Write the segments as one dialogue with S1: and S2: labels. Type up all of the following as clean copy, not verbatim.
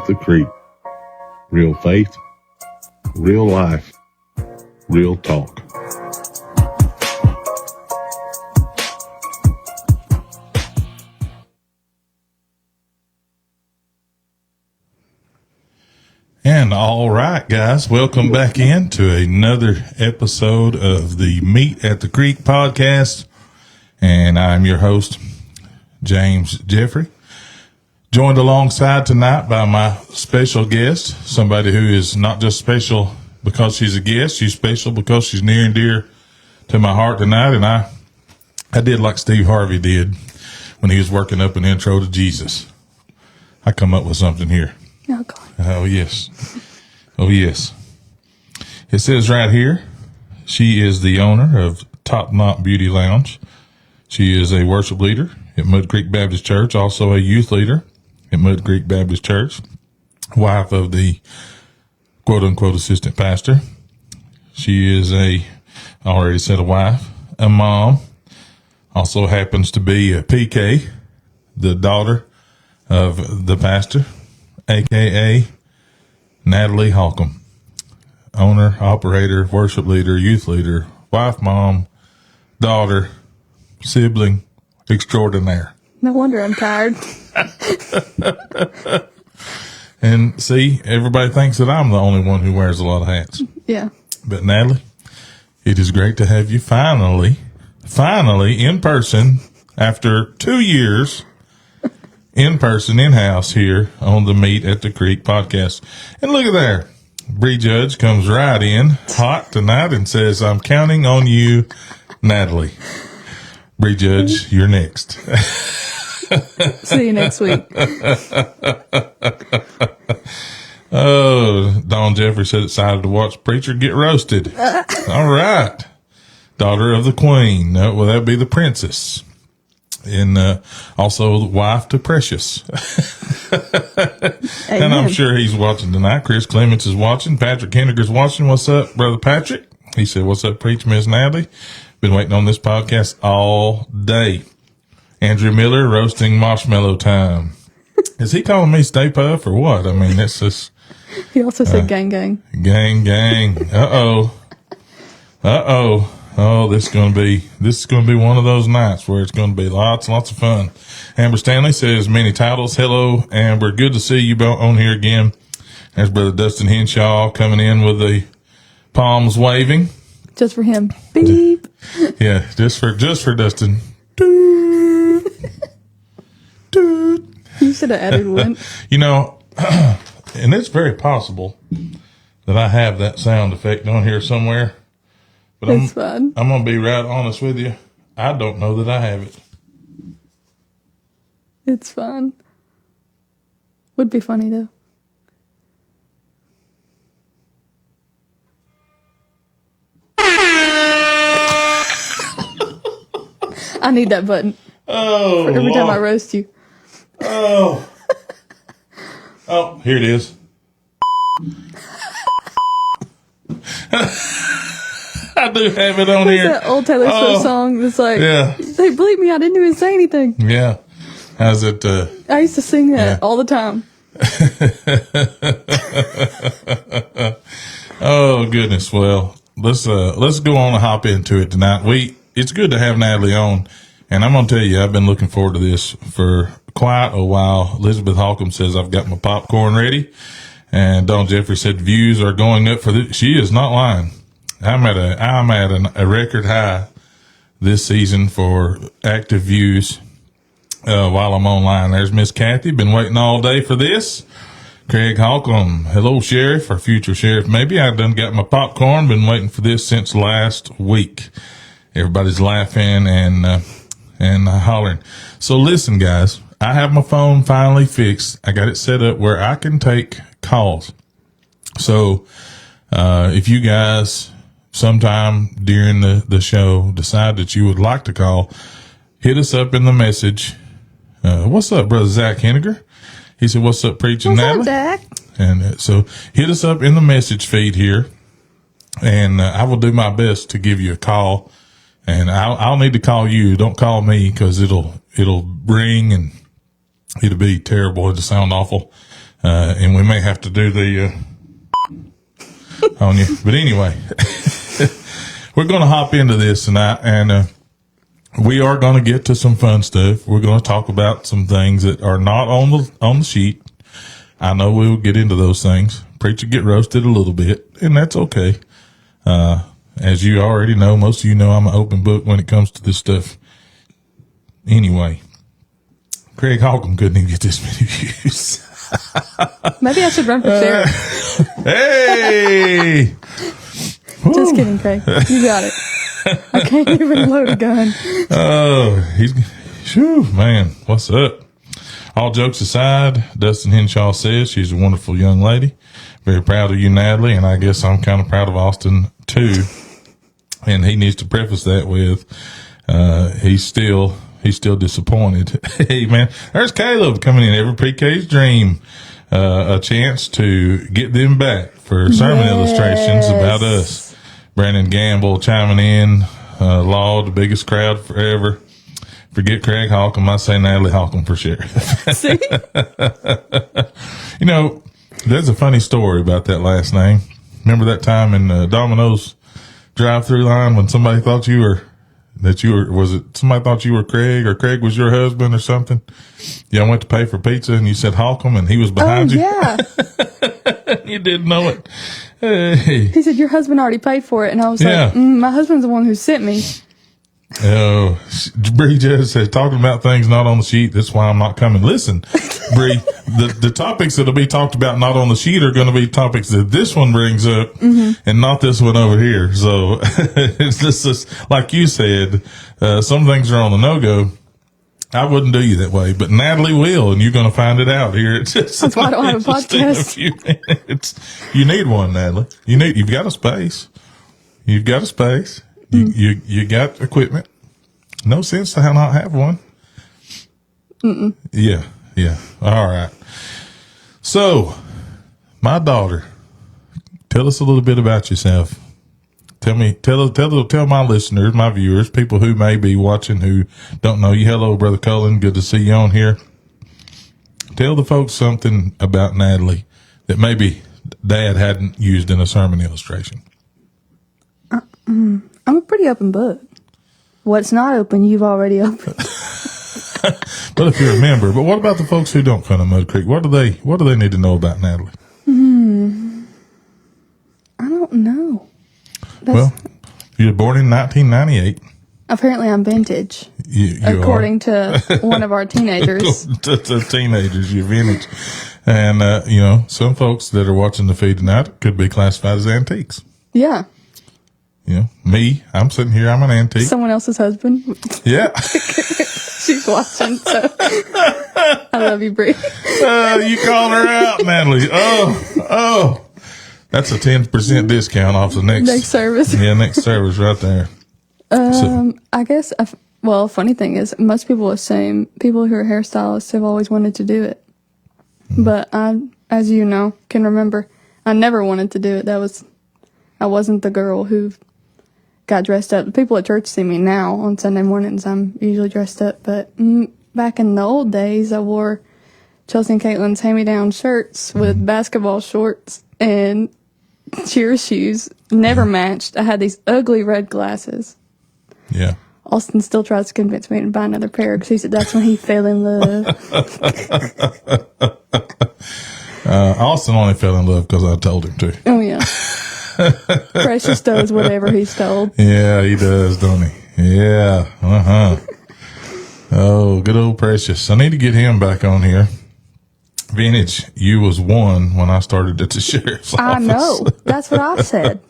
S1: at the Creek. Real faith, real life, real talk.
S2: And all right, guys, welcome back into another episode of the Meet at the Creek podcast. And I'm your host, James Jeffery, joined alongside tonight by my special guest, somebody who is not just special because she's a guest, she's special because she's near and dear to my heart tonight. And I did like Steve Harvey did when he was working up an intro to Jesus. I come up with something here.
S3: Oh, God.
S2: Oh, yes. Oh, yes. It says right here, she is the owner of Top Knot Beauty Lounge. She is a worship leader at Mud Creek Baptist Church, also a youth leader at Mud Creek Baptist Church, wife of the quote-unquote assistant pastor. She is I already said a wife, a mom, also happens to be a PK, the daughter of the pastor, a.k.a. Natalie Holcomb, owner, operator, worship leader, youth leader, wife, mom, daughter, sibling extraordinaire.
S3: No wonder I'm tired.
S2: And see, everybody thinks that I'm the only one who wears a lot of hats.
S3: Yeah.
S2: But Natalie, it is great to have you finally in person after 2 years. In person, in-house here on the Meet at the Creek podcast. And look at there. Bree Judge comes right in hot tonight and says, I'm counting on you, Natalie. Bree Judge, you're next.
S3: See you next week.
S2: Oh, Don Jeffery said excited to watch Preacher get roasted. All right. Daughter of the Queen. No, well, that'd be the princess. And also the wife to Precious. And I'm sure he's watching tonight. Chris Clements is watching. Patrick Henniger's watching. What's up, Brother Patrick? He said, what's up, Preach, Miss Natalie? Been waiting on this podcast all day. Andrew Miller, roasting marshmallow time. Is he calling me Stay Puff or what? I mean, that's just...
S3: He also said gang, gang.
S2: Gang, gang. Uh-oh. Uh-oh. Oh, this is going to be one of those nights where it's going to be lots of fun. Amber Stanley says, many titles. Hello, Amber. Good to see you on here again. There's Brother Dustin Henshaw coming in with the palms waving.
S3: Just for him. Beep.
S2: Yeah, just for Dustin. Doot. Doot.
S3: You should have added one.
S2: You know, and it's very possible that I have that sound effect on here somewhere. But
S3: It's fun.
S2: I'm going to be right honest with you. I don't know that I have it.
S3: It's fun. Would be funny, though. I need that button.
S2: Oh,
S3: for every time I roast you.
S2: Oh. Oh, here it is. I do have it on here.
S3: That old Taylor Swift song that's like,
S2: yeah.
S3: They believe me, I didn't even say anything.
S2: Yeah. How's it?
S3: I used to sing that all the time.
S2: Oh, goodness. Well, let's go on and hop into it tonight. It's good to have Natalie on. And I'm going to tell you, I've been looking forward to this for quite a while. Elizabeth Holcomb says, I've got my popcorn ready. And Don Jeffrey said, views are going up for this. She is not lying. I'm at a record high this season for active views while I'm online. There's Miss Kathy. Been waiting all day for this. Craig Holcomb. Hello, Sheriff, or future Sheriff. Maybe I done got my popcorn. Been waiting for this since last week. Everybody's laughing and hollering. So listen, guys, I have my phone finally fixed. I got it set up where I can take calls. So if you guys sometime during the show decide that you would like to call, hit us up in the message. What's up, Brother Zach Henniger? He said, what's up, Preaching Natalie?
S3: What's up, Zach?
S2: And so hit us up in the message feed here, and I will do my best to give you a call. And I'll need to call you. Don't call me, because it'll ring and it'll be terrible. It'll sound awful. And we may have to do the, on you. But anyway, we're going to hop into this tonight, and, we are going to get to some fun stuff. We're going to talk about some things that are not on the sheet. I know we'll get into those things. Preacher get roasted a little bit, and that's okay. As you already know, most of you know I'm an open book when it comes to this stuff. Anyway, Craig Holcomb couldn't even get this many views.
S3: Maybe I should run for sheriff.
S2: Hey!
S3: Just kidding, Craig. You got it. I can't even load a gun.
S2: Oh, man, what's up? All jokes aside, Dustin Henshaw says she's a wonderful young lady. Very proud of you, Natalie, and I guess I'm kind of proud of Austin, too. And he needs to preface that with, he's still disappointed. Hey, man, there's Caleb coming in. Every PK's dream, a chance to get them back for sermon illustrations about us. Brandon Gamble chiming in, Law, the biggest crowd forever. Forget Craig Holcomb. I say Natalie Holcomb for sure.
S3: See?
S2: You know, there's a funny story about that last name. Remember that time in Domino's drive-through line when somebody thought somebody thought you were Craig, or Craig was your husband or something? Yeah, I went to pay for pizza and you said Holcomb and he was behind you.
S3: Yeah.
S2: You didn't know it. Hey.
S3: He said, your husband already paid for it. And I was like, my husband's the one who sent me.
S2: Oh, Bree just said, talking about things not on the sheet. That's why I'm not coming. Listen, Bree, the topics that'll be talked about not on the sheet are going to be topics that this one brings up and not this one over here. So it's just like you said, some things are on the no-go. I wouldn't do you that way, but Natalie will, and you're going to find it out here.
S3: That's why I don't have a podcast.
S2: In a few minutes. You need one, Natalie. You've got a space. You've got a space. You got equipment. No sense to not have one. Yeah. All right. So, my daughter, tell us a little bit about yourself. Tell my listeners, my viewers, people who may be watching who don't know you. Hello, Brother Cullen. Good to see you on here. Tell the folks something about Natalie that maybe Dad hadn't used in a sermon illustration.
S3: I'm a pretty open book. What's not open, you've already opened.
S2: But if you remember, but what about the folks who don't come to Mud Creek? What do they need to know about Natalie?
S3: I don't know.
S2: Well, you were born in 1998.
S3: Apparently I'm vintage. According to one of our teenagers.
S2: to teenagers, you're vintage. And, some folks that are watching the feed tonight could be classified as antiques.
S3: Yeah.
S2: Me, I'm sitting here, I'm an antique.
S3: Someone else's husband.
S2: Yeah.
S3: She's watching, so I love you, Bree.
S2: You called her out, Natalie. Oh. That's a 10% discount off the next
S3: service.
S2: Yeah, next service right there.
S3: I guess, funny thing is, most people assume people who are hairstylists have always wanted to do it. But I, as you know, can remember, I never wanted to do it. I wasn't the girl who got dressed up. The people at church see me now on Sunday mornings. I'm usually dressed up. But back in the old days, I wore Chelsea and Caitlin's hand-me-down shirts with basketball shorts and cheer shoes. Never matched. I had these ugly red glasses.
S2: Yeah.
S3: Austin still tries to convince me to buy another pair because he said that's when he fell in love.
S2: Austin only fell in love because I told him to.
S3: Oh, yeah. Precious does whatever he's told.
S2: Yeah, he does, don't he? Yeah. Oh, good old Precious. I need to get him back on here. Vintage, you was one when I started at the sheriff's office.
S3: I know. That's what I said.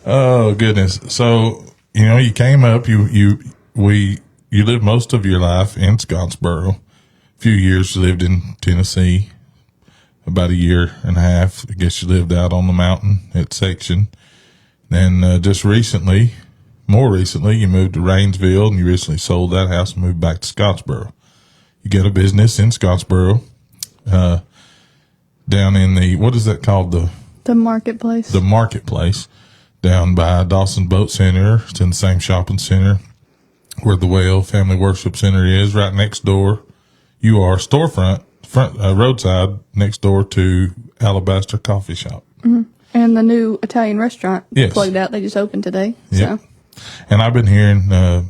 S2: Oh, goodness. So, you came up, you lived most of your life in Scottsboro. A few years you lived in Tennessee. About a year and a half. I guess you lived out on the mountain at Section. Then just more recently, you moved to Rainsville, and you recently sold that house and moved back to Scottsboro. You got a business in Scottsboro, down in what is that called?
S3: The marketplace. The
S2: marketplace, down by Dawson Boat Center. It's in the same shopping center where the Whale Family Worship Center is, right next door. You are storefront front roadside next door to Alabaster Coffee Shop.
S3: Mm-hmm. And the new Italian restaurant
S2: Yes.
S3: plugged out. They just opened today.
S2: Yep.
S3: So.
S2: And I've been hearing, a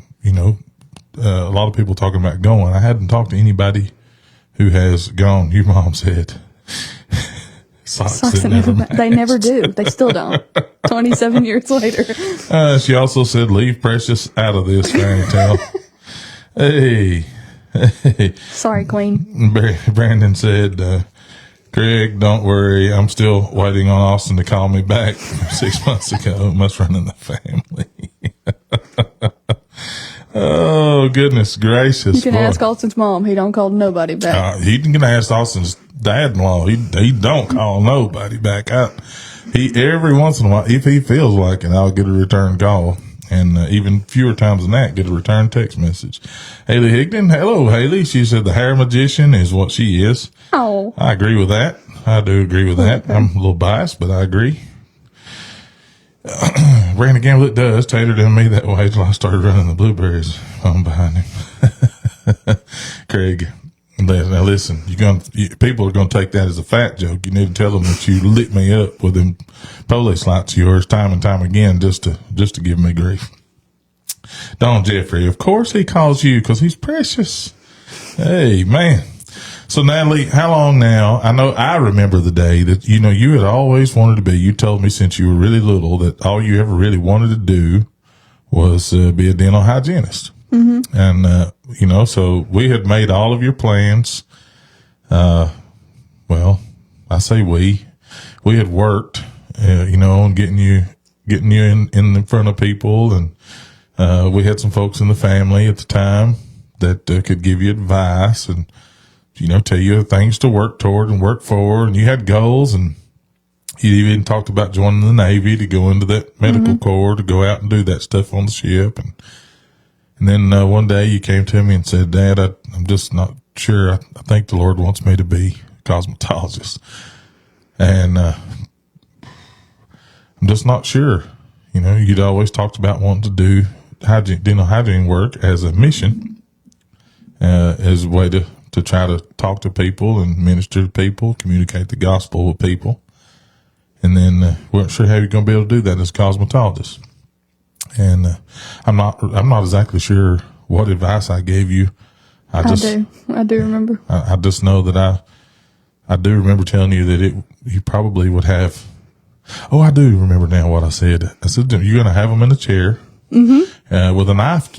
S2: lot of people talking about going. I hadn't talked to anybody who has gone. Your mom said socks that never match.
S3: They never do. They still don't. 27 years later.
S2: She also said, leave Precious out of this fairy tale. Hey.
S3: Sorry, Queen.
S2: Brandon said, Craig, don't worry. I'm still waiting on Austin to call me back 6 months ago. Must run in the family. Oh, goodness gracious.
S3: You can ask Austin's mom. He don't call nobody back.
S2: He can ask Austin's dad-in-law. He don't call nobody back. He every once in a while, if he feels like it, I'll get a return call. And even fewer times than that, get a return text message. Haley Higdon, hello, Haley. She said the hair magician is what she is.
S3: Oh.
S2: I agree with that. I do agree with that.
S3: Okay.
S2: I'm a little biased, but I agree. Brandon Gamble, it does. Tater done me that way till I started running the blueberries on behind him. Craig, now listen, people are going to take that as a fat joke. You need to tell them that you lit me up with them police lights of yours time and time again just to give me grief. Don Jeffrey, of course he calls you because he's precious. Hey, man. So, Natalie, how long now? I remember the day that, you had always wanted to be. You told me since you were really little that all you ever really wanted to do was be a dental hygienist. Mm-hmm. And, so we had made all of your plans. Well, I say we had worked, on getting you in front of people. And, we had some folks in the family at the time that could give you advice and, tell you things to work toward and work for. And you had goals, and you even talked about joining the Navy to go into that medical corps to go out and do that stuff on the ship. And then one day you came to me and said, Dad, I'm just not sure. I think the Lord wants me to be a cosmetologist. And I'm just not sure. You'd always talked about wanting to do dental hygiene work as a mission, as a way to try to talk to people and minister to people, communicate the gospel with people. And then weren't sure how you're going to be able to do that as a cosmetologist. And I'm not exactly sure what advice I gave you. I
S3: do remember.
S2: I just know that I do remember telling you that you probably would have. Oh, I do remember now what I said. I said, you're going to have them in a chair. Mm-hmm. With a knife,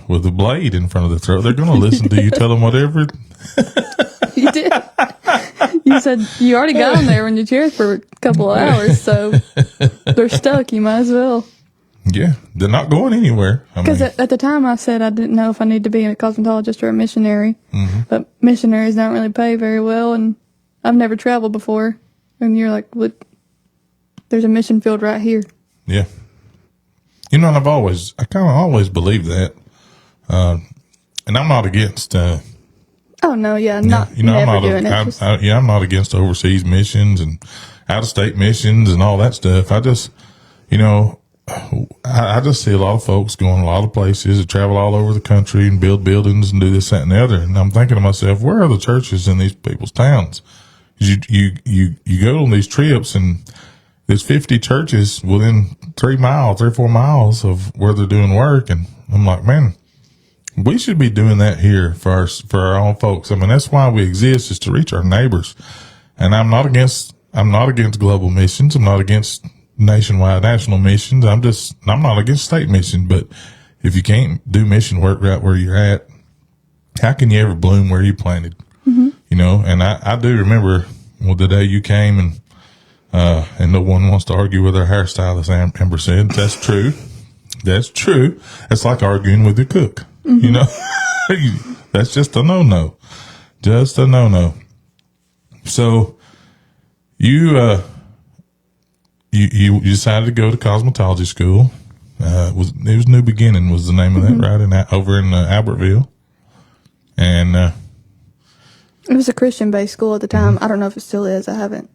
S2: with a blade in front of the throat. They're going to listen to you tell them whatever.
S3: You did. You said you already got them there in your chair for a couple of hours, so they're stuck. You might as well.
S2: Yeah, they're not going anywhere.
S3: Because at the time I said I didn't know if I need to be a cosmetologist or a missionary, but missionaries don't really pay very well, and I've never traveled before. And you're like, "What? There's a mission field right here."
S2: Yeah. And I kind of always believed that. And I'm not against,
S3: oh no, yeah, not,
S2: I'm not,
S3: doing it.
S2: I'm not against overseas missions and out of state missions and all that stuff. I just, I just see a lot of folks going a lot of places and travel all over the country and build buildings and do this, that, and the other. And I'm thinking to myself, where are the churches in these people's towns? You go on these trips and there's 50 churches within 3 or 4 miles of where they're doing work. And I'm like, man, we should be doing that here for our own folks. I mean, that's why we exist, is to reach our neighbors. And I'm not against global missions. I'm not against national missions. I'm not against state mission. But if you can't do mission work right where you're at, how can you ever bloom where you planted? Mm-hmm. And I do remember the day you came and no one wants to argue with our hairstylist, Amber said. That's true. That's true. It's like arguing with your cook. Mm-hmm. That's just a no-no. Just a no-no. So you decided to go to cosmetology school. It was New Beginning was the name of that, right? Over in Albertville. And
S3: it was a Christian-based school at the time. Mm-hmm. I don't know if it still is. I haven't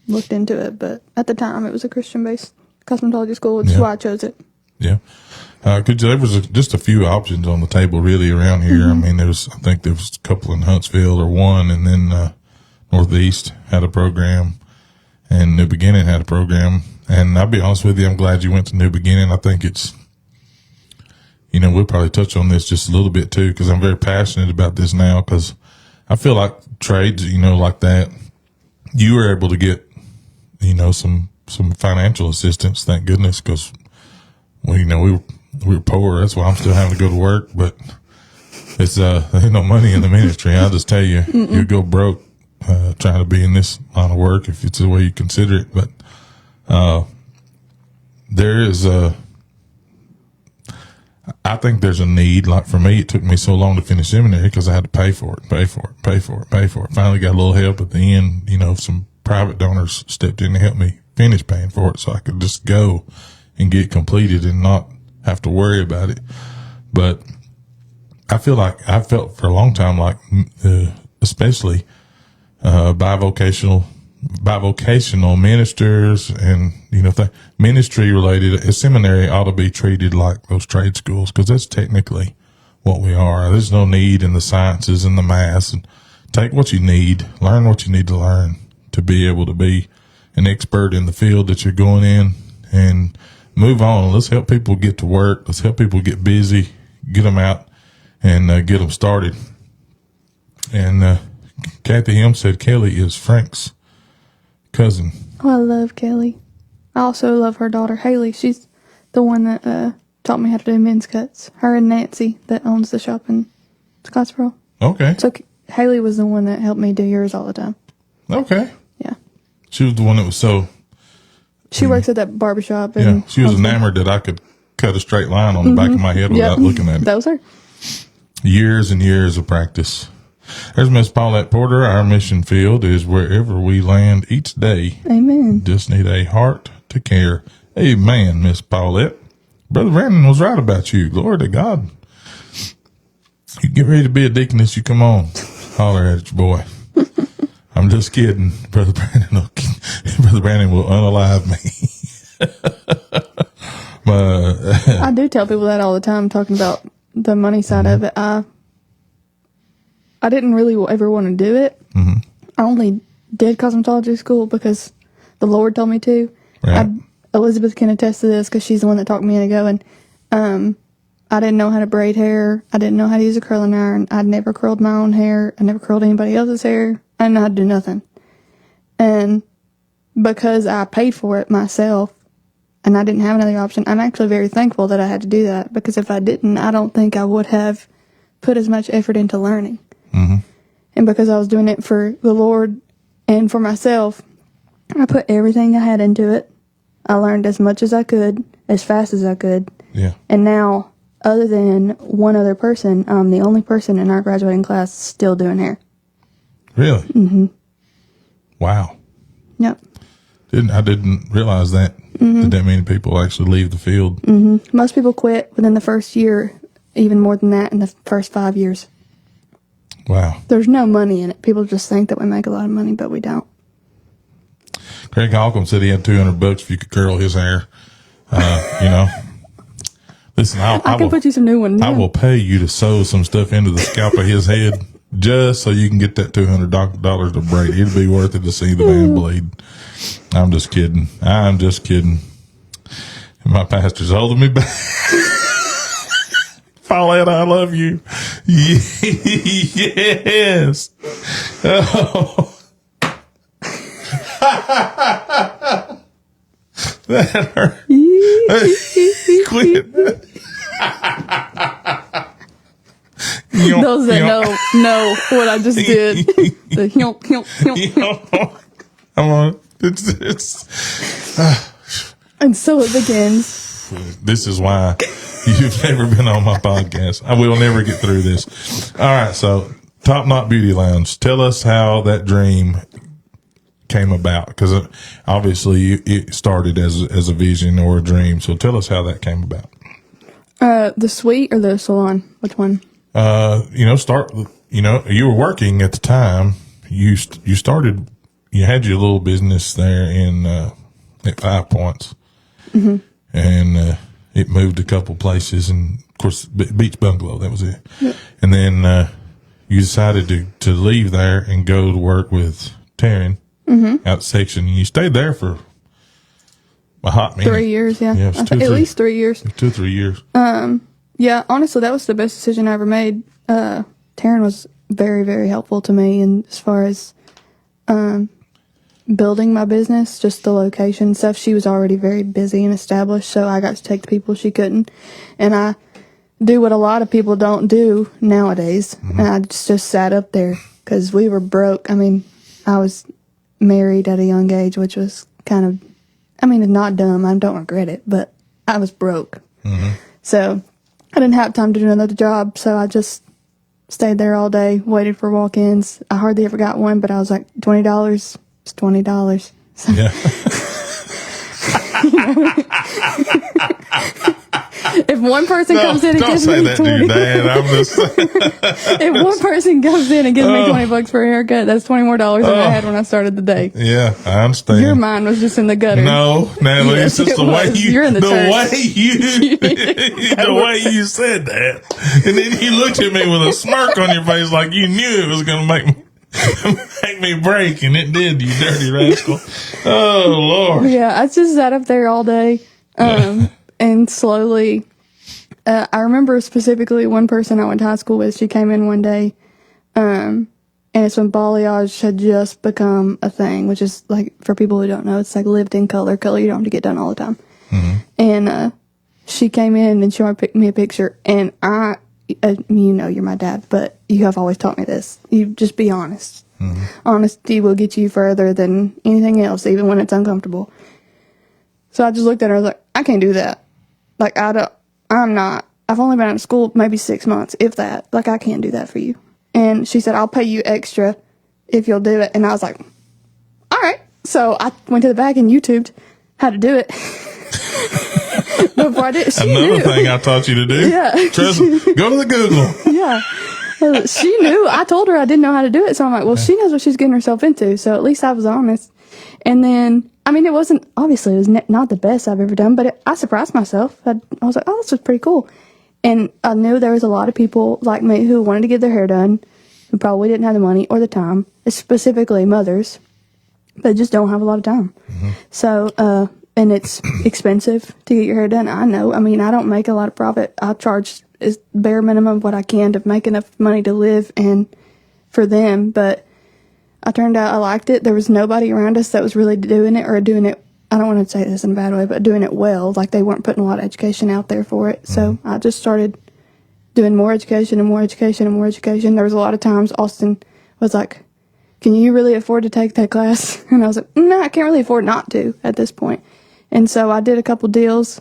S3: looked into it, but at the time it was a Christian-based cosmetology school, which is why I chose it.
S2: Yeah. There was just a few options on the table really around here. I mean, I think there was a couple in Huntsville or one, and then, Northeast had a program and New Beginning had a program. And I'll be honest with you, I'm glad you went to New Beginning. I think it's, we'll probably touch on this just a little bit too, because I'm very passionate about this now, because I feel like trades, like that, you were able to get, some financial assistance, thank goodness, because we were poor. That's why I'm still having to go to work, but it's, there ain't no money in the ministry. I'll just tell you, you go broke, trying to be in this line of work if it's the way you consider it. But, there is I think there's a need. Like for me, it took me so long to finish seminary because I had to pay for it. Finally got a little help at the end. Some private donors stepped in to help me finish paying for it so I could just go and get completed and not have to worry about it. But I felt for a long time like, especially, bivocational ministers and, ministry related, a seminary ought to be treated like those trade schools, because that's technically what we are. There's no need in the sciences and the maths, and take what you need, learn what you need to learn to be able to be an expert in the field that you're going in, and move on. Let's help people get to work. Let's help people get busy, get them out and get them started. And, Kathy Helm said Kelly is Frank's cousin.
S3: Oh, I love Kelly. I also love her daughter, Haley. She's the one that taught me how to do men's cuts. Her and Nancy that owns the shop in Scottsboro.
S2: Okay.
S3: So Haley was the one that helped me do yours all the time.
S2: Okay.
S3: Yeah.
S2: She was the one that was so...
S3: She works at that barbershop.
S2: Yeah, she was enamored that I could cut a straight line on the back of my head without looking at it.
S3: That was her.
S2: Years and years of practice. There's Miss Paulette Porter. Our mission field is wherever we land each day.
S3: Amen.
S2: Just need a heart to care. Amen, Miss Paulette. Brother Brandon was right about you. Glory to God. You get ready to be a deaconess, you come on. Holler at your boy. I'm just kidding. Brother Brandon will unalive me. But
S3: I do tell people that all the time, talking about the money side of it. I didn't really ever want to do it. I only did cosmetology school because the Lord told me to.
S2: Right.
S3: Elizabeth can attest to this because she's the one that talked me into going. I didn't know how to braid hair. I didn't know how to use a curling iron. I'd never curled my own hair. I never curled anybody else's hair. I didn't know how to do nothing. And because I paid for it myself and I didn't have another option, I'm actually very thankful that I had to do that, because if I didn't, I don't think I would have put as much effort into learning. And because I was doing it for the Lord and for myself, I put everything I had into it. I learned as much as I could, as fast as I could.
S2: Yeah.
S3: And now, other than one other person, I'm the only person in our graduating class still doing hair.
S2: Really? Wow.
S3: Yep.
S2: I didn't realize that. That many people actually leave the field.
S3: Most people quit within the first year, even more than that in the first 5 years.
S2: Wow.
S3: There's no money in it. People just think that we make a lot of money, but we don't.
S2: Craig Holcomb said he had $200 if you could curl his hair. Listen,
S3: I can put you some new ones.
S2: I will pay you to sew some stuff into the scalp of his head just so you can get that $200 to braid. It'll be worth it to see the man bleed. I'm just kidding. My pastor's holding me back. Paulette, I love you. Yes. Oh. That hurt. Quit.
S3: Those that know what I just did. The
S2: Come on.
S3: And so it begins.
S2: This is why you've never been on my podcast. I will never get through this. All right. So Top Knot Beauty Lounge. Tell us how that dream came about, because obviously it started as a vision or a dream. So tell us how that came about.
S3: The suite or the salon? Which one?
S2: You were working at the time. You started, you had your little business there at 5 Points. And, it moved a couple places, and of course, Beach Bungalow, that was it. Yep. And then you decided to leave there and go to work with Taryn out section, and you stayed there for a hot minute.
S3: 3 years, yeah.
S2: At
S3: least 3 years.
S2: 2 or 3 years.
S3: Yeah, honestly, that was the best decision I ever made. Taryn was very, very helpful to me, and as far as building my business, just the location stuff, she was already very busy and established, so I got to take the people she couldn't. And I do what a lot of people don't do nowadays. And I just sat up there because we were broke. I mean, I was married at a young age, which was kind of, I mean, it's not dumb. I don't regret it, but I was broke. So I didn't have time to do another job, so I just stayed there all day, waited for walk-ins. I hardly ever got one, but I was like, $20. It's $20. So,
S2: Yeah.
S3: if one person comes in and
S2: don't
S3: gives
S2: say
S3: me
S2: that
S3: 20,
S2: to your dad. I'm just saying.
S3: if one person comes in and gives me $20 for a haircut, that's $20 more than I had when I started the day.
S2: Yeah, I understand.
S3: Your mind was just in the gutter.
S2: No, Natalie,
S3: Yes,
S2: it's just
S3: it
S2: the way
S3: was.
S2: you,
S3: You're in the church.
S2: the way you said that, and then you looked at me with a smirk on your face, like you knew it was going to make me break, and it did. You dirty rascal! Oh Lord!
S3: Yeah, I just sat up there all day, and slowly. I remember specifically one person I went to high school with. She came in one day, and it's when balayage had just become a thing, which is like, for people who don't know, it's like lived in color. Color you don't have to get done all the time. And she came in and showed me a picture, and I, you know, you're my dad, but you have always taught me this. You just be honest. Honesty will get you further than anything else, even when it's uncomfortable. So I just looked at her, I was like, I can't do that. Like, I've only been out of school maybe 6 months, if that. Like, I can't do that for you. And she said, I'll pay you extra if you'll do it. And I was like, all right. So I went to the back and YouTubed how to do it. Before I did, she
S2: Another
S3: knew.
S2: thing I taught you to do.
S3: Yeah.
S2: Trust me. Go to the Google.
S3: Yeah. She knew. I told her I didn't know how to do it. So I'm like, well, she knows what she's getting herself into. So at least I was honest. And then, I mean, it wasn't, obviously, it was not the best I've ever done, but I surprised myself. I was like, oh, this was pretty cool. And I knew there was a lot of people like me who wanted to get their hair done, who probably didn't have the money or the time, specifically mothers, but just don't have a lot of time. So, and it's expensive to get your hair done. I know. I mean, I don't make a lot of profit. I charge is bare minimum what I can to make enough money to live and for them. But I turned out I liked it. There was nobody around us that was really doing it, or doing it, I don't want to say this in a bad way, but doing it well. Like, they weren't putting a lot of education out there for it. So I just started doing more education and more education and more education. There was a lot of times Austin was like, can you really afford to take that class? And I was like, no, I can't really afford not to at this point. And so I did a couple deals,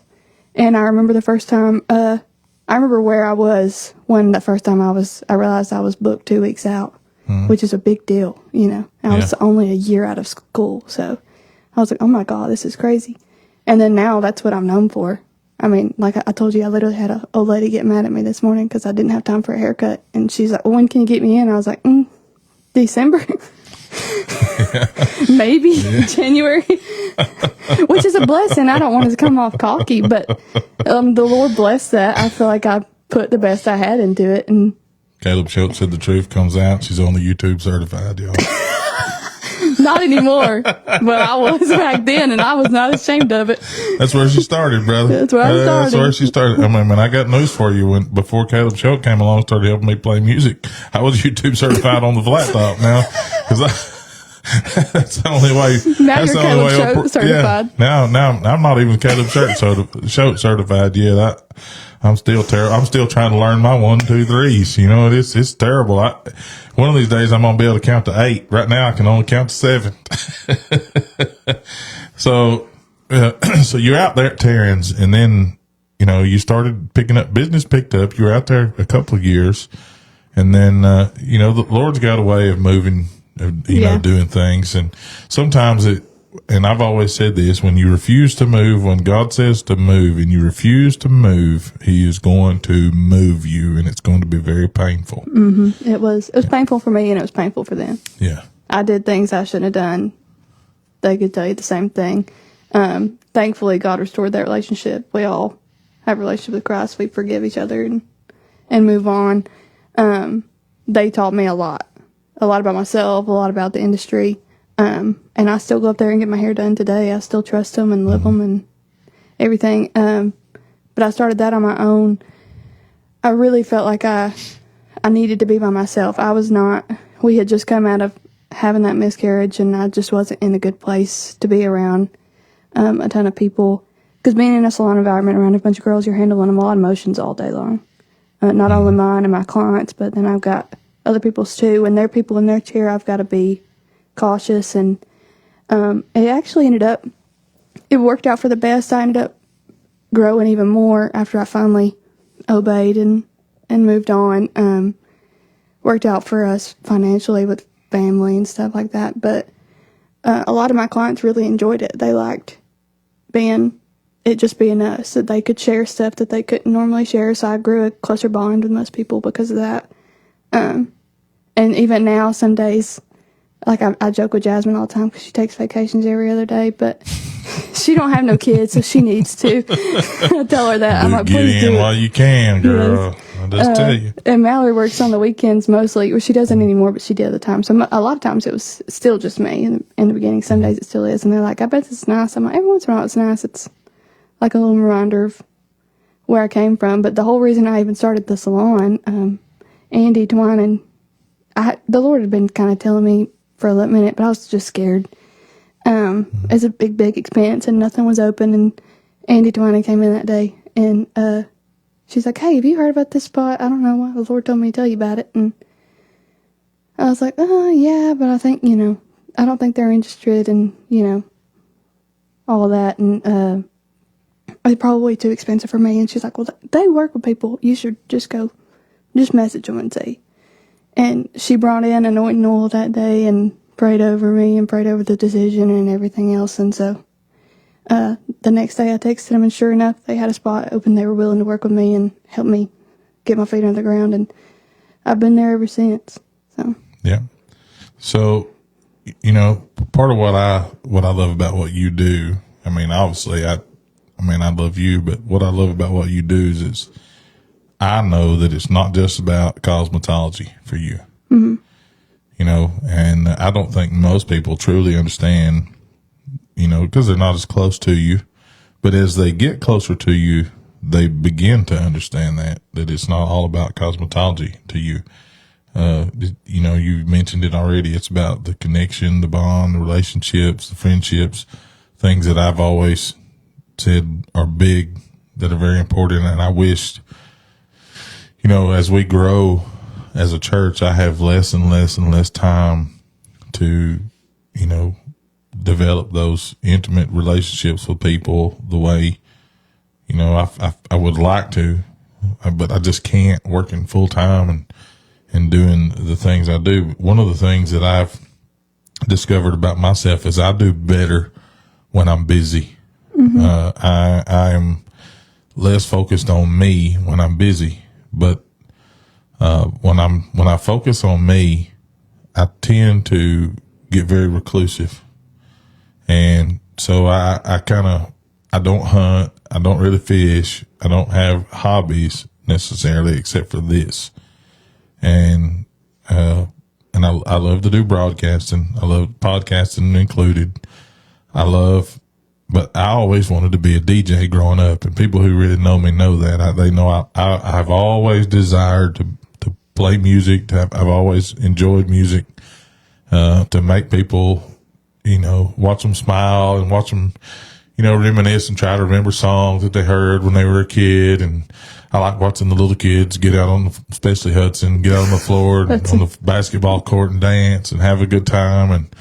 S3: and I remember the first time, I remember where I was when the first time I realized I was booked 2 weeks out, which is a big deal, you know. And I was only a year out of school, so I was like, oh my God, this is crazy. And then now that's what I'm known for. I mean, like I told you, I literally had an old lady get mad at me this morning because I didn't have time for a haircut. And she's like, well, when can you get me in? I was like, December. Maybe January, which is a blessing. I don't want to come off cocky, but the Lord blessed that. I feel like I put the best I had into it. And
S2: Caleb Schultz said the truth comes out. She's only YouTube certified, y'all.
S3: not anymore, but I was back then, and I was not ashamed of it.
S2: That's where she started, brother.
S3: That's where I started.
S2: That's where she started. I mean, I got news for you. Before Caleb Schultz came along and started helping me play music, I was YouTube certified on the flat top now, because that's the only way.
S3: Now
S2: that's
S3: you're
S2: the only
S3: Caleb
S2: way
S3: Schultz certified.
S2: Yeah, now I'm not even Caleb Schultz certified yet. I'm still trying to learn my 1, 2, 3s. You know, it's terrible. One of these days I'm gonna be able to count to 8. Right now I can only count to 7. So you're out there at Taryn's, and then, you know, you started picking up, business picked up. You were out there a couple of years, and then, you know, the Lord's got a way of moving, you know, doing things. And sometimes and I've always said this, when you refuse to move, when God says to move and you refuse to move, He is going to move you, and it's going to be very painful.
S3: Mm-hmm. It was painful for me, and it was painful for them.
S2: Yeah.
S3: I did things I shouldn't have done. They could tell you the same thing. Thankfully, God restored that relationship. We all have a relationship with Christ, we forgive each other and move on. They taught me a lot about myself, a lot about the industry. And I still go up there and get my hair done today. I still trust them and love them and everything. But I started that on my own. I really felt like I needed to be by myself. We had just come out of having that miscarriage, and I just wasn't in a good place to be around a ton of people. Because being in a salon environment around a bunch of girls, you're handling a lot of emotions all day long. Not only mine and my clients, but then I've got other people's too. When they're people in their chair, I've got to be cautious. And it actually it worked out for the best. I ended up growing even more after I finally obeyed and moved on. Worked out for us financially with family and stuff like that. But a lot of my clients really enjoyed it. They liked being us, that they could share stuff that they couldn't normally share. So I grew a closer bond with most people because of that. And even now, some days, like I joke with Jasmine all the time because she takes vacations every other day, but she don't have no kids, so she needs to. I tell her that. I'm like,
S2: get
S3: please
S2: in
S3: do
S2: while you can, girl.
S3: Yes.
S2: I'll just tell you.
S3: And Mallory works on the weekends mostly. Well, she doesn't anymore, but she did at the time. So a lot of times it was still just me in the beginning. Some days it still is. And they're like, I bet it's nice. I'm like, every once in a while it's nice. It's like a little reminder of where I came from. But the whole reason I even started the salon, Andy, Twine, and the Lord had been kind of telling me for a little minute, but I was just scared. It's a big expense, and nothing was open. And Andy Twine came in that day, and she's like, hey, have you heard about this spot? I don't know why the Lord told me to tell you about it. And I was like, yeah, but I think, I don't think they're interested in, all of that. And it's probably too expensive for me. And she's like, well, they work with people. You should just message them and see. And she brought in anointing oil that day and prayed over me and prayed over the decision and everything else. And so the next day I texted them, and sure enough, they had a spot open. They were willing to work with me and help me get my feet on the ground. And I've been there ever since. So
S2: yeah. So, part of what I love about what you do, I mean, obviously I love you, but what I love about what you do is I know that it's not just about cosmetology for you. Mm-hmm. And I don't think most people truly understand, because they're not as close to you. But as they get closer to you, they begin to understand that it's not all about cosmetology to you. You mentioned it already. It's about the connection, the bond, the relationships, the friendships, things that I've always said are big, that are very important. And I wished, as we grow as a church, I have less and less and less time to, develop those intimate relationships with people the way, I would like to, but I just can't, working full time and doing the things I do. One of the things that I've discovered about myself is I do better when I'm busy. Mm-hmm. I am less focused on me when I'm busy, but when I focus on me, I tend to get very reclusive. And so I don't hunt. I don't really fish. I don't have hobbies necessarily except for this. And I love to do broadcasting. I love podcasting included. But I always wanted to be a DJ growing up, and people who really know me know that. They know I've always desired to play music. I've always enjoyed music, to make people, watch them smile and watch them, reminisce and try to remember songs that they heard when they were a kid. And I like watching the little kids get out especially Hudson, get out on the floor and on the basketball court and dance and have a good time. And,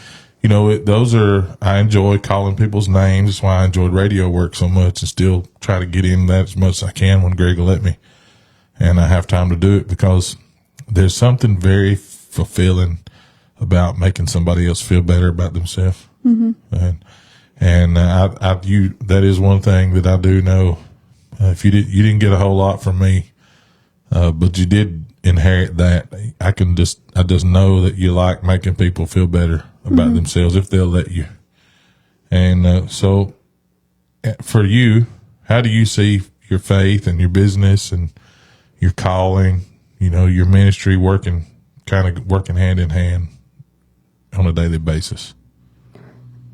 S2: I enjoy calling people's names. That's why I enjoyed radio work so much, and still try to get in that as much as I can when Greg will let me. And I have time to do it because there's something very fulfilling about making somebody else feel better about themselves. Mm-hmm. And that is one thing that I do know. If you didn't get a whole lot from me, but you did inherit that. I just know that you like making people feel better about mm-hmm. themselves if they'll let you. And so for you, how do you see your faith and your business and your calling, your ministry working hand in hand on a daily basis?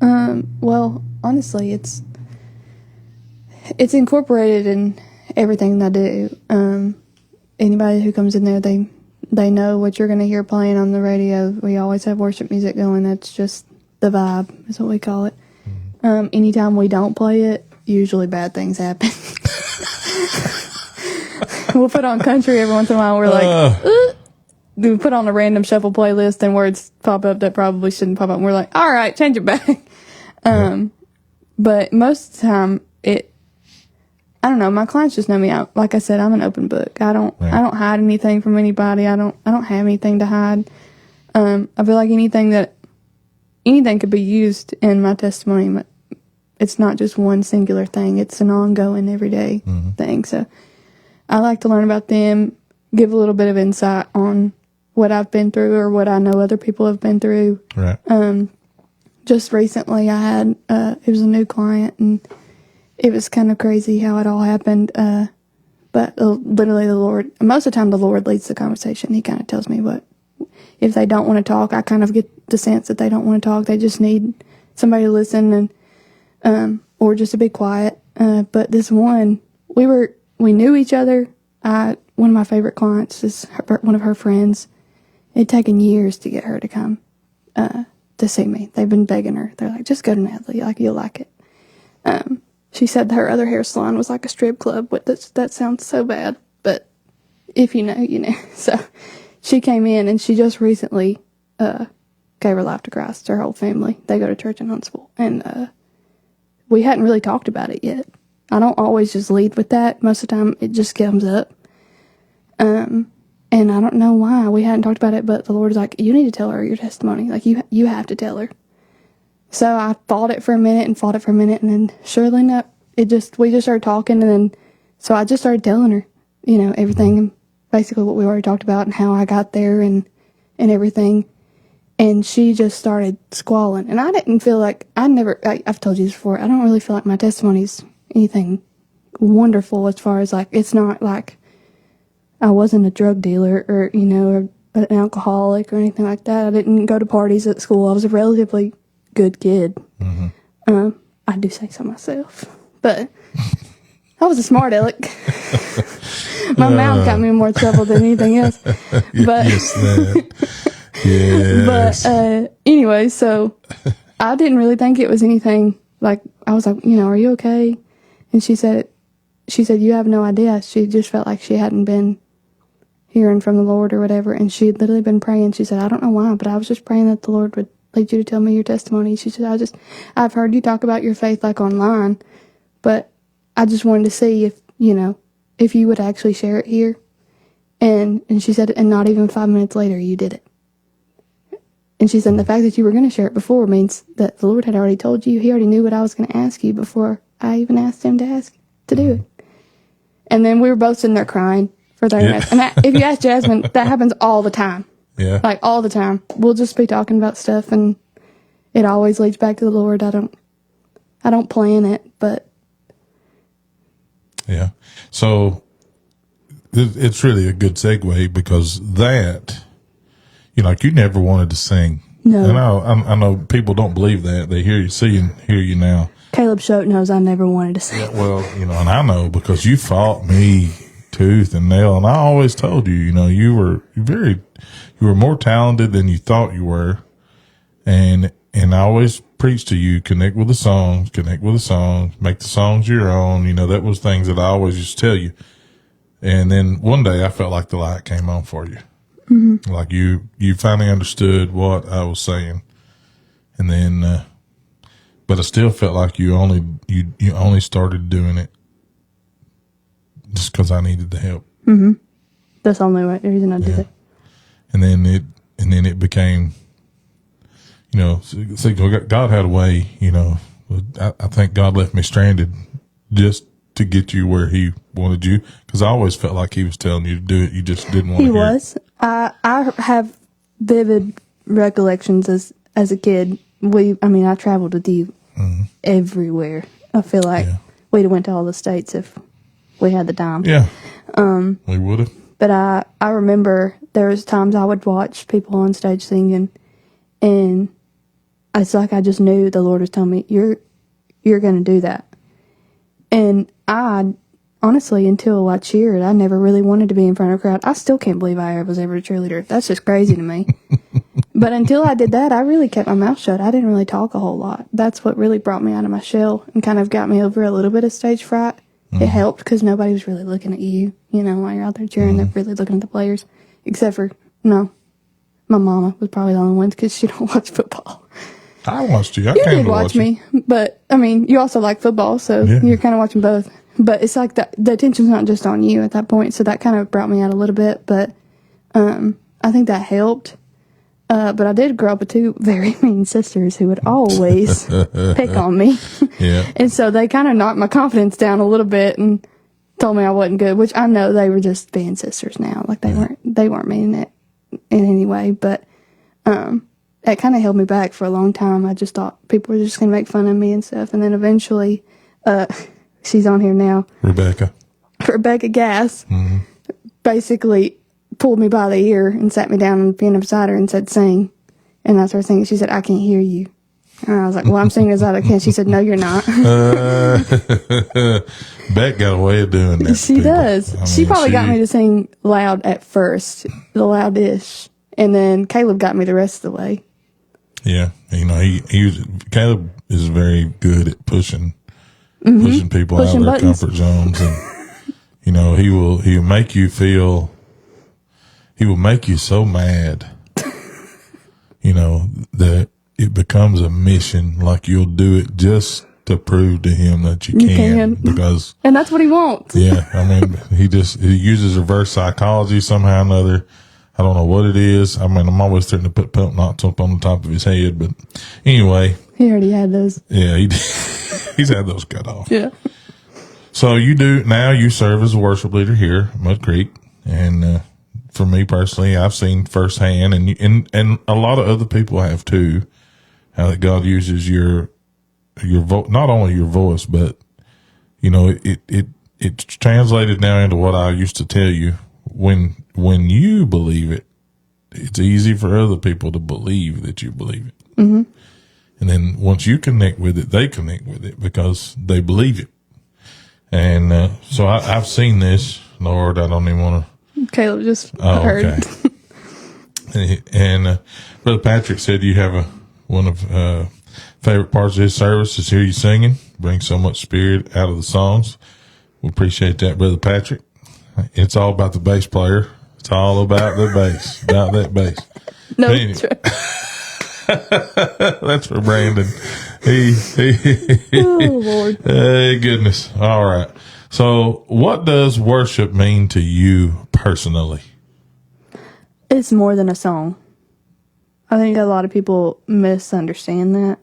S3: Well, honestly, it's incorporated in everything I do. Anybody who comes in there, they know what you're going to hear playing on the radio. We always have worship music going. That's just the vibe, is what we call it. Anytime we don't play it, usually bad things happen. We'll put on country every once in a while. We're like, we put on a random shuffle playlist and words pop up that probably shouldn't pop up. And we're like, all right, change it back. But most of the time, I don't know. My clients just know me. Like I said, I'm an open book. I don't hide anything from anybody. I don't have anything to hide. I feel like anything could be used in my testimony. But it's not just one singular thing. It's an ongoing, everyday thing. So I like to learn about them, give a little bit of insight on what I've been through or what I know other people have been through.
S2: Right.
S3: Just recently, I had it was a new client, and it was kind of crazy how it all happened. But literally, most of the time, the Lord leads the conversation. He kind of tells me if they don't want to talk. I kind of get the sense that they don't want to talk. They just need somebody to listen and or just to be quiet. But this one, we knew each other. One of my favorite clients is one of her friends. It had taken years to get her to come to see me. They've been begging her. They're like, just go to Natalie. Like, you'll like it. She said her other hair salon was like a strip club. But that sounds so bad. But if you know, you know. So she came in, and she just recently gave her life to Christ. Her whole family. They go to church in Huntsville. And we hadn't really talked about it yet. I don't always just lead with that. Most of the time, it just comes up. And I don't know why we hadn't talked about it, but the Lord is like, you need to tell her your testimony. Like, you have to tell her. So I fought it for a minute, and then surely enough, we just started talking, and then, so I just started telling her, everything, and basically what we already talked about, and how I got there, and everything. And she just started squalling. And I didn't feel like, I've told you this before, I don't really feel like my testimony's anything wonderful as far as, like, it's not like I wasn't a drug dealer or, or an alcoholic or anything like that. I didn't go to parties at school. I was a relatively good kid. I do say so myself. But I was a smart aleck. My mouth got me in more trouble than anything else. But, yes. But anyway, so I didn't really think it was anything. Like, I was like, are you okay? And she said, you have no idea. She just felt like she hadn't been hearing from the Lord or whatever. And she had literally been praying. She said, I don't know why, but I was just praying that the Lord would lead you to tell me your testimony. She said, I've heard you talk about your faith like online, but I just wanted to see if you would actually share it here. And she said, and not even 5 minutes later, you did it. And she said, the fact that you were going to share it before means that the Lord had already told you. He already knew what I was going to ask you before I even asked him to do it. And then we were both sitting there crying for 30 minutes. And if you ask Jasmine, that happens all the time.
S2: Yeah.
S3: Like, all the time. We'll just be talking about stuff, and it always leads back to the Lord. I don't plan it, but.
S2: Yeah. So it's really a good segue, because that, like, you never wanted to sing.
S3: No.
S2: And I know people don't believe that. They hear you now.
S3: Caleb Schote knows I never wanted to sing.
S2: Yeah, well, and I know, because you fought me tooth and nail, and I always told you, you were more talented than you thought you were, and I always preached to you, connect with the songs, make the songs your own. That was things that I always used to tell you. And then one day I felt like the light came on for you. Mm-hmm. Like you finally understood what I was saying. And then, but I still felt like you only started doing it just because I needed the help.
S3: Mm-hmm. That's the only reason I did it.
S2: And then it became, see, God had a way, I think God left me stranded just to get you where he wanted you, because I always felt like he was telling you to do it. You just didn't want to hear it. He was.
S3: I have vivid recollections as a kid. I traveled with you everywhere. I feel like we'd have went to all the states if we had the time.
S2: Yeah. We would have.
S3: But I remember there was times I would watch people on stage singing, and it's like I just knew the Lord was telling me, you're going to do that. And I, honestly, until I cheered, I never really wanted to be in front of a crowd. I still can't believe I was ever a cheerleader. That's just crazy to me. But until I did that, I really kept my mouth shut. I didn't really talk a whole lot. That's what really brought me out of my shell and kind of got me over a little bit of stage fright. It helped because nobody was really looking at you, while you're out there cheering. They're really looking at the players. Except for, my mama was probably the only one because she don't watch football.
S2: I watched you. I
S3: You
S2: came
S3: did
S2: to
S3: watch
S2: you.
S3: me, but, you also like football, so you're kind of watching both. But it's like the attention's not just on you at that point, so that kind of brought me out a little bit. But I think that helped. But I did grow up with two very mean sisters who would always pick on me.
S2: Yeah.
S3: And so they kind of knocked my confidence down a little bit and told me I wasn't good, which I know they were just being sisters now. Like they weren't meaning it in any way. But that kind of held me back for a long time. I just thought people were just going to make fun of me and stuff. And then eventually, she's on here now.
S2: Rebecca
S3: Gass basically pulled me by the ear and sat me down and piano beside her and said, sing. And I started singing. She said, I can't hear you. And I was like, well, I'm singing as loud as I can. She said, no, you're not.
S2: Beck got a way of doing that.
S3: She does. She probably got me to sing loud at first, the loud-ish. And then Caleb got me the rest of the way.
S2: Yeah. Caleb is very good at pushing people out of their comfort zones. And, he'll make you feel, he will make you so mad, that it becomes a mission. Like you'll do it just to prove to him that you can. Because,
S3: and that's what he wants.
S2: Yeah. He uses reverse psychology somehow or another. I don't know what it is. I'm always threatening to put pump knots up on the top of his head, but anyway.
S3: He already had those.
S2: Yeah, he's had those cut off.
S3: Yeah.
S2: So you serve as a worship leader here at Mud Creek. And, for me personally, I've seen firsthand, and a lot of other people have too, how that God uses your not only your voice, but it's translated now into what I used to tell you. When you believe it, it's easy for other people to believe that you believe it. Mm-hmm. And then once you connect with it, they connect with it because they believe it. And so I've seen this. Lord, I don't even want to.
S3: Caleb just heard.
S2: Okay. And Brother Patrick said you have one of favorite parts of his service is hear you singing. Brings so much spirit out of the songs. We appreciate that, Brother Patrick. It's all about the bass player. It's all about the bass. About that bass.
S3: No,
S2: anyway. That's for Brandon.
S3: Oh, Lord.
S2: Hey, goodness. All right. So what does worship mean to you personally?
S3: It's more than a song. I think a lot of people misunderstand that.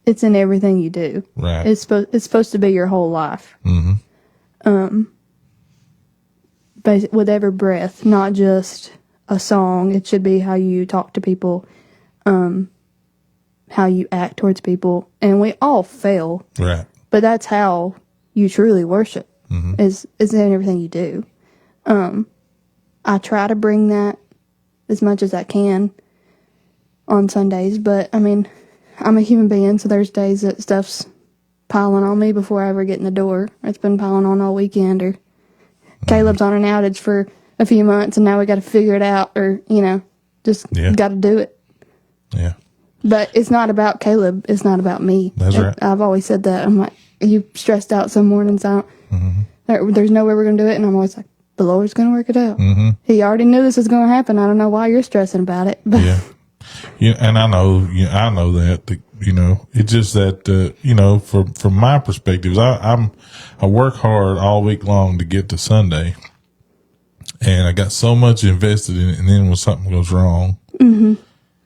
S3: It's in everything you do.
S2: Right.
S3: It's supposed to be your whole life. Mm-hmm. With every breath, not just a song. It should be how you talk to people, how you act towards people, and we all fail.
S2: Right.
S3: But that's how you truly worship. Mm-hmm. Is in everything you do. I try to bring that as much as I can on Sundays, but I'm a human being, so there's days that stuff's piling on me before I ever get in the door. It's been piling on all weekend, or Caleb's on an outage for a few months, and now we got to figure it out, or, just got to do it.
S2: Yeah.
S3: But it's not about Caleb. It's not about me.
S2: That's right.
S3: I've always said that. I'm like, you stressed out some mornings out. Mm-hmm. There's no way we're going to do it, and I'm always like, the Lord's going to work it out. Mm-hmm. He already knew this was going to happen. I don't know why you're stressing about it. But
S2: Yeah, and I know that, it's just that, from my perspective, I work hard all week long to get to Sunday, and I got so much invested in it, and then when something goes wrong.
S3: Mm-hmm.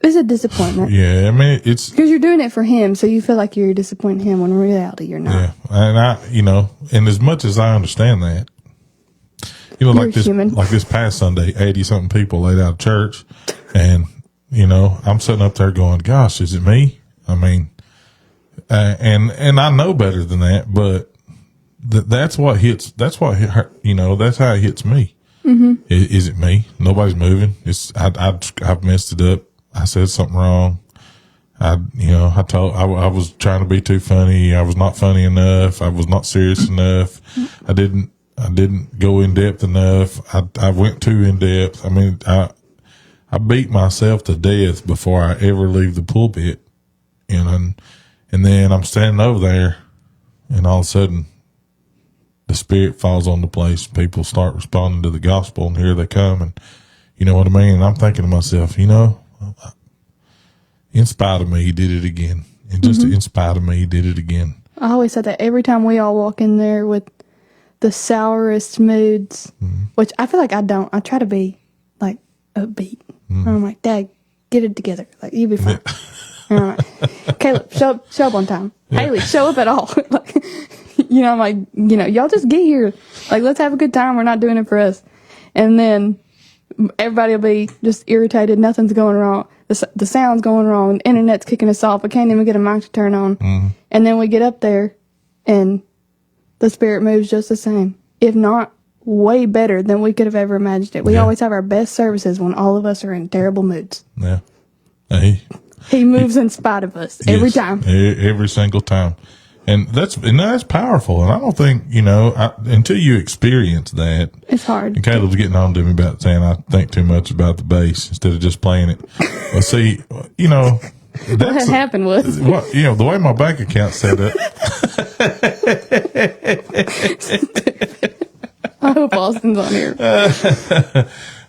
S3: It's a disappointment.
S2: Yeah, it's.
S3: Because you're doing it for him, so you feel like you're disappointing him when in reality you're not.
S2: Yeah, and and as much as I understand that, like this past Sunday, 80-something people laid out of church, and, I'm sitting up there going, gosh, is it me? And I know better than that, but that's what hits. That's what that's how it hits me. Mm-hmm. Is it me? Nobody's moving. I've messed it up. I said something wrong. I was trying to be too funny. I was not funny enough. I was not serious enough. I didn't go in depth enough. I went too in depth. I mean, I beat myself to death before I ever leave the pulpit, and then I'm standing over there, and all of a sudden, the Spirit falls on the place. People start responding to the gospel, and here they come, and you know what I mean? And I'm thinking to myself, in spite of me, he did it again. And just in spite of me, he did it again.
S3: I always said that every time we all walk in there with the sourest moods, which I feel like I don't. I try to be, like, upbeat. I'm like, Dad, get it together. Like, you'll be fine. And I'm like, Caleb, show up on time. Yeah. Haley, show up at all. Like, I'm like, y'all just get here. Like, let's have a good time. We're not doing it for us. And then everybody will be just irritated. Nothing's going wrong. The sound's going wrong. The internet's kicking us off. I can't even get a mic to turn on. And then we get up there, and the Spirit moves just the same, if not way better than we could have ever imagined it. We always have our best services when all of us are in terrible moods. Yeah. He moves in spite of us every time.
S2: Every single time. And that's powerful. And I don't think, until you experience that.
S3: It's hard.
S2: And Caleb's getting on to me about saying I think too much about the bass instead of just playing it. Well, see,
S3: what had happened was.
S2: The way my bank account's set up.
S3: I hope Austin's on here.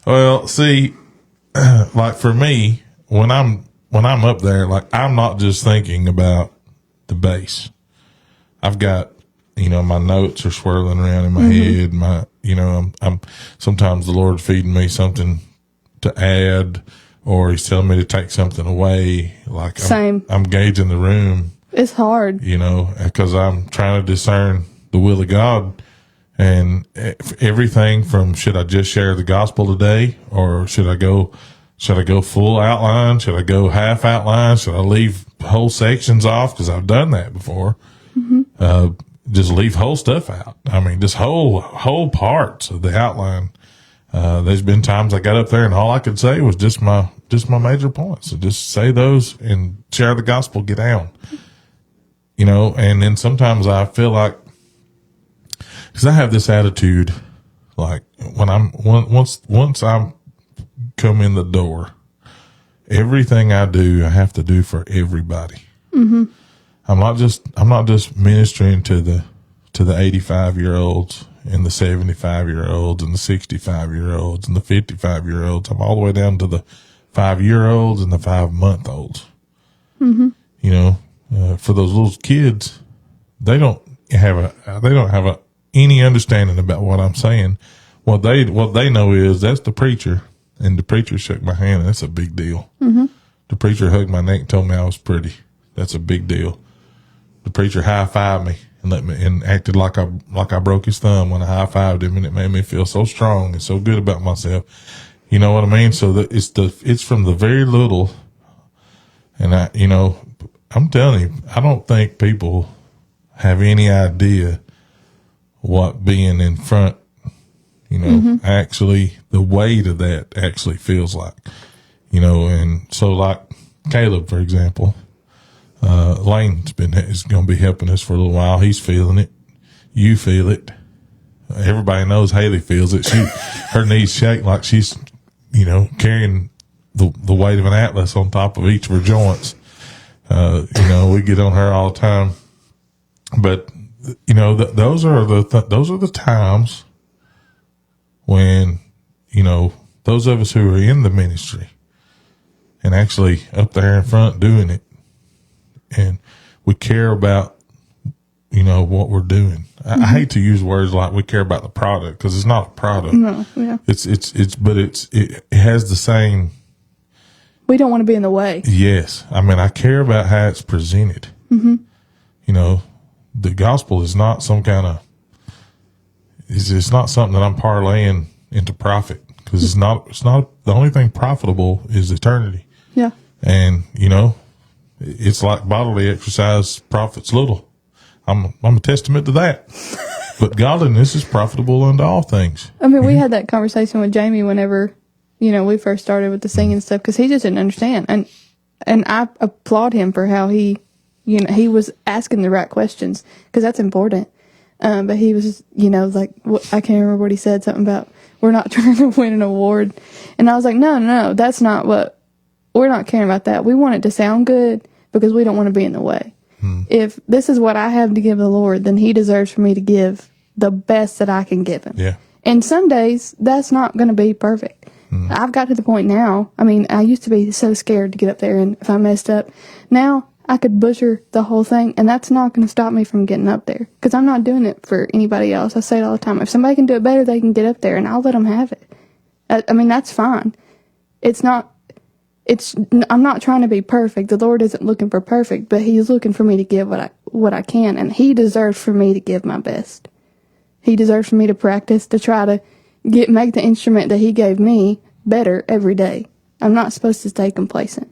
S2: Well, see, like for me, when I'm up there, like I'm not just thinking about the bass. I've got, my notes are swirling around in my head. I'm sometimes the Lord's feeding me something to add, or he's telling me to take something away. Like
S3: Same.
S2: I'm gauging the room.
S3: It's hard.
S2: Because I'm trying to discern the will of God, and everything from, should I just share the gospel today, or should I go full outline? Should I go half outline? Should I leave whole sections off? Because I've done that before. Just leave whole stuff out. I mean, just whole parts of the outline. There's been times I got up there and all I could say was just my major points. So just say those and share the gospel, get down. And then sometimes I feel like, because I have this attitude, like when once I come in the door, everything I do, I have to do for everybody. I'm not just ministering to the 85-year-olds and the 75-year-olds and the 65-year-olds and the 55-year-olds. I'm all the way down to the 5-year-olds and the 5-month-olds. For those little kids, they don't have any understanding about what I'm saying. What they know is that's the preacher, and the preacher shook my hand, and that's a big deal. The preacher hugged my neck and told me I was pretty. That's a big deal. The preacher high-fived me and acted like I broke his thumb when I high-fived him, and it made me feel so strong and so good about myself. You know what I mean? So that it's from the very little, and I'm telling you, I don't think people have any idea what being in front, actually the weight of that actually feels like, and so like Caleb, for example, Lane's is going to be helping us for a little while. He's feeling it. You feel it. Everybody knows Haley feels it. Her knees shake like she's, carrying the weight of an atlas on top of each of her joints. We get on her all the time, but those are the times when, those of us who are in the ministry and actually up there in front doing it, and we care about, what we're doing. I hate to use words like we care about the product, because it's not a product.
S3: No, yeah.
S2: It has the same.
S3: We don't want to be in the way.
S2: Yes. I mean, I care about how it's presented. The gospel is not some kind of, it's not something that I'm parlaying into profit, because it's not the only thing profitable is eternity.
S3: Yeah.
S2: And, it's like bodily exercise profits little. I'm a testament to that. But godliness is profitable unto all things.
S3: I mean, we had that conversation with Jamie whenever, we first started with the singing stuff, because he just didn't understand. And I applaud him for how he was asking the right questions, because that's important. But he was, like, I can't remember what he said, something about, we're not trying to win an award. And I was like, no, that's not we're not caring about that. We want it to sound good because we don't want to be in the way. If this is what I have to give the Lord, then he deserves for me to give the best that I can give him.
S2: Yeah.
S3: And some days that's not going to be perfect. I've got to the point now. I mean, I used to be so scared to get up there, and if I messed up, now I could butcher the whole thing, and that's not going to stop me from getting up there, because I'm not doing it for anybody else. I say it all the time. If somebody can do it better, they can get up there, and I'll let them have it. I mean, that's fine. I'm not trying to be perfect. The Lord isn't looking for perfect, but he's looking for me to give what I can, and he deserves for me to give my best. He deserves for me to practice, to try to make the instrument that he gave me better every day. I'm not supposed to stay complacent.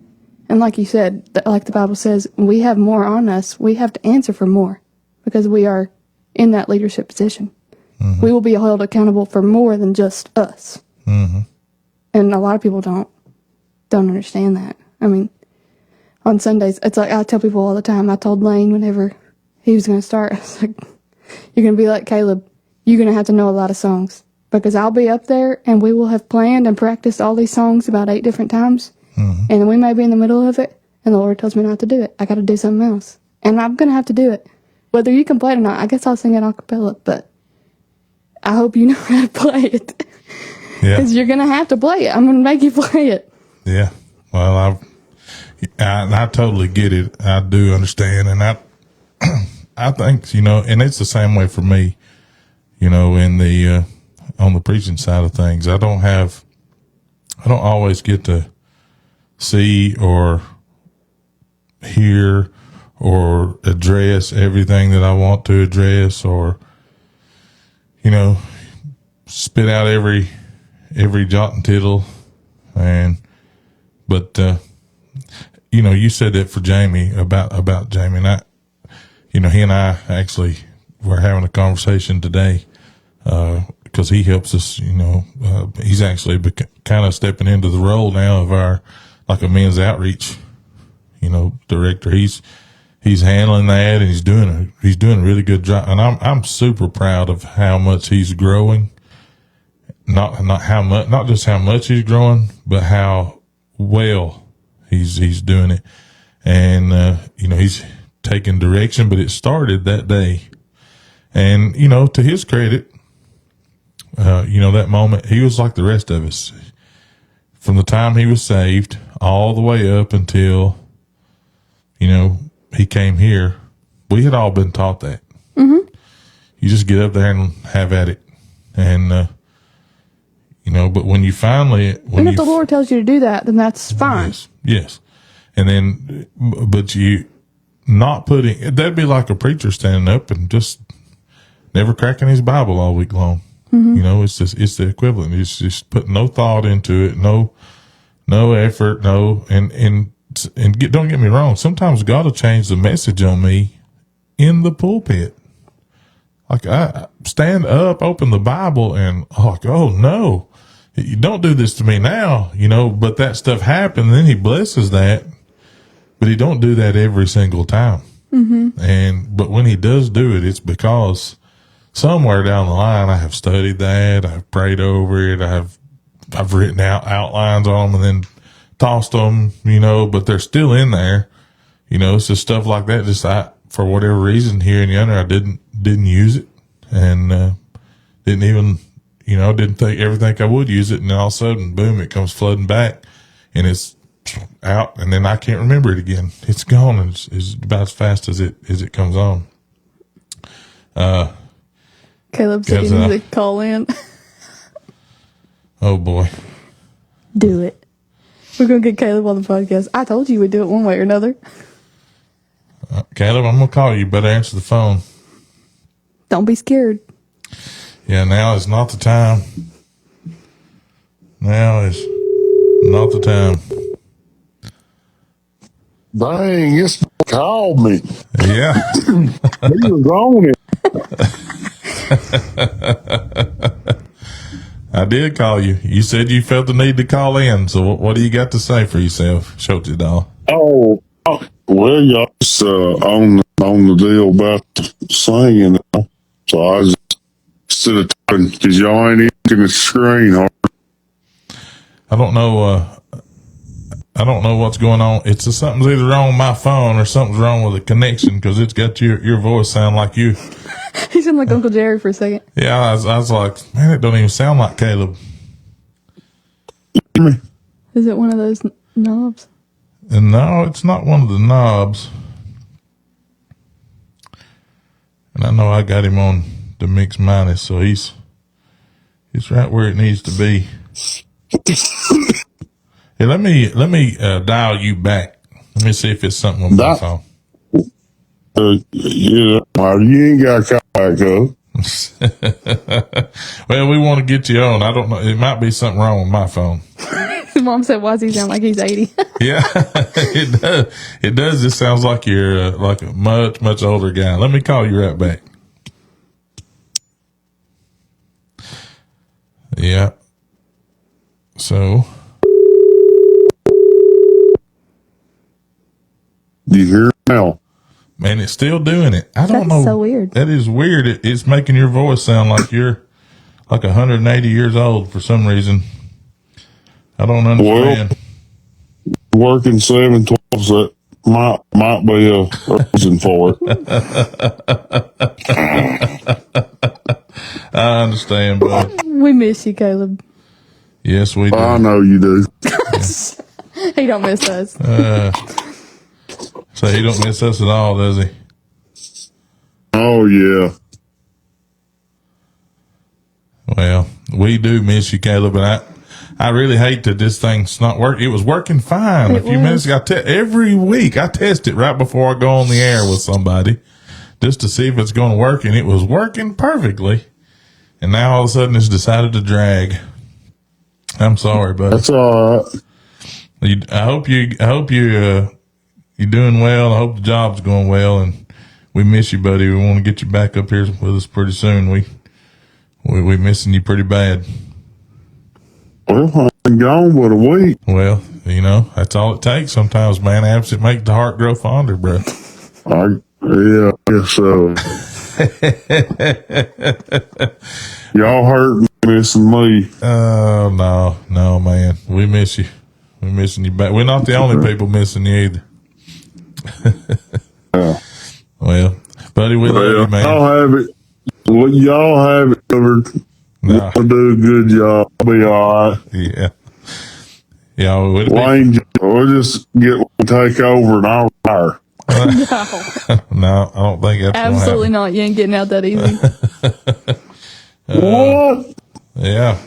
S3: And like you said, like the Bible says, when we have more on us, we have to answer for more, because we are in that leadership position. We will be held accountable for more than just us. And a lot of people don't understand that. I mean, on Sundays, it's like I tell people all the time. I told Lane whenever he was going to start, I was like, you're going to be like Caleb. You're going to have to know a lot of songs, because I'll be up there and we will have planned and practiced all these songs about 8 different times. And then we may be in the middle of it and the Lord tells me not to do it. I got to do something else. And I'm going to have to do it. Whether you can play it or not, I guess I'll sing it a cappella, but I hope you know how to play it.
S2: Yeah.
S3: Because you're going to have to play it. I'm going to make you play it.
S2: Yeah. Well, I totally get it. I do understand. And I think, and it's the same way for me, in the, on the preaching side of things. I don't always get to see or hear or address everything that I want to address, or, spit out every jot and tittle. But you said that for Jamie about Jamie, and he and I actually were having a conversation today, because he helps us, he's actually kind of stepping into the role now of like a men's outreach, director. He's handling that, and he's doing a really good job. And I'm super proud of how much he's growing. Not just how much he's growing, but how well he's doing it. And, he's taking direction, but it started that day. And, to his credit, that moment, he was like the rest of us. From the time he was saved all the way up until, he came here, we had all been taught that. You just get up there and have at it. And, but when you finally,
S3: and if the Lord tells you to do that, then that's fine.
S2: Yes. And then, but you not putting, that'd be like a preacher standing up and just never cracking his Bible all week long. It's the equivalent. It's just putting no thought into it, no effort, and don't get me wrong. Sometimes God will change the message on me in the pulpit. Like I stand up, open the Bible, and like, oh no, you don't do this to me now, but that stuff happened. And then he blesses that, but he don't do that every single time. But when he does do it, it's because somewhere down the line, I have studied that, I've prayed over it, I've written out outlines on them and then tossed them, but they're still in there. It's just stuff like that. Just for whatever reason, here in yonder, I didn't use it, and didn't even, didn't think I would use it, and then all of a sudden, boom, it comes flooding back, and it's out, and then I can't remember it again. It's gone, and it's about as fast as it comes on.
S3: Caleb said he needs to call in.
S2: Oh boy.
S3: Do it. We're going to get Caleb on the podcast. I told you we'd do it one way or another.
S2: Caleb, I'm going to call you. You better answer the phone.
S3: Don't be scared.
S2: Yeah, now is not the time. Now is not the time.
S4: Dang, it's called me.
S2: Yeah.
S4: He was on it.
S2: I did call you. You said you felt the need to call in. So what do you got to say for yourself, Schultz doll?
S4: Oh, well, y'all was on the deal about the singing. So I was instead of talking, because y'all ain't looking at the screen.
S2: I don't know. I don't know what's going on. It's something's either wrong with my phone or something's wrong with the connection because it's got your voice sound like you.
S3: He sounded like Uncle Jerry for a second.
S2: Yeah, I was like, man, it don't even sound like Caleb.
S3: Is it one of those knobs?
S2: And no, it's not one of the knobs. And I know I got him on the mix minus, so he's right where it needs to be. Hey, let me dial you back. Let me see if it's something with my phone.
S4: You ain't got to call back up.
S2: Well, we want to get you on. I don't know. It might be something wrong with my phone.
S3: His mom said, "Why does he sound like he's 80?"
S2: Yeah, it does. It does. It sounds like you're like a much older guy. Let me call you right back. Yeah. So.
S4: You hear now?
S2: Man, it's still doing it. I don't know.
S3: That's so weird.
S2: That is weird. It's making your voice sound like you're like 180 years old for some reason. I don't understand.
S4: Well, working 7/12, that might be a reason for it.
S2: I understand, bud.
S3: We miss you, Caleb.
S2: Yes, we do.
S4: I know you do.
S3: He don't miss us.
S2: So he don't miss us at all, does he?
S4: Oh yeah.
S2: Well, we do miss you, Caleb, and I really hate that this thing's not working. It was working fine a few minutes ago. Every week I test it right before I go on the air with somebody just to see if it's going to work, and it was working perfectly. And now all of a sudden it's decided to drag. I'm sorry, buddy.
S4: That's all right.
S2: I hope you're doing well. I hope the job's going well, and we miss you, buddy. We want to get you back up here with us pretty soon. We missing you pretty bad.
S4: Well, I've been gone but a week.
S2: Well, that's all it takes sometimes, man. Absent make the heart grow fonder, bro.
S4: Yeah, I guess so. Y'all hurt me missing me.
S2: Oh, no, man. We miss you. We're missing you back. We're not the only people missing you either.
S4: Yeah.
S2: Well, buddy, we love you, man.
S4: Y'all have it covered.
S2: Nah.
S4: I'll do a good job. I'll be all right.
S2: Yeah. Yeah,
S4: Lane, we'll just take over and I'll retire.
S2: No, I don't think that's
S3: absolutely not. You ain't getting out that easy.
S4: What?
S2: Yeah.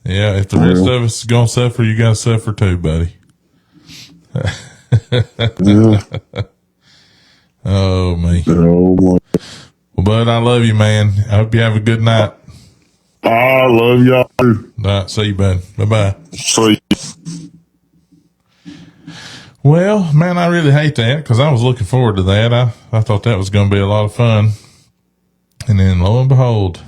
S2: Yeah, if the rest of us is going to suffer, you got to suffer too, buddy.
S4: Yeah.
S2: Oh, me.
S4: Oh,
S2: Well, bud, I love you, man. I hope you have a good night.
S4: I love y'all too.
S2: All right, see you, bud. Bye-bye.
S4: See you.
S2: Well, man, I really hate that because I was looking forward to that. I thought that was going to be a lot of fun. And then, lo and behold,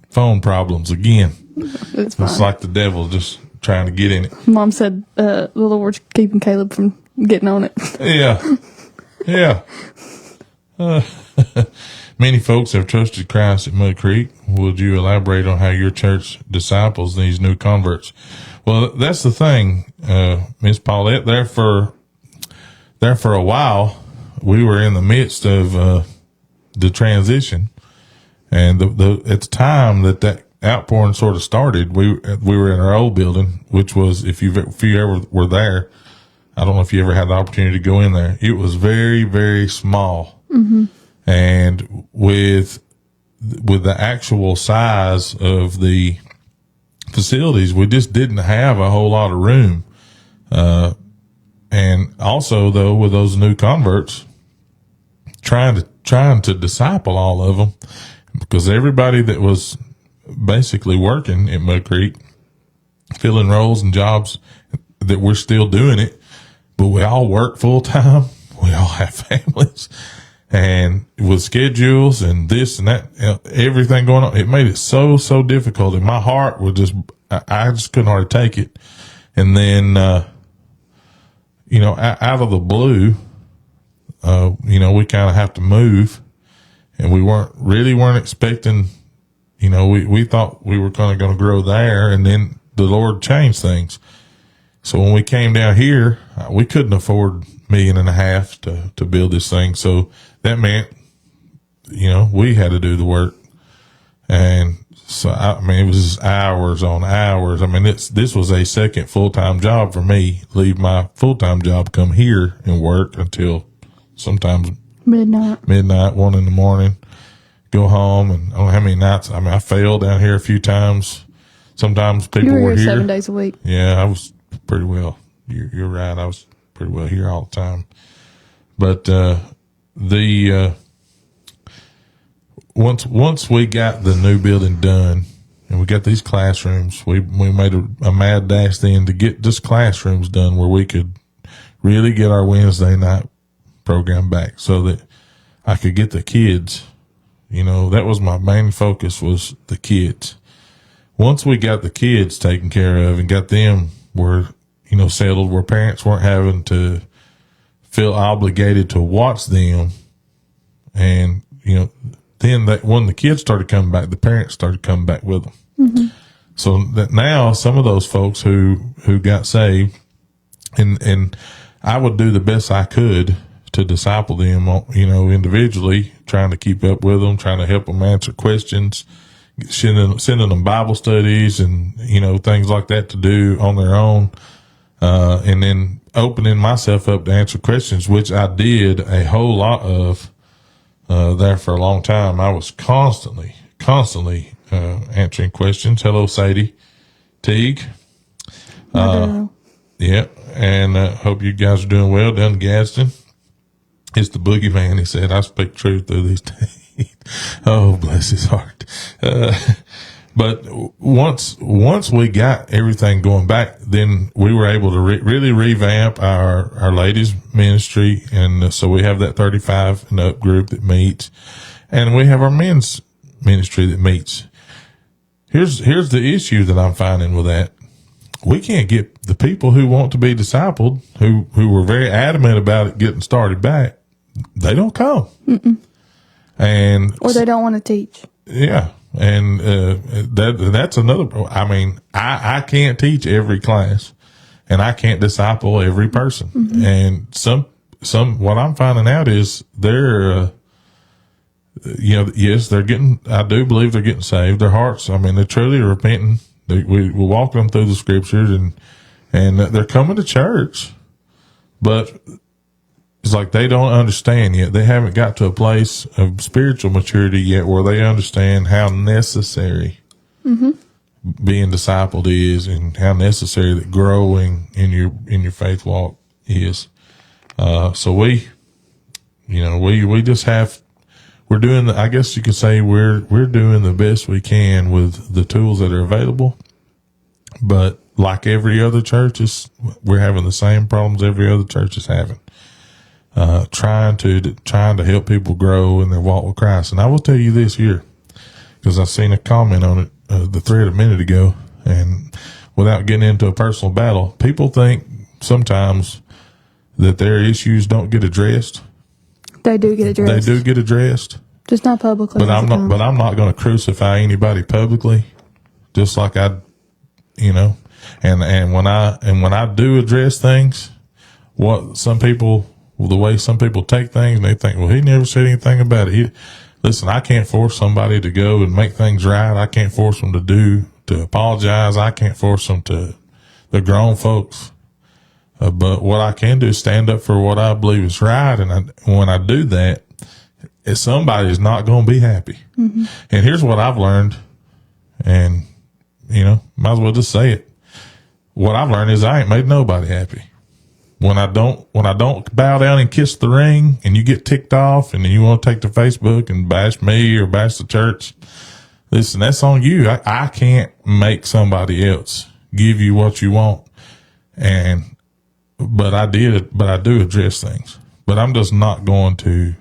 S2: phone problems again.
S3: It's fine.
S2: It's like the devil just trying to get in it.
S3: Mom said the Lord's keeping Caleb from getting on it.
S2: Yeah. Yeah. Many folks have trusted Christ at Mud Creek. Would you elaborate on how your church disciples these new converts? Well, that's the thing, Miss Paulette. There for a while, we were in the midst of the transition, and at the time that outpouring sort of started, we were in our old building, which was if you ever were there, I don't know if you ever had the opportunity to go in there. It was very, very small. Mm-hmm. And with the actual size of the facilities, we just didn't have a whole lot of room. And also though, with those new converts, trying to disciple all of them, because everybody that was basically working at Mud Creek, filling roles and jobs that we're still doing it, but we all work full time. We all have families, and with schedules and this and that, everything going on, it made it so difficult. And my heart was I just couldn't hardly take it. And then, out of the blue, we kind of have to move, and we weren't expecting, we thought we were kind of going to grow there, and then the Lord changed things. So when we came down here, we couldn't afford $1.5 million to build this thing. So that meant, we had to do the work. And so, it was just hours on hours. This was a second full-time job for me. Leave my full-time job, come here and work until sometimes midnight, 1 a.m, go home. And I don't know how many nights. I failed down here a few times. Sometimes people were here
S3: 7 days a week.
S2: Yeah, I was pretty well. You're right. I was pretty well here all the time. But, once we got the new building done and we got these classrooms, we made a mad dash then to get just classrooms done where we could really get our Wednesday night program back so that I could get the kids. That was my main focus, was the kids. Once we got the kids taken care of and got them settled where parents weren't having to feel obligated to watch them, and, then when the kids started coming back, the parents started coming back with them. Mm-hmm. So that now some of those folks who got saved, and I would do the best I could to disciple them, individually, trying to keep up with them, trying to help them answer questions, sending them Bible studies and, things like that to do on their own. And then opening myself up to answer questions, which I did a whole lot of, there for a long time. I was constantly, answering questions. Hello, Sadie Teague. Yeah. And, hope you guys are doing well down in Gadsden. It's the boogeyman. He said, I speak truth through these days. Oh, bless his heart. But once we got everything going back, then we were able to really revamp our ladies ministry. And so we have that 35 and up group that meets, and we have our men's ministry that meets. Here's the issue that I'm finding with that. We can't get the people who want to be discipled, who were very adamant about it getting started back. They don't come. Mm-mm.
S3: Or they don't want to teach.
S2: Yeah. And, that's another, I can't teach every class, and I can't disciple every person. Mm-hmm. And what I'm finding out is they're, yes, I do believe they're getting saved. Their hearts, they're truly repenting. We walk them through the scriptures and they're coming to church, but it's like they don't understand yet. They haven't got to a place of spiritual maturity yet where they understand how necessary being discipled is, and how necessary that growing in your faith walk is. So we just we're doing I guess you could say we're doing the best we can with the tools that are available. But like every other church, we're having the same problems every other church is having. Trying to help people grow in their walk with Christ. And I will tell you this here, because I seen a comment on it, the thread a minute ago, and without getting into a personal battle, people think sometimes that their issues don't get addressed.
S3: They do get addressed.
S2: They do get addressed.
S3: Just not publicly.
S2: But I'm not going to crucify anybody publicly, just like and when I do address things, the way some people take things, and they think, well, he never said anything about it. Listen, I can't force somebody to go and make things right. I can't force them to apologize. I can't force them to, they're grown folks. But what I can do is stand up for what I believe is right. And when I do that, somebody is not going to be happy. Mm-hmm. And here's what I've learned, and, might as well just say it. What I've learned is I ain't made nobody happy. When I don't bow down and kiss the ring, and you get ticked off, and then you want to take to Facebook and bash me or bash the church, listen, that's on you. I can't make somebody else give you what you want. And but I do address things. But I'm just not going to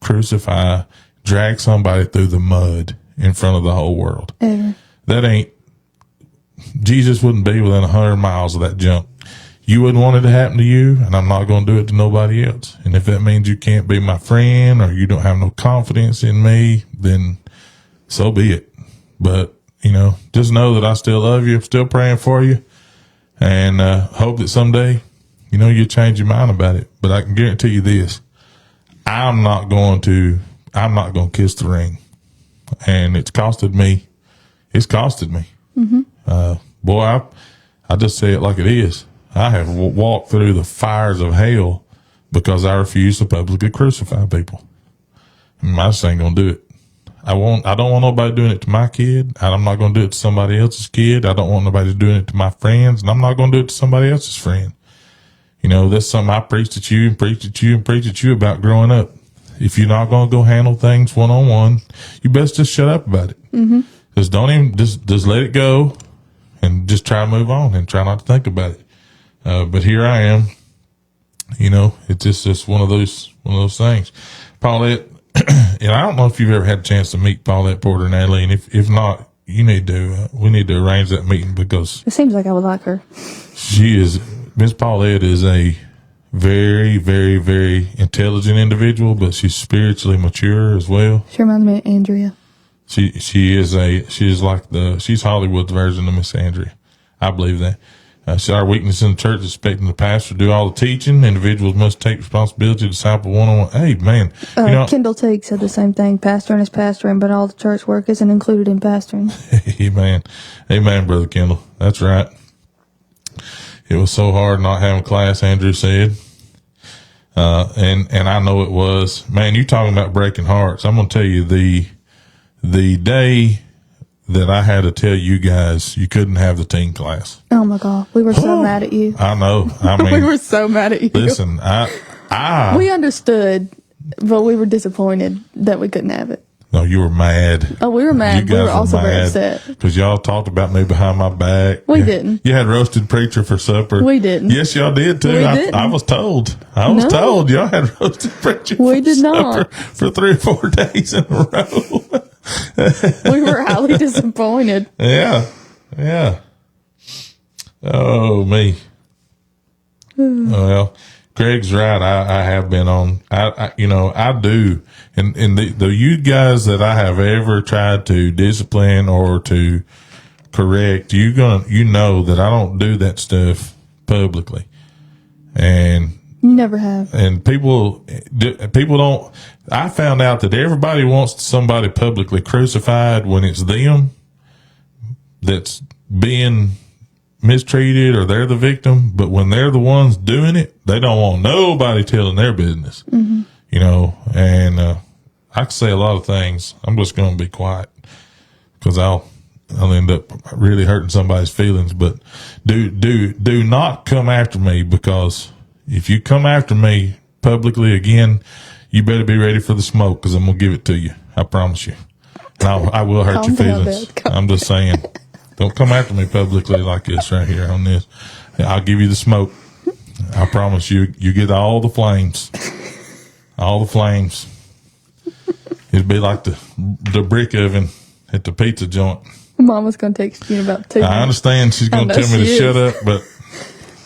S2: crucify, drag somebody through the mud in front of the whole world.
S3: Ever.
S2: That ain't, Jesus wouldn't be within 100 miles of that junk. You wouldn't want it to happen to you, and I'm not going to do it to nobody else. And if that means you can't be my friend or you don't have no confidence in me, then so be it. But, just know that I still love you. I'm still praying for you, and hope that someday, you'll change your mind about it. But I can guarantee you this. I'm not going to kiss the ring. And it's costed me. It's costed me. Mm-hmm. Boy, I just say it like it is. I have walked through the fires of hell because I refuse to publicly crucify people. I just ain't gonna do it. I don't want nobody doing it to my kid. I'm not gonna do it to somebody else's kid. I don't want nobody doing it to my friends, and I'm not gonna do it to somebody else's friend. That's something I preached at you and preached at you and preached at you about growing up. If you're not gonna go handle things one-on-one, you best just shut up about it. Mm-hmm. Just let it go and just try to move on and try not to think about it. But here I am, it's just one of those things. Paulette, and I don't know if you've ever had a chance to meet Paulette Porter, Natalie, and if not, we need to arrange that meeting because
S3: it seems like I would like her.
S2: Miss Paulette is a very, very, very intelligent individual, but she's spiritually mature as well.
S3: She reminds me of Andrea.
S2: She's Hollywood's version of Miss Andrea. I believe that. Our weakness in the church is expecting the pastor to do all the teaching. Individuals must take responsibility to disciple one-on-one. Hey, man.
S3: Kendall Teague said the same thing. Pastoring is pastoring, but all the church work isn't included in pastoring.
S2: Amen. Amen, Brother Kendall. That's right. It was so hard not having class, Andrew said. And I know it was. Man, you talking about breaking hearts. I'm going to tell you the day that I had to tell you guys you couldn't have the teen class.
S3: Oh my God. We were so mad at you.
S2: I know. I mean,
S3: we were so mad at you.
S2: Listen,
S3: we understood, but we were disappointed that we couldn't have it.
S2: No, you were mad.
S3: Oh, we were mad. We were also very upset.
S2: Because y'all talked about me behind my back.
S3: We didn't.
S2: You had roasted preacher for supper.
S3: We didn't.
S2: Yes, y'all did too. I was told. Told y'all had roasted preacher for supper for 3 or 4 days in a row.
S3: We were highly disappointed.
S2: Yeah. Oh, me. Well, Craig's right. I have been on. I do. And the you guys that I have ever tried to discipline or to correct, you know that I don't do that stuff publicly. And
S3: you never have.
S2: And people don't. I found out that everybody wants somebody publicly crucified when it's them that's being mistreated or they're the victim. But when they're the ones doing it, they don't want nobody telling their business. Mm-hmm. And I can say a lot of things. I'm just going to be quiet because I'll end up really hurting somebody's feelings. But do not come after me, because if you come after me publicly again, you better be ready for the smoke, because I'm going to give it to you. I promise you. And I will hurt your feelings. I'm just saying. Don't come after me publicly like this right here on this. I'll give you the smoke. I promise you. You get all the flames. All the flames. It'd be like the brick oven at the pizza joint.
S3: Mama's going to text you in about 2 minutes.
S2: I understand she's going to tell me to shut up, but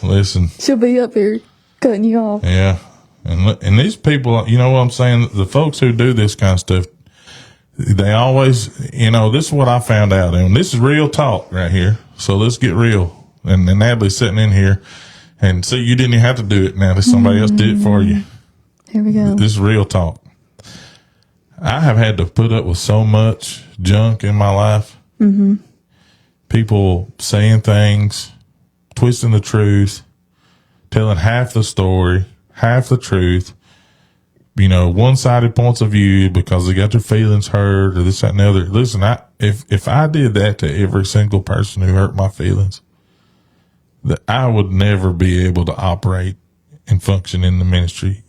S2: listen.
S3: She'll be up here cutting you off.
S2: Yeah. And these people, you know what I'm saying? The folks who do this kind of stuff, they always, this is what I found out. And this is real talk right here. So let's get real. And Natalie's sitting in here. And see, you didn't even have to do it, Natalie. Somebody else did it for you.
S3: Here we go.
S2: This is real talk. I have had to put up with so much junk in my life. Mm-hmm. People saying things, twisting the truth, telling half the story, half the truth, one-sided points of view because they got their feelings hurt or this, that, and the other. Listen, if I did that to every single person who hurt my feelings, that I would never be able to operate and function in the ministry.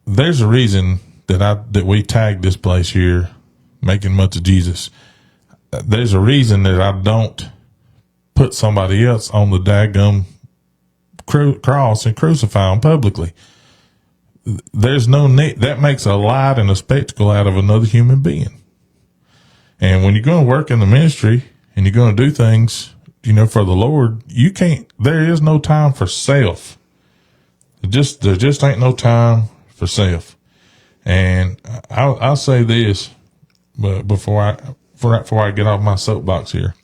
S2: There's a reason that we tagged this place here, Making Much of Jesus. There's a reason that I don't put somebody else on the daggum cross and crucify them publicly. There's no need. That makes a light and a spectacle out of another human being. And when you're going to work in the ministry and you're going to do things, for the Lord, there is no time for self. There just ain't no time for self. And I'll say this, but before I get off my soapbox here,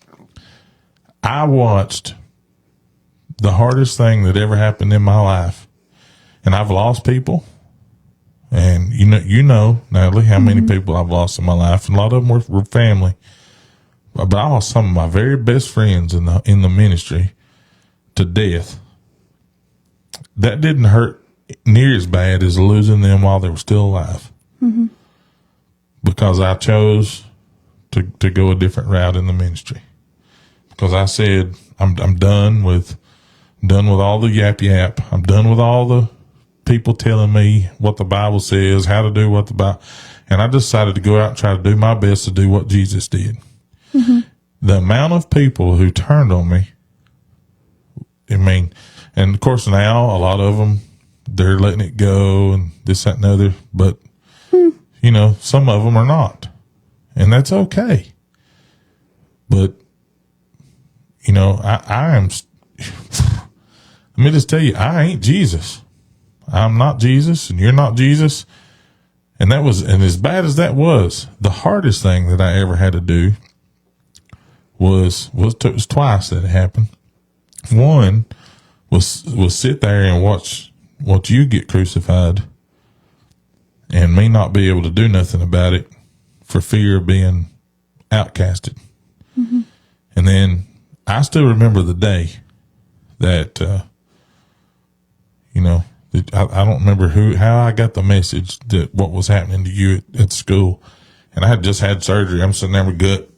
S2: I watched the hardest thing that ever happened in my life, and I've lost people. And you know, Natalie, how many people I've lost in my life, and a lot of them were family. But I lost some of my very best friends in the ministry to death. That didn't hurt near as bad as losing them while they were still alive. Mm-hmm. Because I chose to go a different route in the ministry. Because I said, I'm done with all the yap. I'm done with all the people telling me what the Bible says, how to do what the Bible, and I decided to go out and try to do my best to do what Jesus did. Mm-hmm. The amount of people who turned on me, and of course now a lot of them, they're letting it go and this, that, and the other, but some of them are not, and that's okay. But I am. Let me just tell you, I ain't Jesus. I'm not Jesus, and you're not Jesus. And as bad as that was, the hardest thing that I ever had to do was twice that it happened. One was sit there and watch you get crucified, and me not be able to do nothing about it for fear of being outcasted. Mm-hmm. And then I still remember the day that, I don't remember how I got the message that what was happening to you at school. And I had just had surgery. I'm sitting there with gut.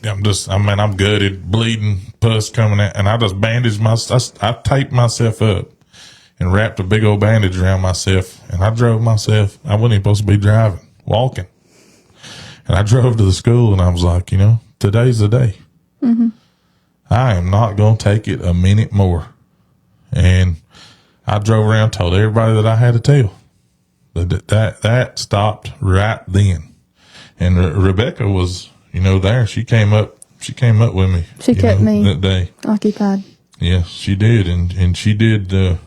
S2: I'm gutted, bleeding, pus coming out. And I just bandaged I taped myself up and wrapped a big old bandage around myself. And I drove myself. I wasn't even supposed to be driving, walking. And I drove to the school and I was like, today's the day. Mm-hmm. I am not going to take it a minute more. And I drove around, told everybody that I had to tell. That stopped right then. And Rebecca was, there. She came up with me.
S3: She kept me
S2: that day
S3: occupied.
S2: Yeah, she did. And she did, if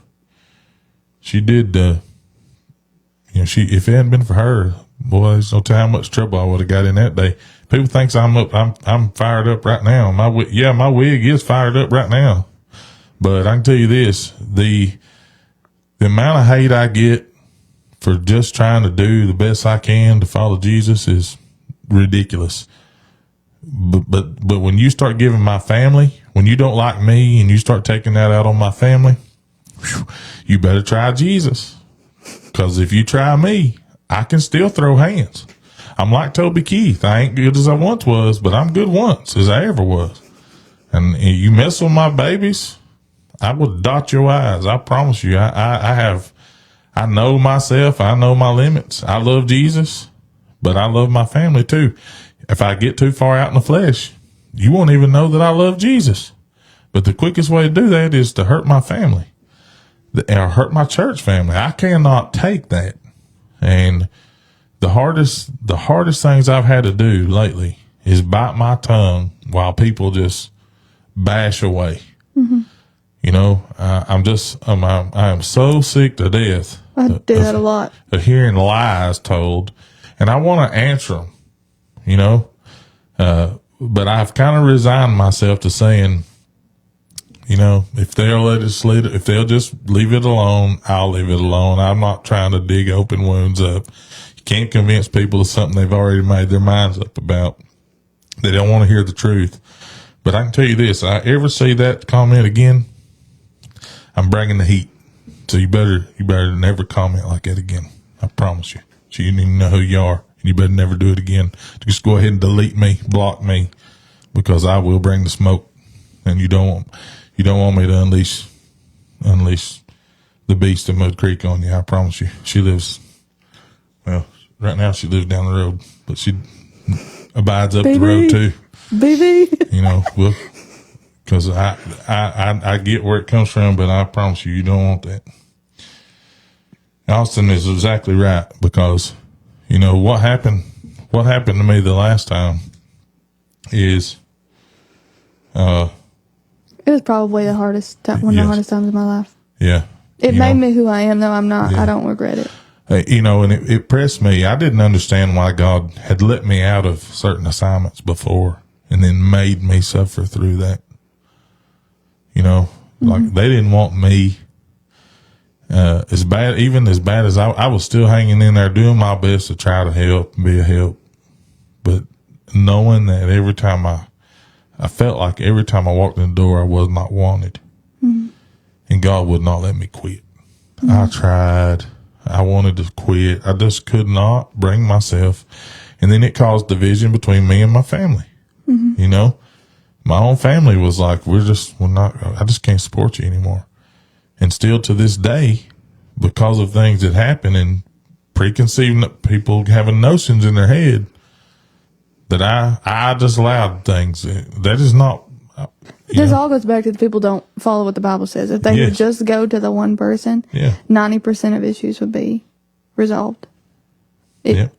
S2: it hadn't been for her, boy, there's no telling how much trouble I would have got in that day. People thinks I'm fired up right now. My wig is fired up right now. But I can tell you this, the amount of hate I get for just trying to do the best I can to follow Jesus is ridiculous. But when you start giving my family, when you don't like me and you start taking that out on my family, you better try Jesus. Because if you try me, I can still throw hands. I'm like Toby Keith. I ain't good as I once was, but I'm good once as I ever was. And you mess with my babies, I will dot your I's. I promise you. I know myself. I know my limits. I love Jesus, but I love my family too. If I get too far out in the flesh, you won't even know that I love Jesus. But the quickest way to do that is to hurt my family or hurt my church family. I cannot take that. And the hardest things I've had to do lately is bite my tongue while people just bash away. Mm-hmm. I am so sick to death.
S3: I do that a lot.
S2: Of hearing lies told, and I want to answer them, but I've kind of resigned myself to saying, if they'll just leave it alone, I'll leave it alone. I'm not trying to dig open wounds up. You can't convince people of something they've already made their minds up about. They don't want to hear the truth. But I can tell you this, I ever see that comment again, I'm bringing the heat. So you better never comment like that again. I promise you. So you need to know who you are, and you better never do it again. Just go ahead and delete me, block me, because I will bring the smoke. And you don't want me to unleash the beast of Mud Creek on you. I promise you. She lives, right now she lives down the road, but she abides up the road too.
S3: Baby.
S2: Because I get where it comes from, but I promise you don't want that. Austin is exactly right, because, you know, what happened to me the last time is,
S3: it was probably the hardest time, one of the hardest times of my life.
S2: Yeah.
S3: It made me who I am, though. I don't regret it.
S2: You know, and it pressed me. I didn't understand why God had let me out of certain assignments before and then made me suffer through that. You know, like they didn't want me as bad as I was still hanging in there doing my best to try to help and be a help. But knowing that every time I felt like every time I walked in the door, I was not wanted. Mm-hmm. And God would not let me quit. Mm-hmm. I tried. I wanted to quit. I just could not bring myself. And then it caused division between me and my family. Mm-hmm. You know, my own family was like, I just can't support you anymore. And still to this day, because of things that happen and preconceived people having notions in their head, that I just allowed things. That is not.
S3: This all goes back to the people don't follow what the Bible says. If they would just go to the one person, 90% of issues would be resolved. I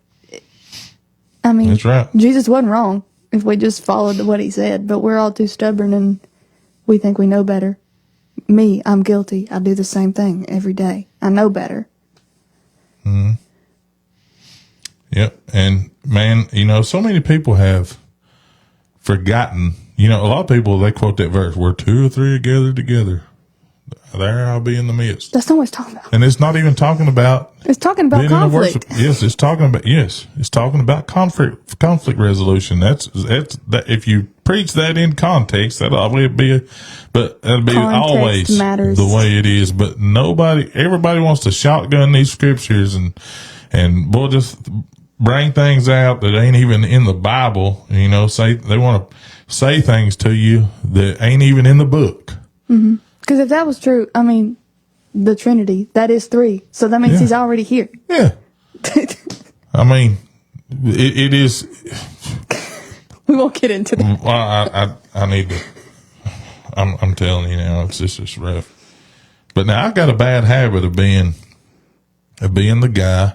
S3: mean,
S2: that's right.
S3: Jesus wasn't wrong if we just followed what he said, but we're all too stubborn and we think we know better. Me, I'm guilty. I do the same thing every day. I know better.
S2: Mm-hmm. Yep. And man, you know, so many people have forgotten. You know, a lot of people, they quote that verse, where 2 or 3 are gathered together, there I'll be in the midst.
S3: That's not what it's talking about.
S2: And it's not even talking about.
S3: It's talking about conflict.
S2: It's talking about conflict resolution. That's that. If you preach that in context, that'll be always
S3: matters.
S2: The way it is. But everybody wants to shotgun these scriptures and we'll just bring things out that ain't even in the Bible. You know, they want to say things to you that ain't even in the book.
S3: Mm-hmm. Because if that was true, I mean, the Trinity, that is 3. So that means he's already here.
S2: Yeah. I mean, it is.
S3: We won't get into that.
S2: I need to. I'm telling you now, it's just rough. But now I've got a bad habit of being the guy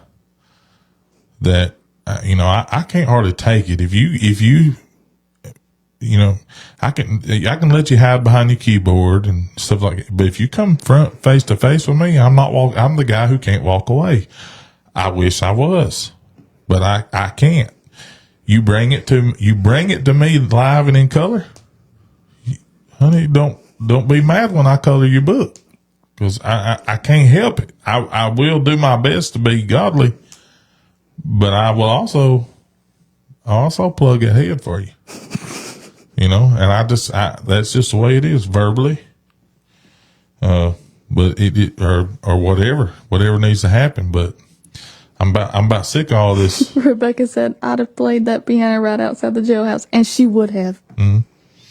S2: that, you know, I can't hardly take it. If you know, I can let you hide behind your keyboard and stuff like that. But if you come face to face with me, I'm the guy who can't walk away. I wish I was, but I can't. You bring it to me live and in color. Honey, don't be mad when I color your book, because I can't help it. I will do my best to be godly, but I will also plug ahead for you. You know, and that's just the way it is verbally. But or whatever needs to happen. But I'm about sick of all this.
S3: Rebecca said, I'd have played that piano right outside the jailhouse, and she would have. Mm-hmm.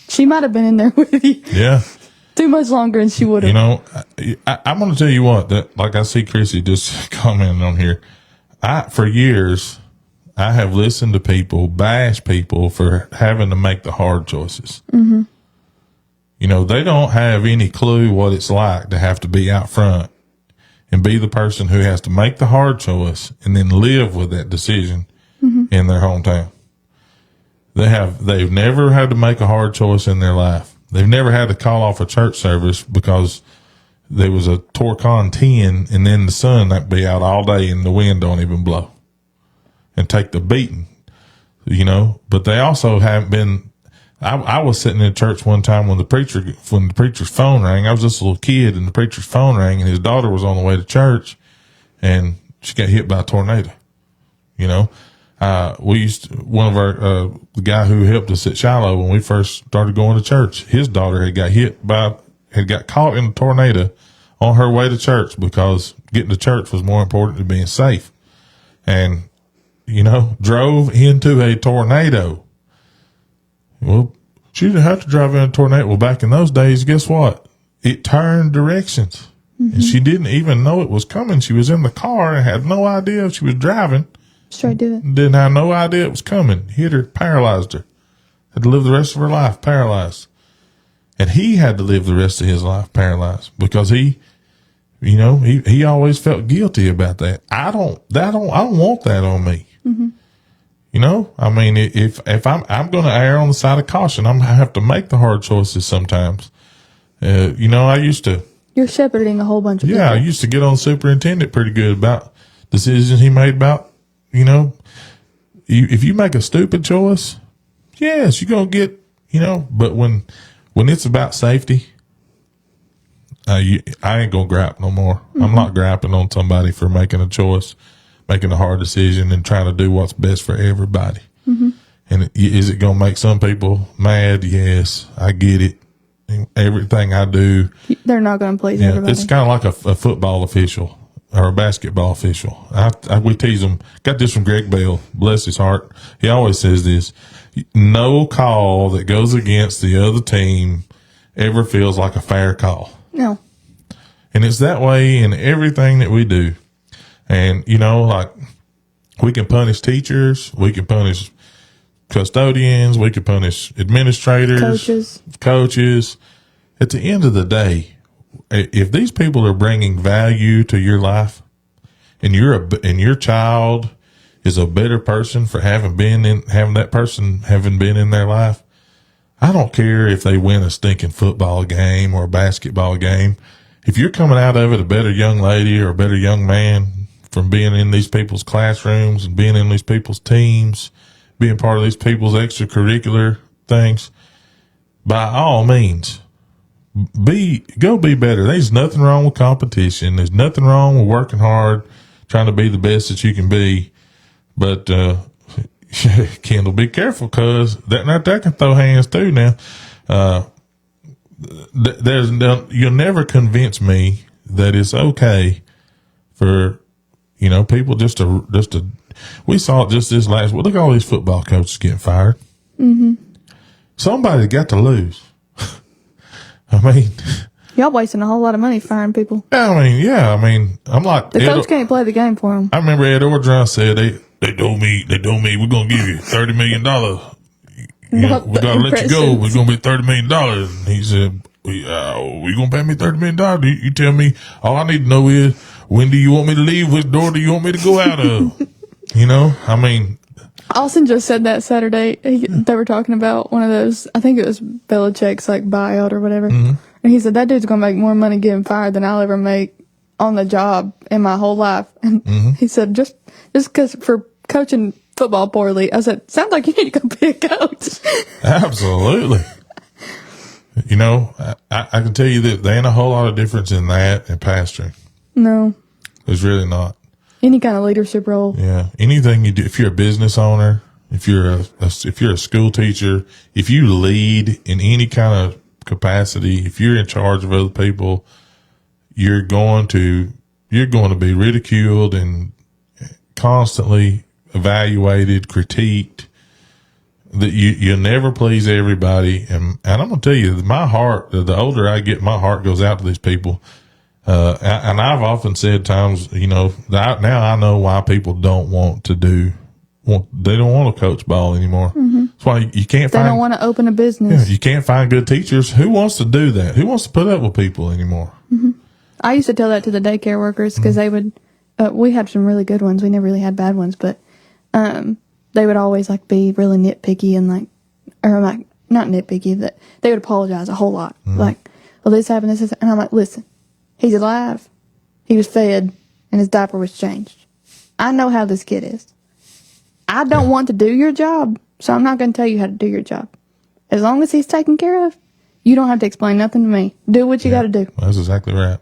S3: She might have been in there with you.
S2: Yeah.
S3: Too much longer, and she would have.
S2: You know, I'm going to tell you what, that, like I see Chrissy just commenting on here. For years, I have listened to people bash people for having to make the hard choices. Mm-hmm. You know, they don't have any clue what it's like to have to be out front and be the person who has to make the hard choice and then live with that decision in their hometown. They've never had to make a hard choice in their life. They've never had to call off a church service because there was a Torcon 10 and then the sun that be out all day and the wind don't even blow and take the beating, you know. But they also haven't been. I was sitting in church one time when the preacher's phone rang. I was just a little kid and the preacher's phone rang and his daughter was on the way to church and she got hit by a tornado. You know, one of our, the guy who helped us at Shiloh when we first started going to church, his daughter had got caught in a tornado on her way to church because getting to church was more important than being safe. And, you know, drove into a tornado. Well, she didn't have to drive in a tornado. Well, back in those days, guess what? It turned directions. Mm-hmm. And she didn't even know it was coming. She was in the car and had no idea she was driving.
S3: Straight to it.
S2: Didn't have no idea it was coming. Hit her, paralyzed her. Had to live the rest of her life paralyzed. and he had to live the rest of his life paralyzed because he always felt guilty about that. I don't want that on me.
S3: Mm-hmm.
S2: You know, I mean, if I'm going to err on the side of caution, I'm going to have to make the hard choices sometimes. I used to.
S3: You're shepherding a whole bunch of people.
S2: Yeah, I used to get on the superintendent pretty good about decisions he made about, if you make a stupid choice, yes, you're going to get, but when it's about safety, I ain't going to gripe no more. Mm-hmm. I'm not griping on somebody for making a choice, making a hard decision, and trying to do what's best for everybody. Mm-hmm. And is it going to make some people mad? Yes, I get it. Everything I do,
S3: they're not going to please everybody.
S2: It's kind of like a football official or a basketball official. We tease them. Got this from Greg Bell, bless his heart. He always says this: no call that goes against the other team ever feels like a fair call.
S3: No.
S2: And it's that way in everything that we do. And, like we can punish teachers, we can punish custodians, we can punish administrators, coaches. At the end of the day, if these people are bringing value to your life and your child is a better person for having been in their life, I don't care if they win a stinking football game or a basketball game. If you're coming out of it a better young lady or a better young man from being in these people's classrooms and being in these people's teams, being part of these people's extracurricular things, by all means, go be better. There's nothing wrong with competition. There's nothing wrong with working hard, trying to be the best that you can be. But, Kendall, be careful, cause that can throw hands too now. You'll never convince me that it's okay for, people just to, we saw it just this last week. Look at all these football coaches getting fired. Mm-hmm. Somebody got to lose. I mean,
S3: y'all wasting a whole lot of money firing people.
S2: I'm like,
S3: the coach can't play the game for them.
S2: I remember Ed Orgeron said they told me we're gonna give you $30 million. We gotta let you go. We're gonna be $30 million. And he said, we gonna pay me $30 million. You tell me. All I need to know is, when do you want me to leave? Which door do you want me to go out of?
S3: Austin just said that Saturday. They were talking about one of those, I think it was Belichick's buyout or whatever. Mm-hmm. And he said, that dude's going to make more money getting fired than I'll ever make on the job in my whole life. And he said, just because for coaching football poorly, I said, sounds like you need to go be a coach.
S2: Absolutely. I can tell you that there ain't a whole lot of difference in that and pastoring.
S3: No.
S2: There's really not.
S3: Any kind of leadership role.
S2: Yeah. Anything you do, if you're a business owner, if you're a school teacher, if you lead in any kind of capacity, if you're in charge of other people, you're going to be ridiculed and constantly evaluated, critiqued. That you'll never please everybody. And I'm going to tell you, my heart, the older I get, my heart goes out to these people. And I've often said times, that now I know why people don't they don't want to coach ball anymore. Mm-hmm. That's why you can't
S3: They don't want to open a business.
S2: Yeah, you can't find good teachers. Who wants to do that? Who wants to put up with people anymore?
S3: Mm-hmm. I used to tell that to the daycare workers because they would, we had some really good ones. We never really had bad ones, but, they would always be really nitpicky and not nitpicky, that they would apologize a whole lot. Mm-hmm. Well, this happened, this, and I'm like, listen. He's alive. He was fed, and his diaper was changed. I know how this kid is. I don't want to do your job, so I'm not going to tell you how to do your job. As long as he's taken care of, you don't have to explain nothing to me. Do what you got to do.
S2: That's exactly right.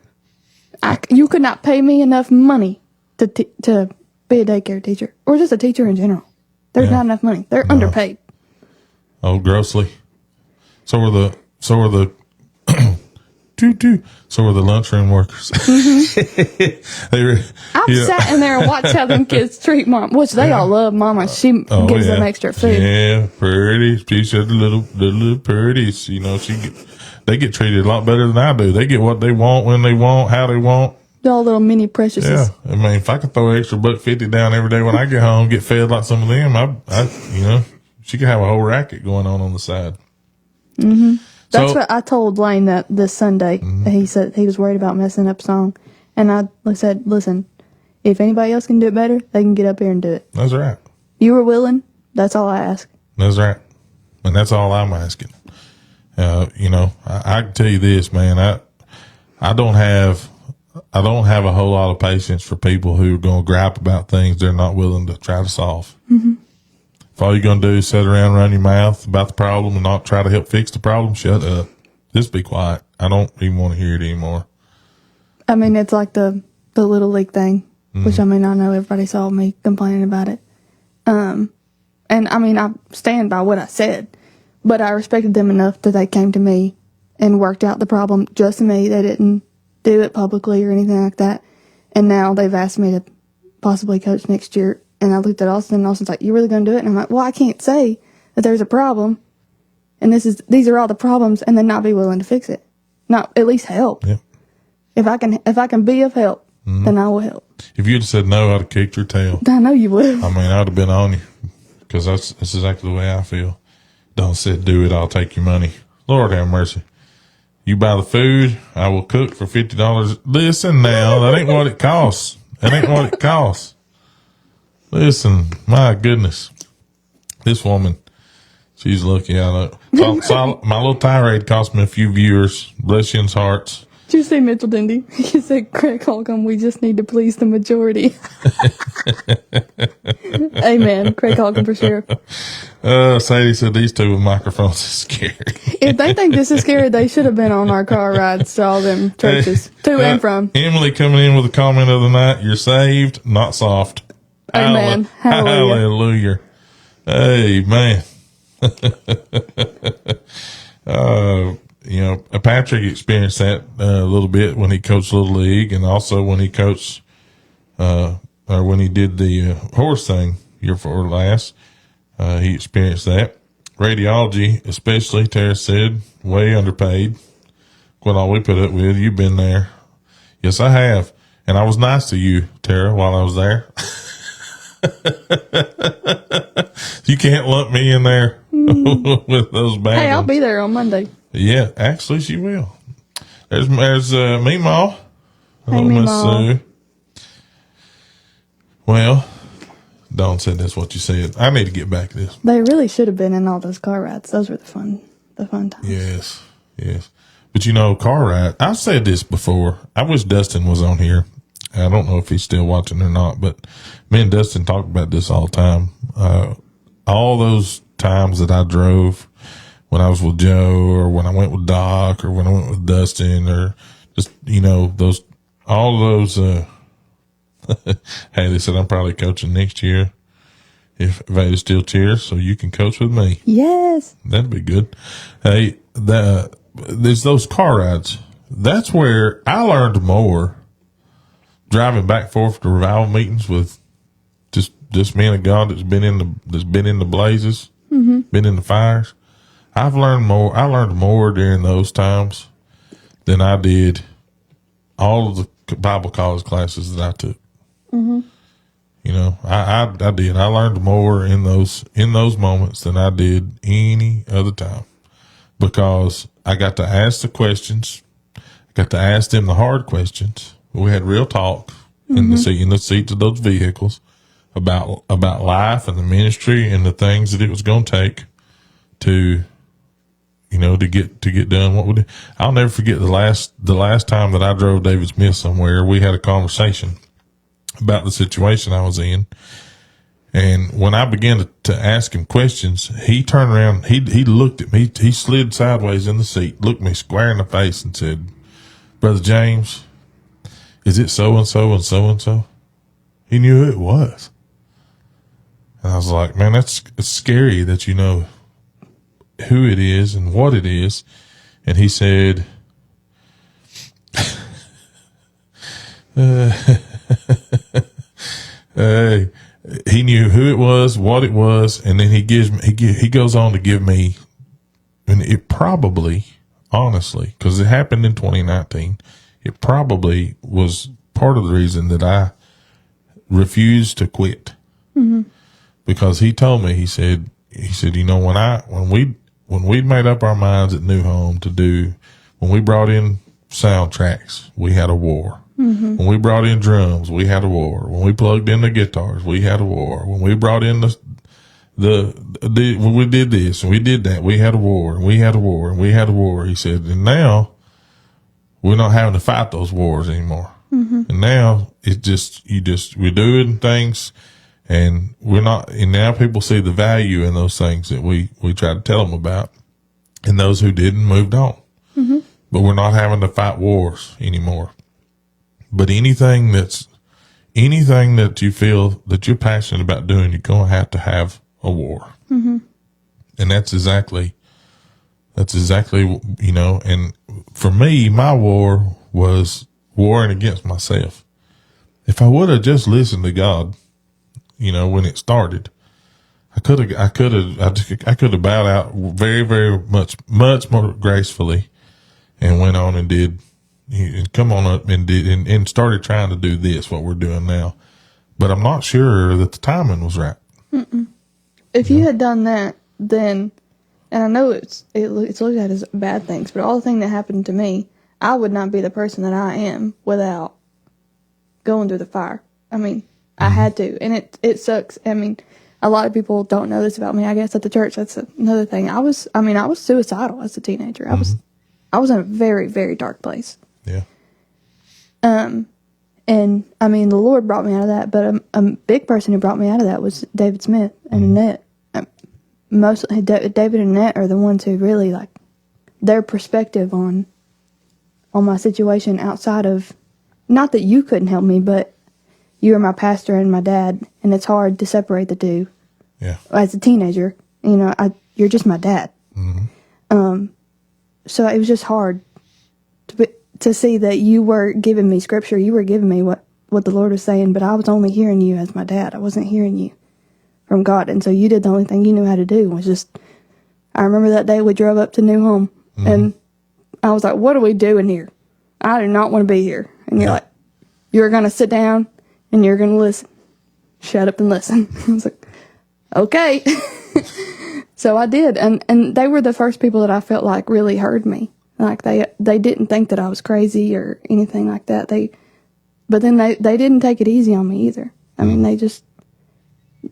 S3: You could not pay me enough money to be a daycare teacher, or just a teacher in general. There's not enough money. They're underpaid.
S2: Oh, grossly. So are the So were the lunchroom workers. Mm-hmm.
S3: I've sat in there and watched how them kids treat mom, which they all love mama. She gives them extra food.
S2: Yeah, pretty. She said the little pretties. They get treated a lot better than I do. They get what they want, when they want, how they want.
S3: They're all little mini preciouses.
S2: Yeah, if I could throw an extra $1.50 down every day when I get home, get fed like some of them, she could have a whole racket going on the side. Mm-hmm.
S3: That's what I told Lane that this Sunday. He said he was worried about messing up song. And I said, listen, if anybody else can do it better, they can get up here and do it.
S2: That's right.
S3: You were willing. That's all I ask.
S2: That's right. And that's all I'm asking. I can tell you this, man. I don't have a whole lot of patience for people who are going to gripe about things they're not willing to try to solve. Mm-hmm. If all you're going to do is sit around and run your mouth about the problem and not try to help fix the problem, shut up. Just be quiet. I don't even want to hear it anymore.
S3: I mean, it's like the Little League thing, which I mean, I know everybody saw me complaining about it. And I mean, I stand by what I said, but I respected them enough that they came to me and worked out the problem just to me. They didn't do it publicly or anything like that. And now they've asked me to possibly coach next year. And I looked at Austin, and Austin's like, "You really going to do it?" And I'm like, "Well, I can't say that there's a problem, and these are all the problems, and then not be willing to fix it. Not at least help.
S2: Yeah.
S3: If I can be of help, then I will help."
S2: If you'd have said no, I'd have kicked your tail.
S3: I know you would.
S2: I mean, I'd have been on you, because that's exactly the way I feel. Don't said do it, I'll take your money. Lord have mercy. You buy the food, I will cook for $50. Listen now, that ain't what it costs. That ain't what it costs. Listen, my goodness. This woman, she's lucky. I know. So my little tirade cost me a few viewers. Bless you in hearts.
S3: Did you say Mitchell Dindy? He said, "Craig Holcomb, we just need to please the majority." Amen. Craig Holcomb for sure.
S2: Sadie said these two with microphones is scary.
S3: If they think this is scary, they should have been on our car rides to all them churches, to and from.
S2: Emily coming in with a comment of the night. You're saved, not soft.
S3: Amen.
S2: Hallelujah. Amen. Patrick experienced that a little bit when he coached Little League, and also when he coached, or when he did the horse thing year before last. He experienced that. Radiology, especially, Tara said, way underpaid. What all we put up with. You've been there. Yes, I have. And I was nice to you, Tara, while I was there. You can't lump me in there with those bad
S3: Hey, I'll
S2: ones.
S3: be there on Monday.
S2: Yeah, actually, she will. There's Meemaw.
S3: Hey,
S2: Miss
S3: Meemaw.
S2: Sue. Well, Dawn said that's what you said. I need to get back to this.
S3: They really should have been in all those car rides. Those were the fun times.
S2: Yes. But car ride, I've said this before. I wish Dustin was on here. I don't know if he's still watching or not, but me and Dustin talk about this all the time. All those times that I drove when I was with Joe, or when I went with Doc, or when I went with Dustin, or just, all those, hey, they said I'm probably coaching next year if Veda still cheers, so you can coach with me.
S3: Yes.
S2: That'd be good. Hey, there's those car rides. That's where I learned more driving back and forth to revival meetings with just man of God that's been in the blazes, been in the fires. I've learned more. I learned more during those times than I did all of the Bible college classes that I took. Mm-hmm. I did. I learned more in those moments than I did any other time, because I got to ask the questions. I got to ask them the hard questions. We had real talk in the seats of those vehicles about life and the ministry and the things that it was going to take to get done what we did. I'll never forget the last time that I drove David Smith somewhere. We had a conversation about the situation I was in, and when I began to ask him questions, he turned around. He looked at me. He slid sideways in the seat, looked me square in the face, and said, "Brother James, is it so and so and so and so?" He knew who it was. And I was like, man, it's scary that you know who it is and what it is. And he said, he knew who it was, what it was, and then he goes on to give me, and it probably, honestly, because it happened in 2019, it probably was part of the reason that I refused to quit. Mm-hmm. Because he told me, he said, when when we made up our minds at New Home to do, when we brought in soundtracks, we had a war. Mm-hmm. When we brought in drums, we had a war. When we plugged in the guitars, we had a war. When we brought in when we did this and we did that, we had a war and we had a war and we had a war. He said, and now we're not having to fight those wars anymore. Mm-hmm. And now we're doing things and and now people see the value in those things that we try to tell them about, and those who didn't moved on. Mm-hmm. But we're not having to fight wars anymore. But anything that you feel that you're passionate about doing, you're going to have a war. Mm-hmm. And that's exactly, and for me, my war was warring against myself. If I would have just listened to God, when it started, I could have bowed out very, very much more gracefully and went on and did, and come on up and did, and started trying to do this, what we're doing now. But I'm not sure that the timing was right.
S3: Mm-mm. If you had done that, then, and I know it's looked at as bad things, but all the thing that happened to me, I would not be the person that I am without going through the fire. I mean, I had to, and it sucks. I mean, a lot of people don't know this about me, I guess, at the church. That's another thing. I was suicidal as a teenager. I was in a very, very dark place.
S2: Yeah.
S3: And I mean, the Lord brought me out of that, but a big person who brought me out of that was David Smith and Annette. Mostly, David and Annette are the ones who really, like, their perspective on my situation outside of, not that you couldn't help me, but you were my pastor and my dad, and it's hard to separate the two.
S2: Yeah.
S3: As a teenager, you're just my dad. Mm-hmm. So it was just hard to see that you were giving me scripture. You were giving me what the Lord was saying, but I was only hearing you as my dad. I wasn't hearing you from God. And so you did the only thing you knew how to do was just, I remember that day we drove up to New Home, mm-hmm. and I was like, what are we doing here? I do not want to be here. And you're like, you're going to sit down and you're going to listen. Shut up and listen. I was like, okay. So I did. And they were the first people that I felt like really heard me. Like they didn't think that I was crazy or anything like that. But then they didn't take it easy on me either. I mean, they just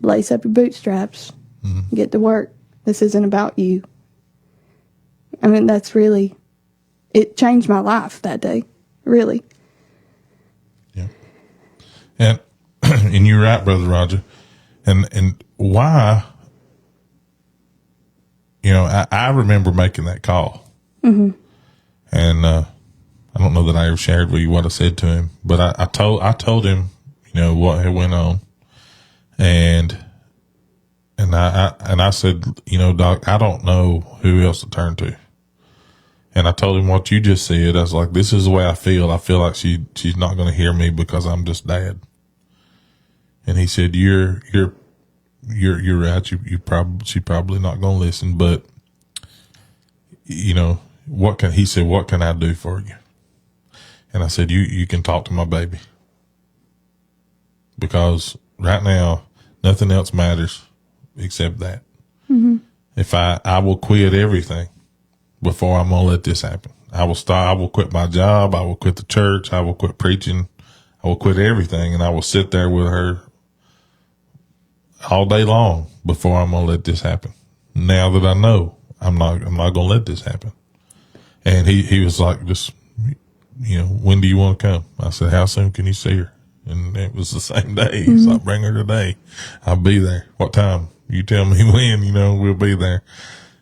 S3: lace up your bootstraps, mm-hmm. get to work. This isn't about you. I mean, that's really, it changed my life that day, really.
S2: Yeah. And you're right, Brother Roger. And why, I remember making that call. Mm-hmm. And I don't know that I ever shared with you what I said to him, but I told him, what had went on. And I said, Doc, I don't know who else to turn to. And I told him what you just said. I was like, this is the way I feel. I feel like she's not going to hear me because I'm just dad. And he said, you're right. She probably not going to listen, but he said, what can I do for you? And I said, you can talk to my baby, because right now, nothing else matters except that. Mm-hmm. If I will quit everything before I'm going to let this happen. I will quit my job. I will quit the church. I will quit preaching. I will quit everything, and I will sit there with her all day long before I'm going to let this happen. Now that I know I'm not going to let this happen. And he was like, just, when do you want to come? I said, how soon can you see her? And it was the same day. He's like, bring her today. I'll be there. What time? You tell me when, we'll be there.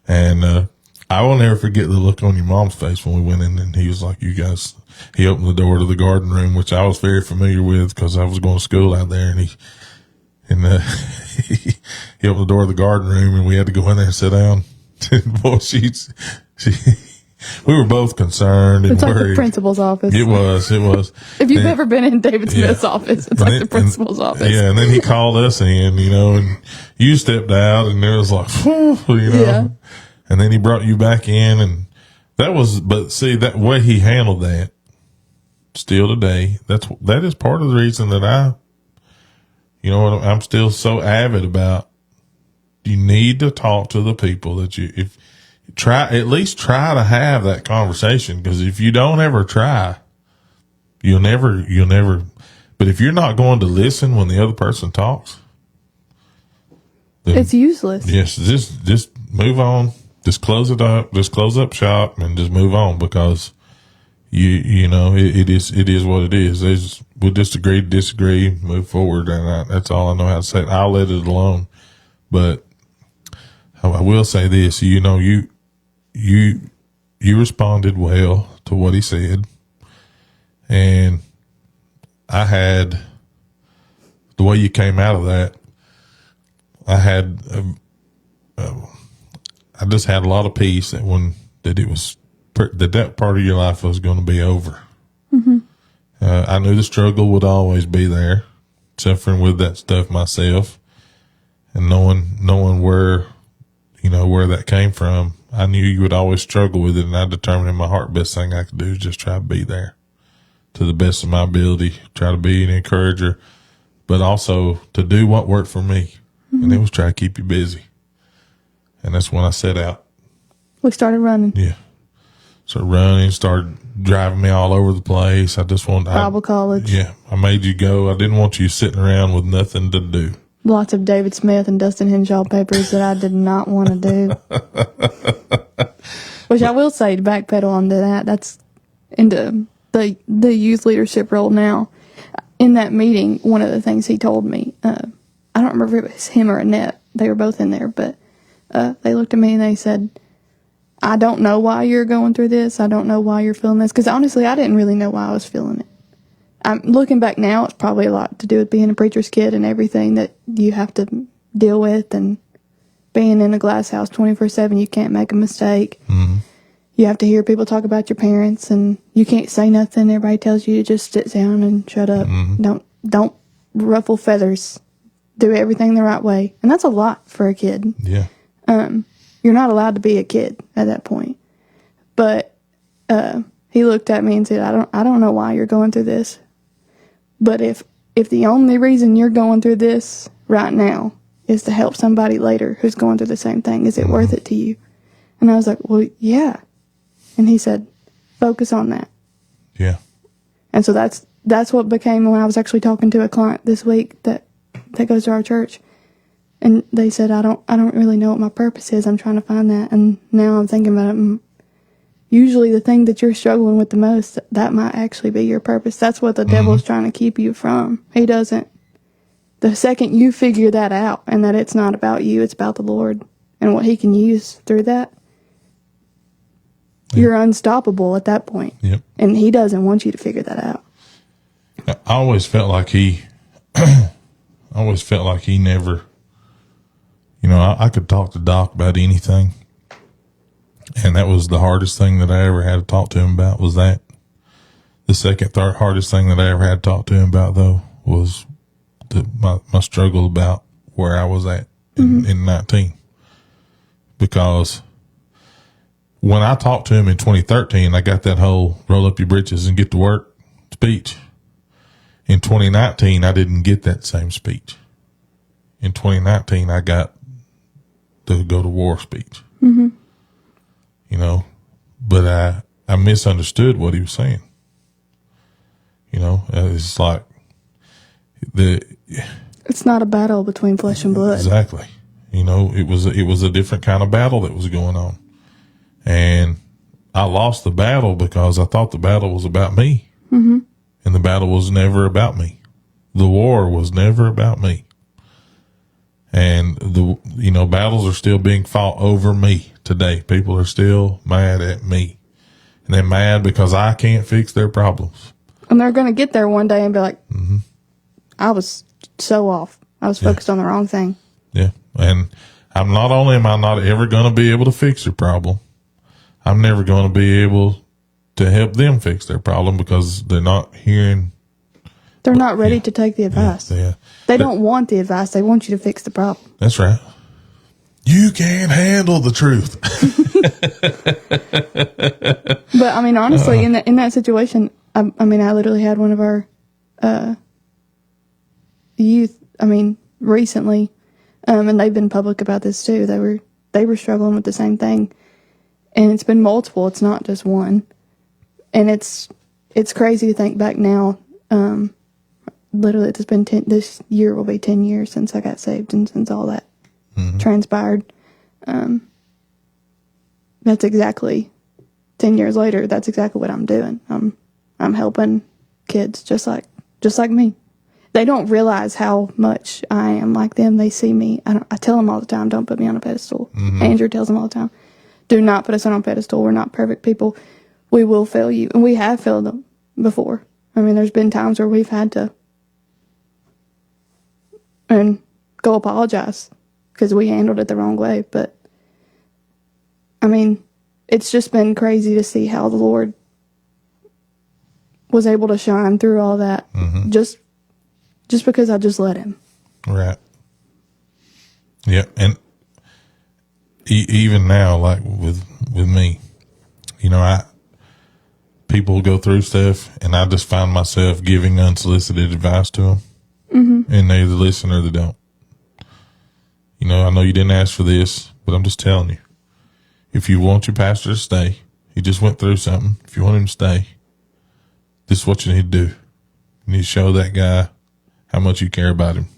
S2: And, I will never forget the look on your mom's face when we went in, and he was like, he opened the door to the garden room, which I was very familiar with because I was going to school out there, and he opened the door of the garden room, and we had to go in there and sit down. Boy, we were both concerned and
S3: worried. It's like
S2: worried.
S3: the principal's office.
S2: It was.
S3: If you've ever been in David Smith's office, it's like the principal's office.
S2: Yeah, and then he called us in, and you stepped out, and there was like,
S3: Yeah.
S2: And then he brought you back in, and but see, that way he handled that, still today, that is part of the reason that I'm still so avid about, you need to talk to the people that at least try to have that conversation. Because if you don't ever try, you'll never, but if you're not going to listen when the other person talks, then
S3: It's useless.
S2: yes, just move on. Just close it up. Just close up shop and just move on, because it is what it is. We'll disagree, move forward, and that's all I know how to say. I'll let it alone. But I will say this: you responded well to what he said, and I had the way you came out of that. I had I just had a lot of peace that part of your life was going to be over. Mm-hmm. I knew the struggle would always be there, suffering with that stuff myself, and knowing where that came from. I knew you would always struggle with it, and I determined in my heart, best thing I could do is just try to be there to the best of my ability, try to be an encourager, but also to do what worked for me. Mm-hmm. And it was try to keep you busy. And that's when I set out.
S3: We started running.
S2: Yeah. Started running, started driving me all over the place. I just wanted
S3: Bible college.
S2: Yeah. I made you go. I didn't want you sitting around with nothing to do.
S3: Lots of David Smith and Dustin Henshaw papers that I did not want to do. Which I will say, to backpedal onto that, that's into the youth leadership role now. In that meeting, one of the things he told me, I don't remember if it was him or Annette. They were both in there, but they looked at me and they said, I don't know why you're going through this. I don't know why you're feeling this. Because honestly, I didn't really know why I was feeling it. I'm looking back now, it's probably a lot to do with being a preacher's kid and everything that you have to deal with, and being in a glass house 24/7, you can't make a mistake. Mm-hmm. You have to hear people talk about your parents, and you can't say nothing. Everybody tells you to just sit down and shut up. Mm-hmm. Don't ruffle feathers. Do everything the right way. And that's a lot for a kid.
S2: Yeah.
S3: You're not allowed to be a kid at that point. But he looked at me and said, I don't know why you're going through this. But if the only reason you're going through this right now is to help somebody later who's going through the same thing, is it worth it to you? And I was like, well, yeah. And he said, focus on that.
S2: Yeah.
S3: And so that's what became when I was actually talking to a client this week that goes to our church. And they said, I don't really know what my purpose is. I'm trying to find that. And now I'm thinking about it. Usually the thing that you're struggling with the most, that might actually be your purpose. That's what the devil's trying to keep you from. He doesn't. The second you figure that out, and that it's not about you, it's about the Lord and what he can use through that, you're unstoppable at that point.
S2: Yep.
S3: And he doesn't want you to figure that out.
S2: I always felt like he never, I could talk to Doc about anything. And that was the hardest thing that I ever had to talk to him about, was that. The second, third hardest thing that I ever had to talk to him about, though, was my struggle about where I was at in 19. Because when I talked to him in 2013, I got that whole roll up your britches and get to work speech. In 2019, I didn't get that same speech. In 2019, I got the go to war speech. Mm-hmm. But I misunderstood what he was saying. It's like
S3: it's not a battle between flesh and blood.
S2: Exactly. It was a different kind of battle that was going on. And I lost the battle because I thought the battle was about me. Mm-hmm. And the battle was never about me. The war was never about me. And battles are still being fought over me today. People are still mad at me. And they're mad because I can't fix their problems.
S3: And they're going to get there one day and be like, I was so off. I was focused on the wrong thing.
S2: Yeah. And am I not ever going to be able to fix your problem, I'm never going to be able to help them fix their problem, because they're not hearing.
S3: They're not ready to take the advice.
S2: Yeah.
S3: They don't want the advice. They want you to fix the problem.
S2: That's right. You can't handle the truth.
S3: But I mean, honestly, in that situation, I literally had one of our youth. Recently, and they've been public about this too. They were struggling with the same thing, And it's been multiple. It's not just one. And it's crazy to think back now. Literally, it's been this year will be 10 years since I got saved and since all that transpired. That's exactly 10 years later. That's exactly what I'm doing. I'm helping kids just like me. They don't realize how much I am like them. They see me. I tell them all the time, don't put me on a pedestal. Andrew tells them all the time, do not put us on a pedestal. We're not perfect people. We will fail you. And we have failed them before. I mean, there's been times where we've had to go apologize because we handled it the wrong way. But, I mean, it's just been crazy to see how the Lord was able to shine through all that just because I just let him.
S2: Right. Yeah. And even now, like with me, you know, people go through stuff and I just find myself giving unsolicited advice to them. And they either listen or they don't. You know, I know you didn't ask for this, but I'm just telling you. If you want your pastor to stay, he just went through something. If you want him to stay, this is what you need to do. You need to show that guy how much you care about him.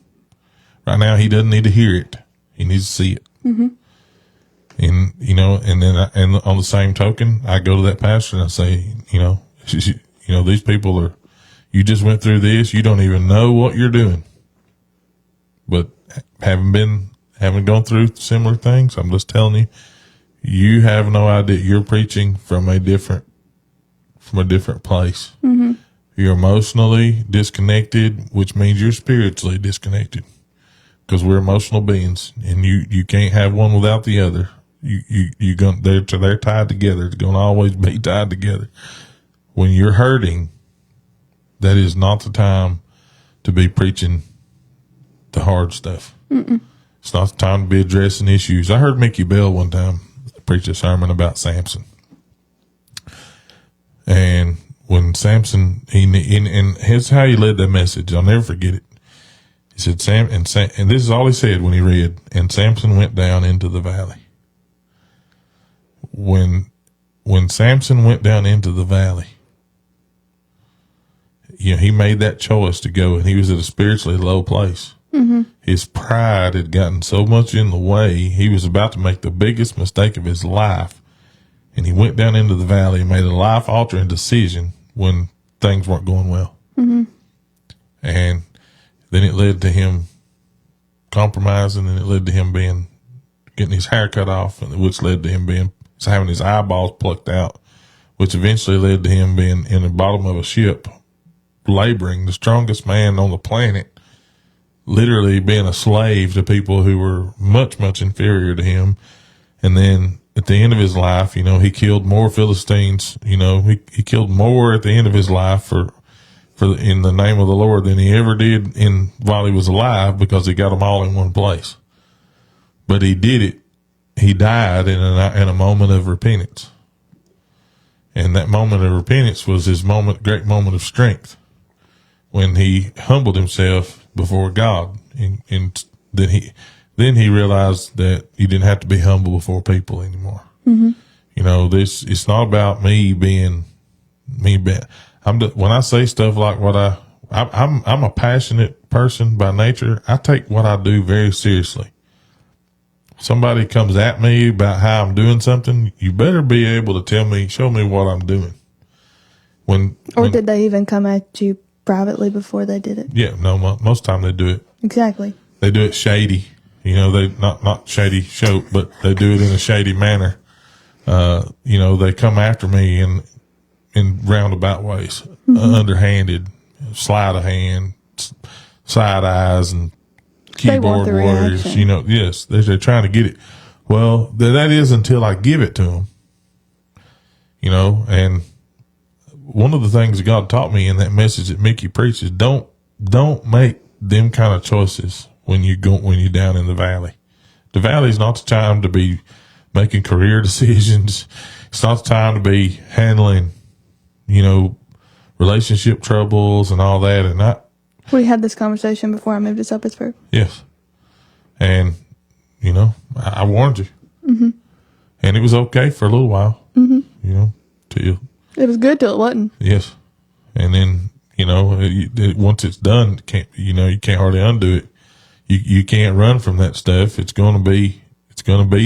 S2: Right now, he doesn't need to hear it. He needs to see it. And, you know, and then and on the same token, I go to that pastor and I say, you know, these people are, you just went through this. You don't even know what you're doing. But having gone through similar things, I'm just telling you, you have no idea. You're preaching from a different place. You're emotionally disconnected, which means you're spiritually disconnected, because we're emotional beings, and you can't have one without the other. They're tied together. It's going to always be tied together. When you're hurting, that is not the time to be preaching the hard stuff. It's not the time to be addressing issues. I heard Mickey Bell one time preach a sermon about Samson. And when Samson, and here's how he led that message. I'll never forget it. He said, and this is all he said when he read, and Samson went down into the valley. When Samson went down into the valley, you know, he made that choice to go, and he was at a spiritually low place. His pride had gotten so much in the way, he was about to make the biggest mistake of his life. And he went down into the valley and made a life-altering decision when things weren't going well. And then it led to him compromising, and it led to him getting his hair cut off, which led to him having his eyeballs plucked out, which eventually led to him being in the bottom of a ship, laboring, the strongest man on the planet, literally being a slave to people who were much, much inferior to him. And then at the end of his life, you know, he killed more Philistines. You know, he killed more at the end of his life for in the name of the Lord than he ever did while he was alive, because he got them all in one place. But he did it. He died in a moment of repentance. And that moment of repentance was his great moment of strength, when he humbled himself before God. And then he realized that he didn't have to be humble before people anymore. You know, it's not about me being. When I say stuff like what I'm a passionate person by nature. I take what I do very seriously. Somebody comes at me about how I'm doing something, you better be able to show me what I'm doing.
S3: Did they even come at you privately before they did it?
S2: Yeah, no, most of the time they do it.
S3: Exactly. They
S2: do it shady. You know, they not shady show, but they do it in a shady manner. You know, they come after me in roundabout ways, underhanded, sleight of hand, side eyes, and keyboard warriors. Reaction. You know, yes, they're trying to get it. Well, that is until I give it to them. You know, and one of the things that God taught me in that message that Mickey preaches, don't make them kind of choices when you're down in the valley. The valley is not the time to be making career decisions. It's not the time to be handling, you know, relationship troubles and all that. And
S3: we had this conversation before I moved to South Pittsburgh.
S2: Yes. And, you know, I warned you. And it was okay for a little while, you know, till.
S3: It was good till it wasn't.
S2: Yes. And then, you know, once it's done, you can't hardly undo it. You can't run from that stuff. It's going to be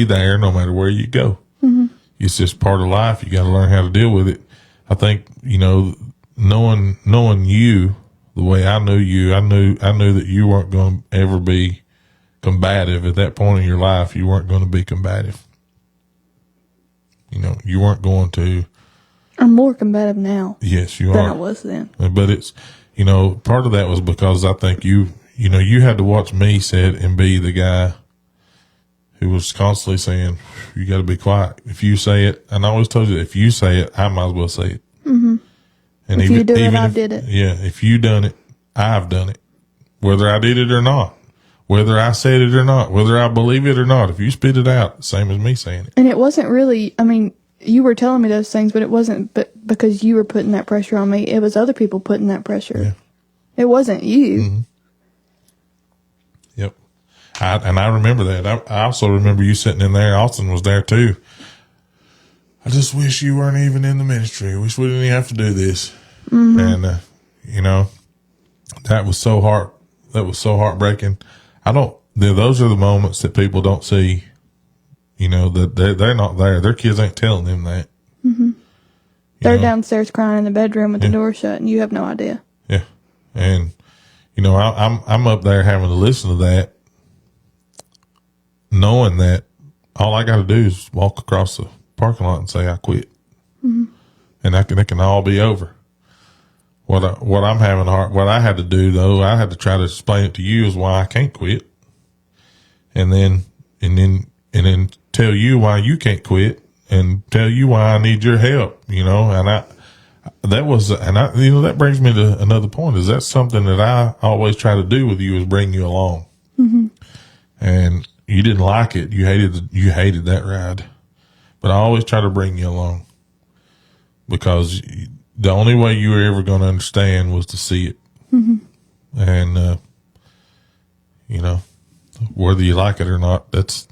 S2: there no matter where you go. Mm-hmm. It's just part of life. You got to learn how to deal with it. I think, you know, knowing you the way I knew you, I knew that you weren't going to ever be combative at that point in your life. You weren't going to be combative. You know, you weren't going to.
S3: I'm more combative now.
S2: Yes, you
S3: than
S2: are.
S3: I was then.
S2: But it's, you know, part of that was because I think you had to watch me sit and be the guy who was constantly saying, you got to be quiet. If you say it, and I always told you, if you say it, I might as well say it. Mm-hmm. And
S3: if you do it, I did it.
S2: Yeah, if you done it, I've done it. Whether I did it or not. Whether I said it or not. Whether I believe it or not. If you spit it out, same as me saying it.
S3: And it wasn't really, I mean, you were telling me those things, but it wasn't because you were putting that pressure on me. It was other people putting that pressure.
S2: Yeah.
S3: It wasn't you.
S2: Mm-hmm. Yep. I remember that. I also remember you sitting in there. Austin was there too. I just wish you weren't even in the ministry. I wish we didn't even have to do this. Mm-hmm. And, you know, that was so heartbreaking. Those are the moments that people don't see. You know, that they're not there. Their kids ain't telling them that.
S3: Mm-hmm. They're downstairs crying in the bedroom with the door shut, and you have no idea.
S2: Yeah, and you know, I'm up there having to listen to that, knowing that all I got to do is walk across the parking lot and say I quit, and it can all be over. What I had to do though, I had to try to explain it to you is why I can't quit, and then tell you why you can't quit and tell you why I need your help, you know, that brings me to another point. Is that something that I always try to do with you is bring you along. Mm-hmm. And you didn't like it. You hated that ride, but I always try to bring you along because the only way you were ever going to understand was to see it. Mm-hmm. And, you know, whether you like it or not, that's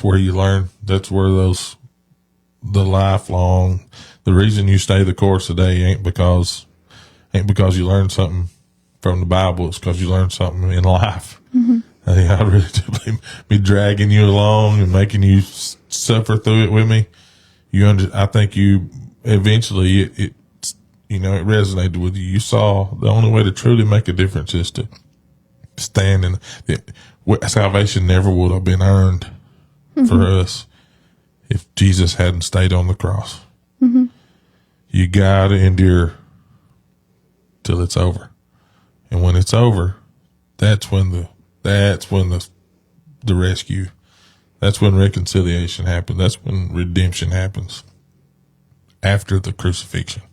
S2: where you learn. That's where the reason you stay the course today ain't because you learned something from the Bible. It's because you learned something in life. Mm-hmm. I really do be dragging you along and making you suffer through it with me. I think you eventually it resonated with you. You saw the only way to truly make a difference is to stand in salvation never would have been earned. Mm-hmm. For us, if Jesus hadn't stayed on the cross. Mm-hmm. You gotta endure till it's over, and when it's over, that's when the rescue, that's when reconciliation happens. That's when redemption happens after the crucifixion.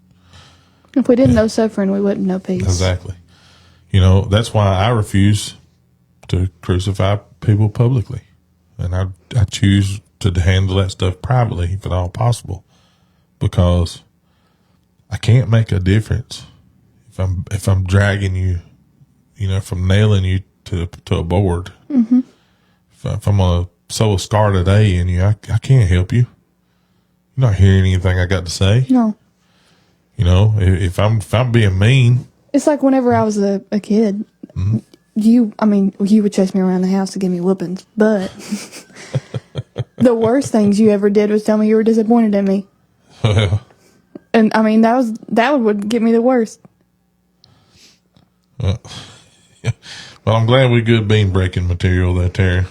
S3: If we didn't know suffering, we wouldn't know peace.
S2: Exactly. You know, that's why I refuse to crucify people publicly. And I choose to handle that stuff privately if at all possible, because I can't make a difference if I'm dragging you, you know, if I'm nailing you to a board. Mm-hmm. If I'm gonna sew a scar today in you, I can't help you. You're not hearing anything I got to say.
S3: No.
S2: You know, if I'm being mean,
S3: it's like whenever I was a kid. Mm-hmm. You would chase me around the house to give me whoopings, but the worst things you ever did was tell me you were disappointed in me. Well, and I mean, that would get me the worst.
S2: Well, I'm glad we're good bean breaking material there, Terry.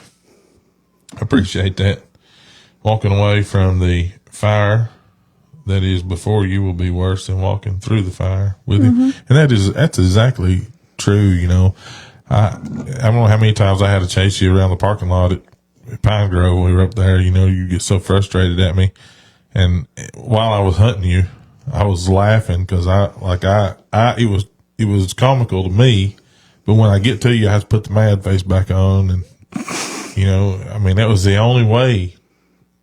S2: I appreciate that. Walking away from the fire that is before you will be worse than walking through the fire with you. And that's exactly true, you know. I don't know how many times I had to chase you around the parking lot at Pine Grove when we were up there. You know, you get so frustrated at me. And while I was hunting you, I was laughing because it was comical to me. But when I get to you, I have to put the mad face back on. And, you know, I mean, that was the only way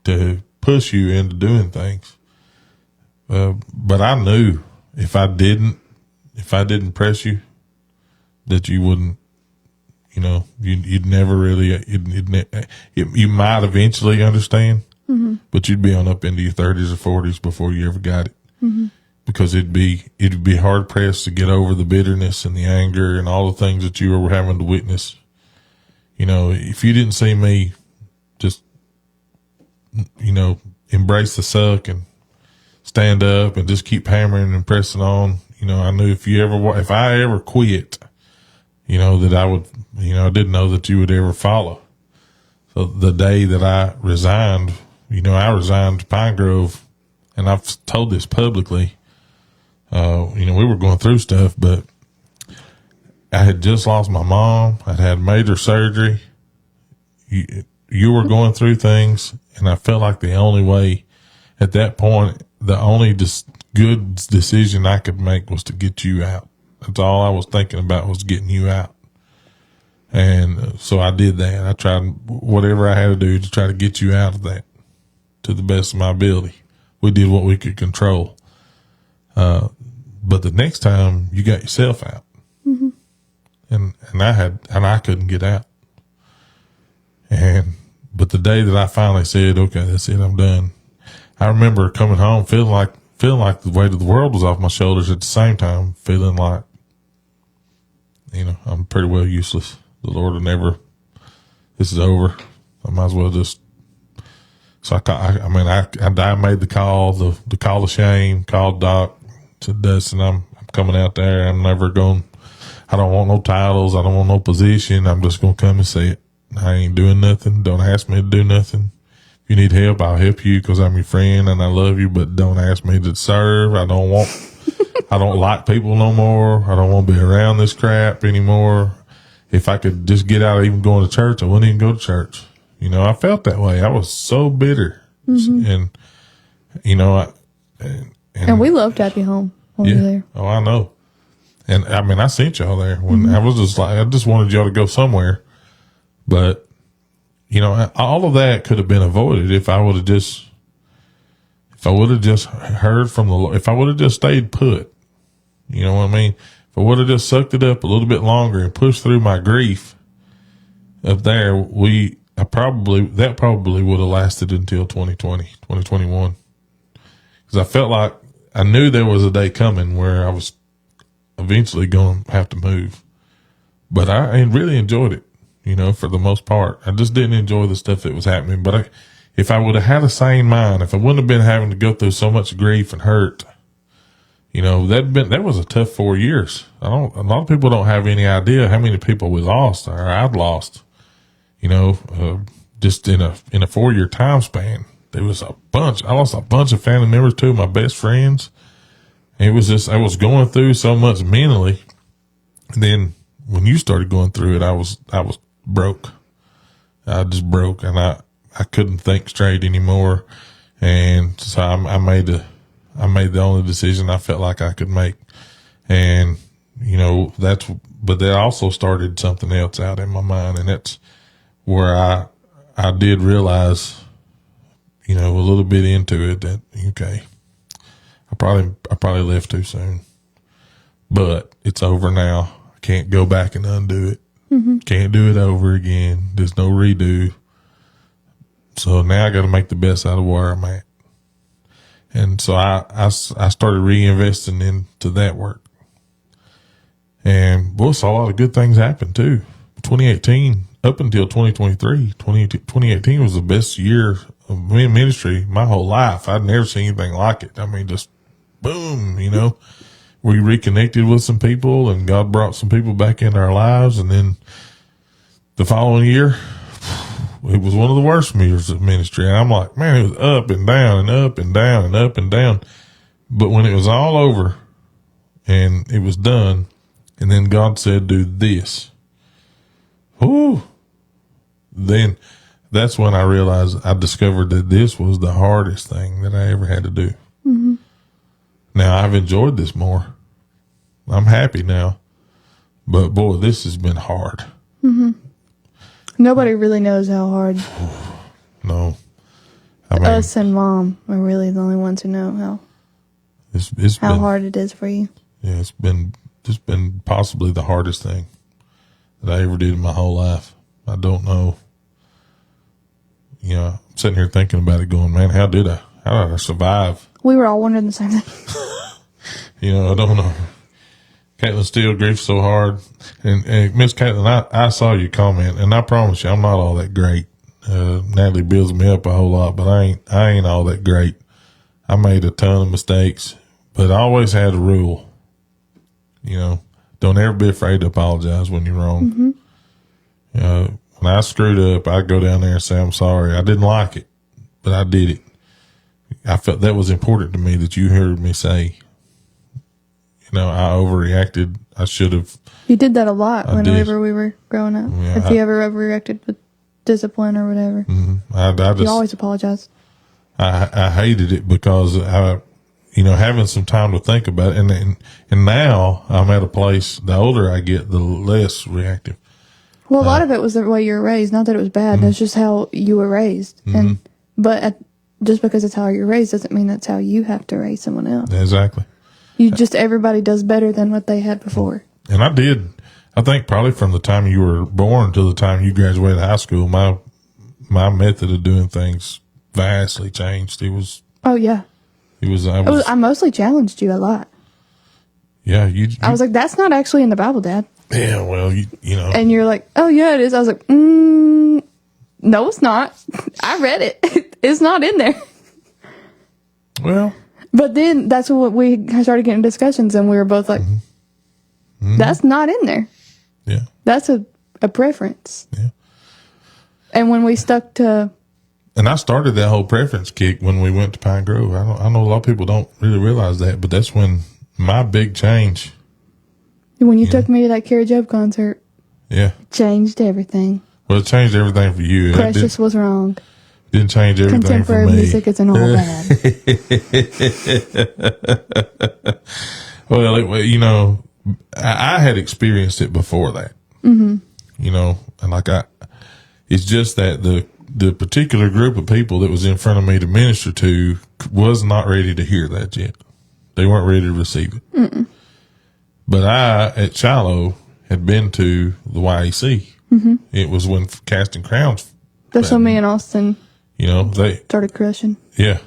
S2: to push you into doing things. But I knew if I didn't press you, that you wouldn't. You know, you'd never really, you might eventually understand, but you'd be on up into your 30s or 40s before you ever got it. Because it'd be hard pressed to get over the bitterness and the anger and all the things that you were having to witness. You know, if you didn't see me just, you know, embrace the suck and stand up and just keep hammering and pressing on, you know, I knew if I ever quit, you know, that I would, you know, I didn't know that you would ever follow. So the day that I resigned, you know, I resigned to Pine Grove, and I've told this publicly. You know, we were going through stuff, but I had just lost my mom. I'd had major surgery. You were going through things, and I felt like the only way at that point, the only good decision I could make was to get you out. That's all I was thinking about, was getting you out. And so I did that. I tried whatever I had to do to try to get you out of that to the best of my ability. We did what we could control. But the next time you got yourself out, and I couldn't get out. But the day that I finally said, okay, that's it, I'm done. I remember coming home feeling like the weight of the world was off my shoulders, at the same time feeling like, you know, I'm pretty well useless. The Lord will never, this is over. I might as well just, so I made the call, the call of shame, called Doc, said, Dustin, I'm coming out there. I'm never going, I don't want no titles. I don't want no position. I'm just going to come and say it. I ain't doing nothing. Don't ask me to do nothing. If you need help, I'll help you because I'm your friend and I love you, but don't ask me to serve. I don't like people no more. I don't want to be around this crap anymore. If I could just get out of even going to church, I wouldn't even go to church. You know, I felt that way. I was so bitter. And, you know,
S3: and we loved to have you home when we were there.
S2: Oh, I know. And I mean, I sent y'all there when I was just like, I just wanted y'all to go somewhere. But, you know, all of that could have been avoided if I would have just heard from the Lord, if I would have just stayed put. You know what I mean? If I would have just sucked it up a little bit longer and pushed through my grief up there, that probably would have lasted until 2021. Because I felt like I knew there was a day coming where I was eventually going to have to move. But I really enjoyed it, you know, for the most part. I just didn't enjoy the stuff that was happening. But if I would have had a sane mind, if I wouldn't have been having to go through so much grief and hurt, you know, that was a tough 4 years. A lot of people don't have any idea how many people we lost or I've lost, you know, just in a 4-year time span. There was I lost a bunch of family members, two of my best friends. It was just, I was going through so much mentally. And then when you started going through it, I was broke. I just broke and I couldn't think straight anymore. And so I made the only decision I felt like I could make. And, you know, but that also started something else out in my mind. And that's where I did realize, you know, a little bit into it that, okay, I probably left too soon, but it's over now. I can't go back and undo it. Can't do it over again. There's no redo. So now I got to make the best out of where I'm at. And so I started reinvesting into that work. And boy, saw a lot of good things happen too. 2018 up until 2023, 2018 was the best year of ministry my whole life. I'd never seen anything like it. I mean, just boom, you know, we reconnected with some people and God brought some people back into our lives. And then the following year, it was one of the worst years of ministry. And I'm like, man, it was up and down and up and down and up and down. But when it was all over and it was done, and then God said, do this. Ooh. Then that's when I realized, I discovered that this was the hardest thing that I ever had to do. Now I've enjoyed this more. I'm happy now, but boy, this has been hard.
S3: Nobody really knows how hard.
S2: No. I mean,
S3: us and Mom are really the only ones who know how hard it is for you.
S2: Yeah, it's been possibly the hardest thing that I ever did in my whole life. I don't know you know, I'm sitting here thinking about it going, man, how did I survive?
S3: We were all wondering the same thing.
S2: You know, I don't know. Caitlin still grieves so hard. And Miss Caitlin, I saw your comment, and I promise you, I'm not all that great. Natalie builds me up a whole lot, but I ain't all that great. I made a ton of mistakes, but I always had a rule. You know, don't ever be afraid to apologize when you're wrong. Mm-hmm. When I screwed up, I'd go down there and say, I'm sorry. I didn't like it, but I did it. I felt that was important to me that you heard me say, you know, I overreacted. I should have.
S3: You did that a lot whenever we were growing up.
S2: Yeah,
S3: if you ever overreacted with discipline or whatever.
S2: Mm-hmm.
S3: You always apologize.
S2: I hated it because you know, having some time to think about it. And now I'm at a place, the older I get, the less reactive.
S3: Well, a lot of it was the way you were raised. Not that it was bad. That's just how you were raised. But just because it's how you're raised doesn't mean that's how you have to raise someone else.
S2: Exactly.
S3: Everybody does better than what they had before.
S2: And I think probably from the time you were born to the time you graduated high school, my method of doing things vastly changed.
S3: Oh yeah. I mostly challenged you a lot.
S2: Yeah,
S3: I was like, that's not actually in the Bible, Dad.
S2: Yeah, well, you know.
S3: And you're like, oh yeah, it is. I was like, no, it's not. I read it. It's not in there.
S2: Well.
S3: But then that's what we started getting discussions, and we were both like, that's not in there.
S2: Yeah.
S3: That's a preference.
S2: Yeah.
S3: And when we stuck to.
S2: And I started that whole preference kick when we went to Pine Grove. I know a lot of people don't really realize that, but that's when my big change.
S3: When you took me to that Carrie Job concert.
S2: Yeah.
S3: It changed everything.
S2: Well, it changed everything for you.
S3: Precious was wrong.
S2: Didn't change everything
S3: Contemporary
S2: for me.
S3: music isn't all bad.
S2: Well, you know, I had experienced it before that. Mm-hmm. You know, and it's just that the particular group of people that was in front of me to minister to was not ready to hear that yet. They weren't ready to receive it. Mm-mm. But I, at Shiloh, had been to the YAC. Mm-hmm. It was when Casting Crowns.
S3: That's when me and Austin,
S2: you know, they
S3: started crushing.
S2: Yeah.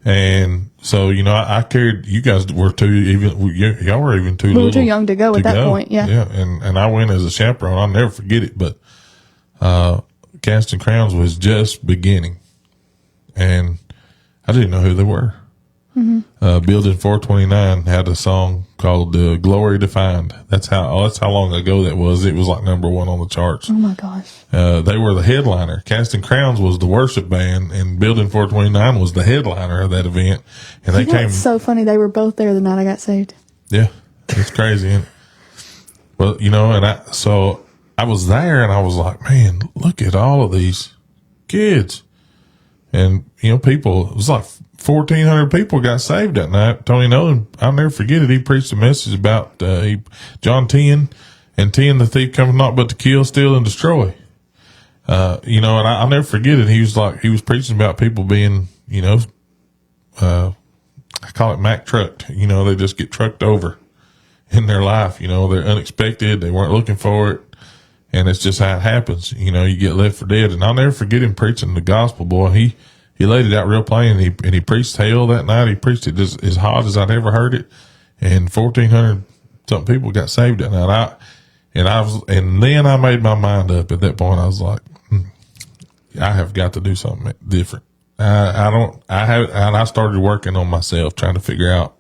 S2: And so, you know, I carried, you guys were y'all were even too little.
S3: We were too young to go at that point. Yeah.
S2: Yeah. And I went as a chaperone. I'll never forget it. But, Casting Crowns was just beginning, and I didn't know who they were. Mm-hmm. Building 429 had a song called "Glory Defined." That's how long ago that was. It was like number one on the charts.
S3: Oh my gosh!
S2: They were the headliner. Casting Crowns was the worship band, and Building 429 was the headliner of that event. And they came.
S3: It's so funny. They were both there the night I got saved.
S2: Yeah, it's crazy. Well, you know, and I was there, and I was like, man, look at all of these kids. And, you know, it was like 1,400 people got saved that night. Tony Nolan, I'll never forget it. He preached a message about John 10, and 10, the thief cometh not but to kill, steal, and destroy. You know, and I'll never forget it. He was preaching about people being, you know, I call it Mack trucked. You know, they just get trucked over in their life. You know, they're unexpected. They weren't looking for it. And it's just how it happens. You know, you get left for dead. And I'll never forget him preaching the gospel, boy. He laid it out real plain. And he preached hell that night. He preached it as hot as I'd ever heard it. And 1,400 something people got saved that night. And then I made my mind up at that point. I was like, I have got to do something different. I started working on myself, trying to figure out,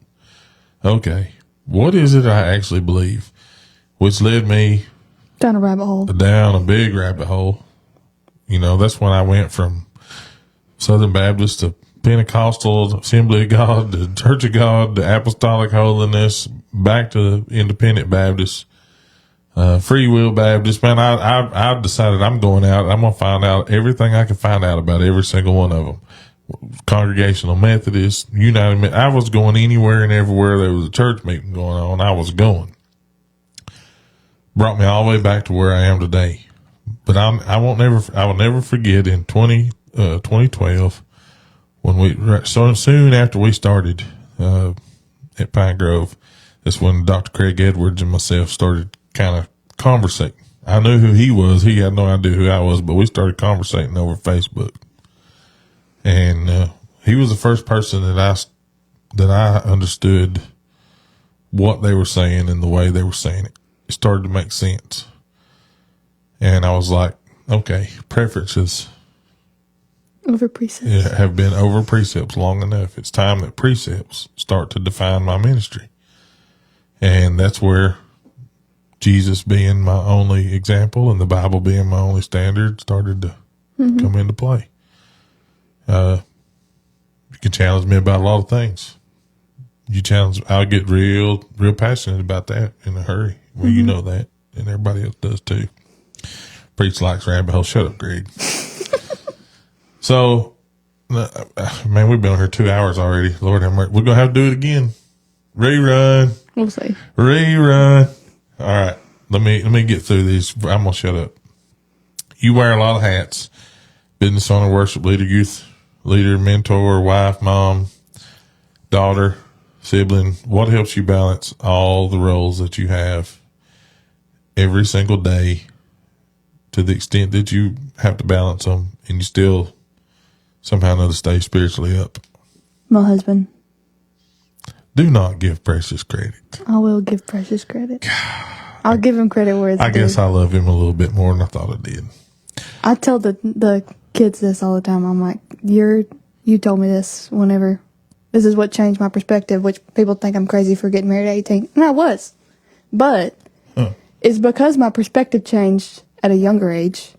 S2: okay, what is it I actually believe? Which led me
S3: down a rabbit hole.
S2: Down a big rabbit hole. You know, that's when I went from Southern Baptist to Pentecostal, Assembly of God, to Church of God, to Apostolic Holiness, back to Independent Baptist, Free Will Baptist. Man, I decided I'm going out. I'm going to find out everything I can find out about every single one of them. Congregational Methodist, United. I was going anywhere and everywhere there was a church meeting going on. I was going. Brought me all the way back to where I am today. But I will never forget in 2012 when so soon after we started, at Pine Grove, that's when Dr. Craig Edwards and myself started kind of conversating. I knew who he was. He had no idea who I was, but we started conversating over Facebook. And he was the first person that I understood what they were saying and the way they were saying it. It started to make sense. And I was like, okay, preferences
S3: Over precepts.
S2: have been over precepts long enough. It's time that precepts start to define my ministry. And that's where Jesus being my only example and the Bible being my only standard started to come into play. You can challenge me about a lot of things. I'll get real passionate about that in a hurry. Well, you know that, and everybody else does too. Preach likes rabbit hole. Shut up, Greg. So, man, we've been on here 2 hours already. Lord have mercy. We're going to have to do it again. Rerun.
S3: We'll see.
S2: Rerun. All right. Let me get through these. I'm going to shut up. You wear a lot of hats. Business owner, worship leader, youth leader, mentor, wife, mom, daughter, sibling. What helps you balance all the roles that you have every single day to the extent that you have to balance them and you still somehow or another stay spiritually up?
S3: My husband.
S2: Do not give Precious credit.
S3: I will give Precious credit. I'll give him credit where it's due.
S2: I guess I love him a little bit more than I thought I did.
S3: I tell the kids this all the time. I'm like, you told me this whenever. This is what changed my perspective, which people think I'm crazy for getting married at 18. And I was. But it's because my perspective changed at a younger age,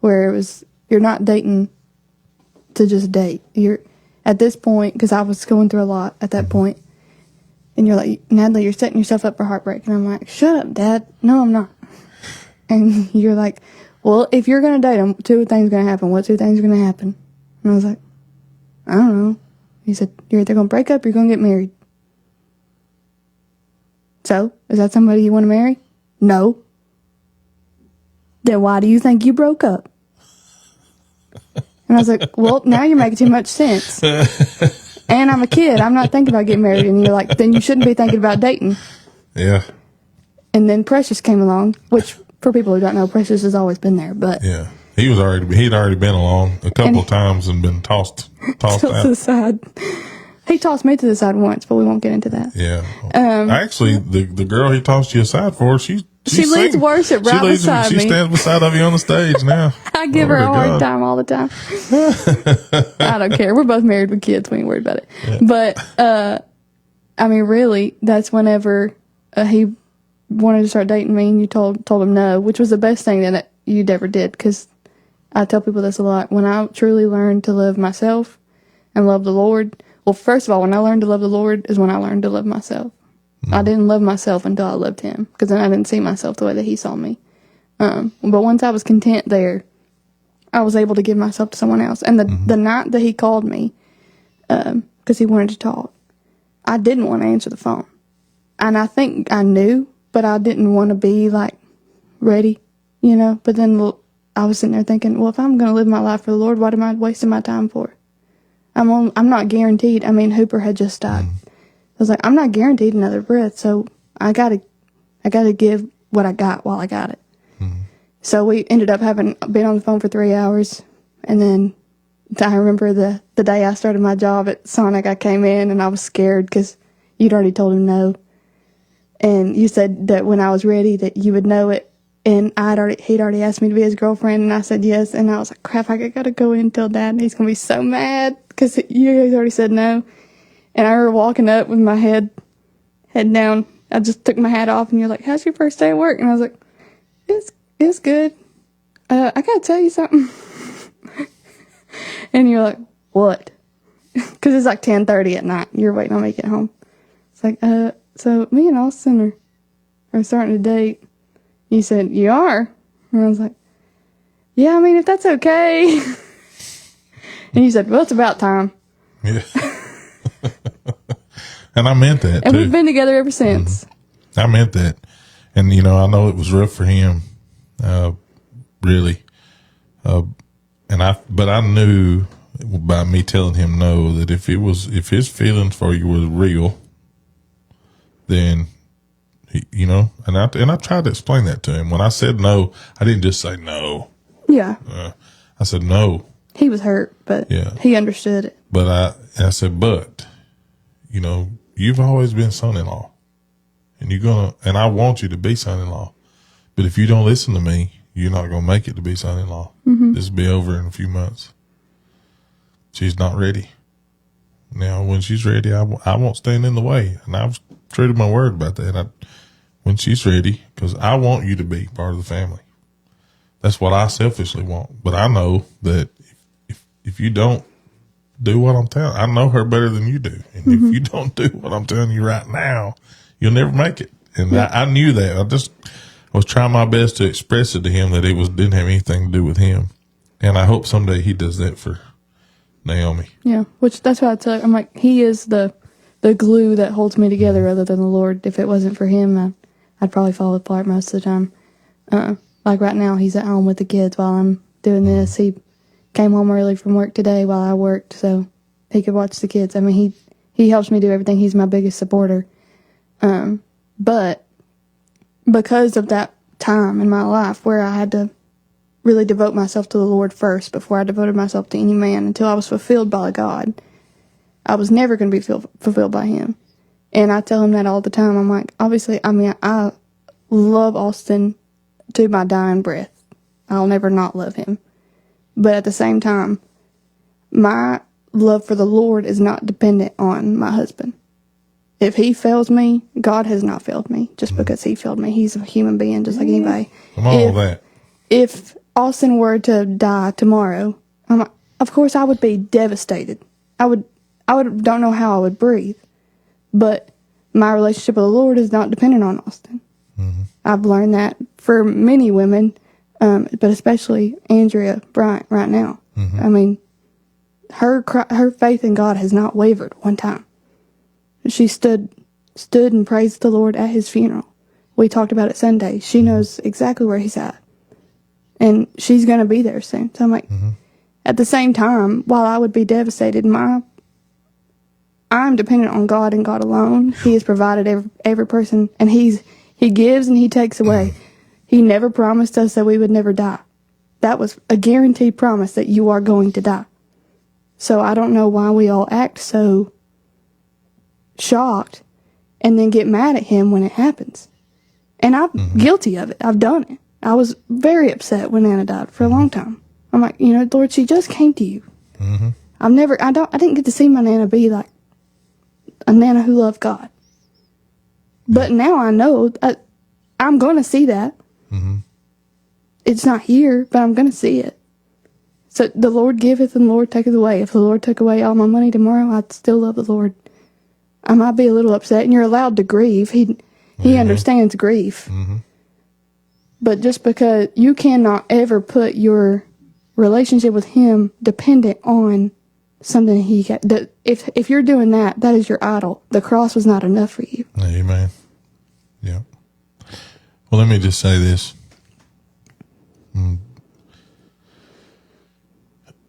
S3: where it was, you're not dating to just date. You're at this point, because I was going through a lot at that point, and you're like, Natalie, you're setting yourself up for heartbreak. And I'm like, shut up, Dad. No, I'm not. And you're like, well, if you're going to date him, two things are going to happen. What two things are going to happen? And I was like, I don't know. He said, you're either going to break up or you're going to get married. So, is that somebody you want to marry? No. Then why do you think you broke up? And I was like, well, now you're making too much sense. And I'm a kid. I'm not thinking about getting married. And you're like, then you shouldn't be thinking about dating.
S2: Yeah.
S3: And then Precious came along, which for people who don't know, Precious has always been there. But
S2: yeah, he'd already been along a couple of times and been tossed out
S3: to the side. He tossed me to the side once, but we won't get into that.
S2: Yeah. Actually, the girl he tossed you aside for, she
S3: leads worship right beside me.
S2: She stands beside of you on the stage now.
S3: I give her a hard time all the time. I don't care. We're both married with kids. We ain't worried about it. Yeah. But, I mean, really, that's whenever he wanted to start dating me and you told him no, which was the best thing that you'd ever did. Because I tell people this a lot. When I truly learned to love myself and love the Lord, well, first of all, when I learned to love the Lord is when I learned to love myself. I didn't love myself until I loved him, because then I didn't see myself the way that he saw me. But once I was content there, I was able to give myself to someone else. And the night that he called me, because he wanted to talk, I didn't want to answer the phone. And I think I knew, but I didn't want to be like ready, you know. But then I was sitting there thinking, well, if I'm going to live my life for the Lord, what am I wasting my time for? I'm not guaranteed. I mean, Hooper had just died. I was like, I'm not guaranteed another breath, so I gotta give what I got while I got it. So we ended up having been on the phone for 3 hours, and then I remember the day I started my job at Sonic, I came in and I was scared because you'd already told him no, and you said that when I was ready that you would know it, and he'd already asked me to be his girlfriend, and I said yes, and I was like, crap, I gotta go in and tell Dad, and he's gonna be so mad because you guys already said no. And I remember walking up with my head down. I just took my hat off, and you're like, how's your first day at work? And I was like, it's good. I gotta tell you something. And you're like, what? Because it's like 10:30 at night. You're waiting on me to get home. It's like, so me and Austin are starting to date. You said, you are? And I was like, yeah, I mean, if that's okay. And you said, well, it's about time.
S2: Yeah. And I meant that,
S3: and
S2: too.
S3: We've been together ever since.
S2: I meant that. And, I know it was rough for him, really. But I knew by me telling him no, that if his feelings for you was real, then, and I tried to explain that to him. When I said no, I didn't just say no.
S3: Yeah.
S2: I said no.
S3: He was hurt, but
S2: Yeah.
S3: he understood it.
S2: But I said, but, you know, you've always been son-in-law. And I want you to be son-in-law. But if you don't listen to me, you're not going to make it to be son-in-law. This will be over in a few months. She's not ready. Now, when she's ready, I won't stand in the way. And I've treated my word about that. When she's ready, because I want you to be part of the family. That's what I selfishly want. But I know that if you don't do what I'm telling, I know her better than you do. And if you don't do what I'm telling you right now, you'll never make it. And I knew that. I was trying my best to express it to him that didn't have anything to do with him. And I hope someday he does that for Naomi.
S3: Yeah, which that's what I tell her. I'm like, he is the glue that holds me together other than the Lord. If it wasn't for him, I'd probably fall apart most of the time. Like right now, he's at home with the kids while I'm doing this. He came home early from work today while I worked so he could watch the kids. I mean, he helps me do everything. He's my biggest supporter. But because of that time in my life where I had to really devote myself to the Lord first before I devoted myself to any man until I was fulfilled by God, I was never going to be fulfilled by him. And I tell him that all the time. I'm like, obviously, I love Austin to my dying breath. I'll never not love him. But at the same time, my love for the Lord is not dependent on my husband. If he fails me, God has not failed me just because he failed me. He's a human being just like anybody.
S2: I'm all that.
S3: If Austin were to die tomorrow, of course I would be devastated. I would don't know how I would breathe. But my relationship with the Lord is not dependent on Austin. I've learned that for many women, but especially Andrea Bryant right now. I mean, her faith in God has not wavered one time. She stood and praised the Lord at his funeral. We talked about it Sunday. She knows exactly where he's at. And she's going to be there soon. So I'm like, at the same time, while I would be devastated, I'm dependent on God and God alone. He has provided every person, and He gives and He takes away. He never promised us that we would never die. That was a guaranteed promise that you are going to die. So I don't know why we all act so shocked and then get mad at him when it happens. And I'm guilty of it. I've done it. I was very upset when Nana died for a long time. I'm like, Lord, she just came to you. I didn't get to see my Nana be like a Nana who loved God. But now I know I'm going to see that. It's not here, but I'm going to see it. So the Lord giveth and the Lord taketh away. If the Lord took away all my money tomorrow, I'd still love the Lord. I might be a little upset, and you're allowed to grieve. He understands grief. But just because you cannot ever put your relationship with him dependent on something he got. If you're doing that, that is your idol. The cross was not enough for you.
S2: Amen. Yeah. Well, let me just say this.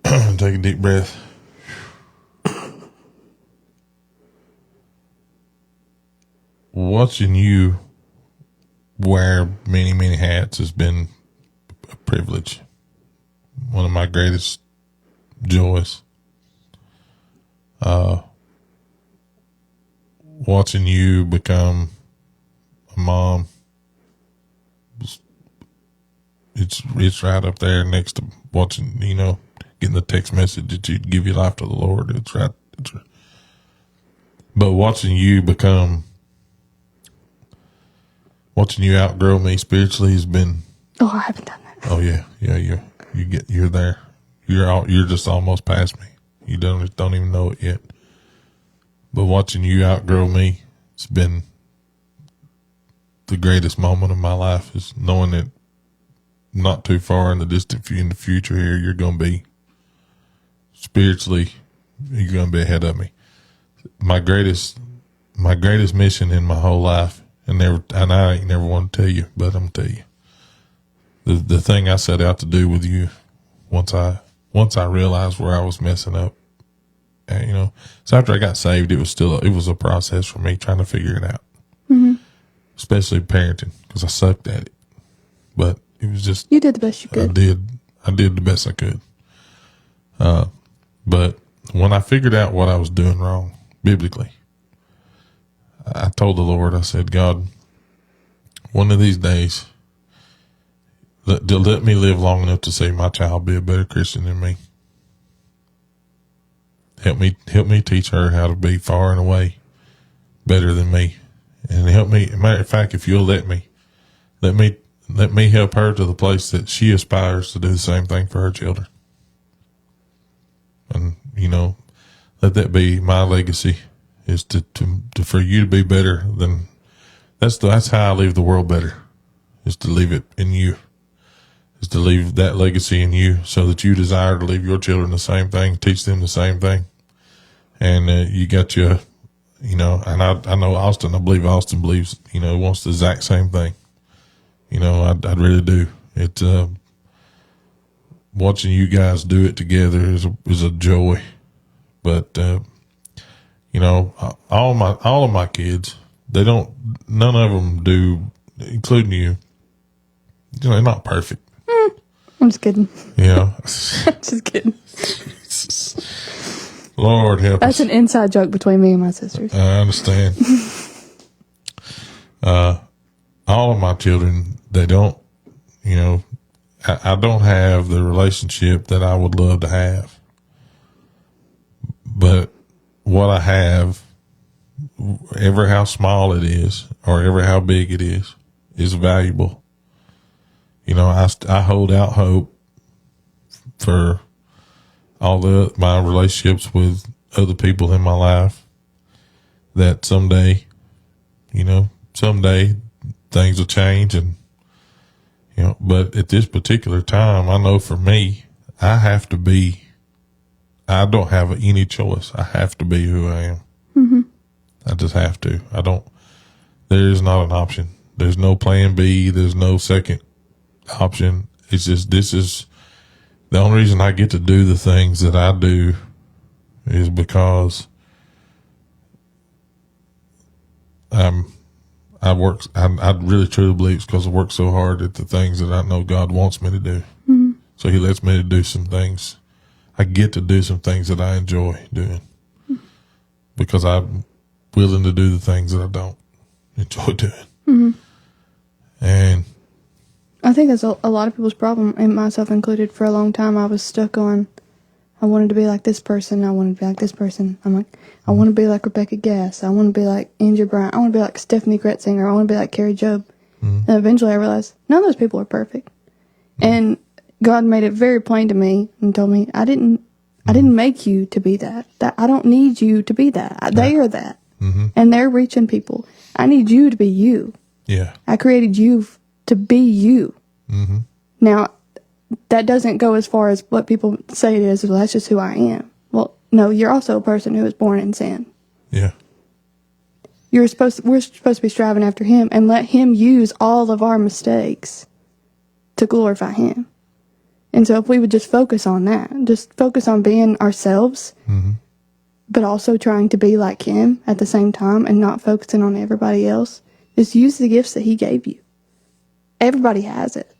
S2: Take a deep breath. Watching you wear many, many hats has been a privilege. One of my greatest joys. Watching you become a mom, it's right up there next to watching, getting the text message that you'd give your life to the Lord. It's right. But watching you outgrow me spiritually has been.
S3: Oh, I haven't done that.
S2: Oh yeah. You're there. You're just almost past me. You don't even know it yet. But watching you outgrow me, it's been the greatest moment of my life. Is knowing that not too far in the future here, you're going to be spiritually, you're going to be ahead of me. My greatest mission in my whole life, and I ain't never want to tell you, but I'm going to tell you. The thing I set out to do with you, once I realized where I was messing up, so after I got saved, it was a process for me trying to figure it out, especially parenting, because I sucked at it. But it was just,
S3: you did the best you could.
S2: I did the best I could. But when I figured out what I was doing wrong biblically, I told the Lord, I said, God, one of these days, let me live long enough to see my child be a better Christian than me. Help me teach her how to be far and away better than me. And help me, matter of fact, if you'll let me help her to the place that she aspires to do the same thing for her children. And, let that be my legacy, is to for you to be better than, that's how I leave the world better, is to leave it in you, is to leave that legacy in you, so that you desire to leave your children the same thing, teach them the same thing. And you got your, and I know Austin, I believe Austin believes, wants the exact same thing. I really do. It's, watching you guys do it together is a joy. But, all of my kids, none of them do, including you, they're not perfect.
S3: I'm just kidding. Just kidding.
S2: Lord help us.
S3: That's an inside joke between me and my sisters.
S2: I understand. All of my children, they don't, I don't have the relationship that I would love to have. But what I have, ever how small it is, or ever how big it is valuable. I hold out hope for all my relationships with other people in my life, that someday things will change, and but at this particular time, I know for me, I don't have any choice. I have to be who I am. Mm-hmm. I just have to. There's not an option. There's no plan B. There's no second option. It's just, this is the only reason I get to do the things that I do, is because I really truly believe it's because I work so hard at the things that I know God wants me to do. Mm-hmm. So he lets me to do some things. I get to do some things that I enjoy doing, because I'm willing to do the things that I don't enjoy doing. Mm-hmm. And
S3: I think that's a lot of people's problem, and myself included. For a long time, I was stuck on, I wanted to be like this person. I wanted to be like this person. I'm like, I want to be like Rebecca Gass. I want to be like Andrew Bryant. I want to be like Stephanie Gretzinger. I want to be like Carrie Job. Mm-hmm. And eventually I realized none of those people are perfect. Mm-hmm. And God made it very plain to me and told me, I didn't make you to be that. I don't need you to be that. They are that. Mm-hmm. And they're reaching people. I need you to be you.
S2: Yeah.
S3: I created you to be you. Mm-hmm. Now, that doesn't go as far as what people say it is. Well, that's just who I am. Well, no, you're also a person who was born in sin.
S2: Yeah.
S3: We're supposed to be striving after him and let him use all of our mistakes to glorify him. And so if we would just focus on that, just focus on being ourselves, mm-hmm. but also trying to be like him at the same time, and not focusing on everybody else, just use the gifts that he gave you. Everybody has it.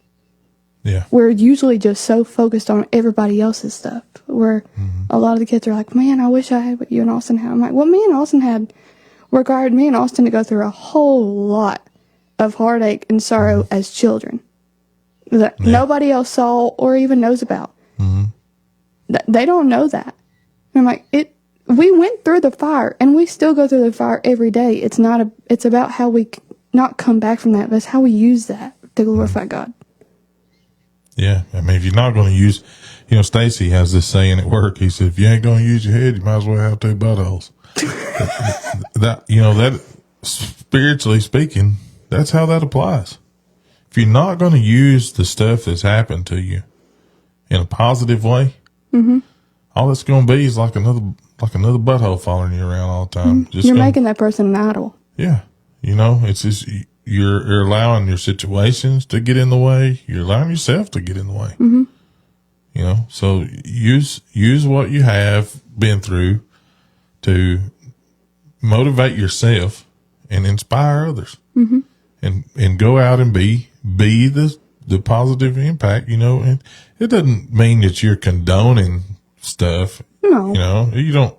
S2: Yeah.
S3: We're usually just so focused on everybody else's stuff, where mm-hmm. a lot of the kids are like, man, I wish I had what you and Austin had. I'm like, what me and Austin had required me and Austin to go through a whole lot of heartache and sorrow mm-hmm. as children that nobody else saw or even knows about. Mm-hmm. They don't know that. And I'm like, we went through the fire, and we still go through the fire every day. It's about how we not come back from that, but it's how we use that to glorify mm-hmm. God.
S2: Yeah. I mean, if you're not going to use, Stacy has this saying at work. He said, if you ain't going to use your head, you might as well have two buttholes. that spiritually speaking, that's how that applies. If you're not going to use the stuff that's happened to you in a positive way, mm-hmm. all it's going to be is like another butthole following you around all the time.
S3: Mm-hmm. You're making that person an idol.
S2: Yeah. It's just, you're allowing your situations to get in the way. You're allowing yourself to get in the way. Mm-hmm. So use what you have been through to motivate yourself and inspire others, mm-hmm. and go out and be the positive impact, and it doesn't mean that you're condoning stuff.
S3: No.
S2: You know, you don't,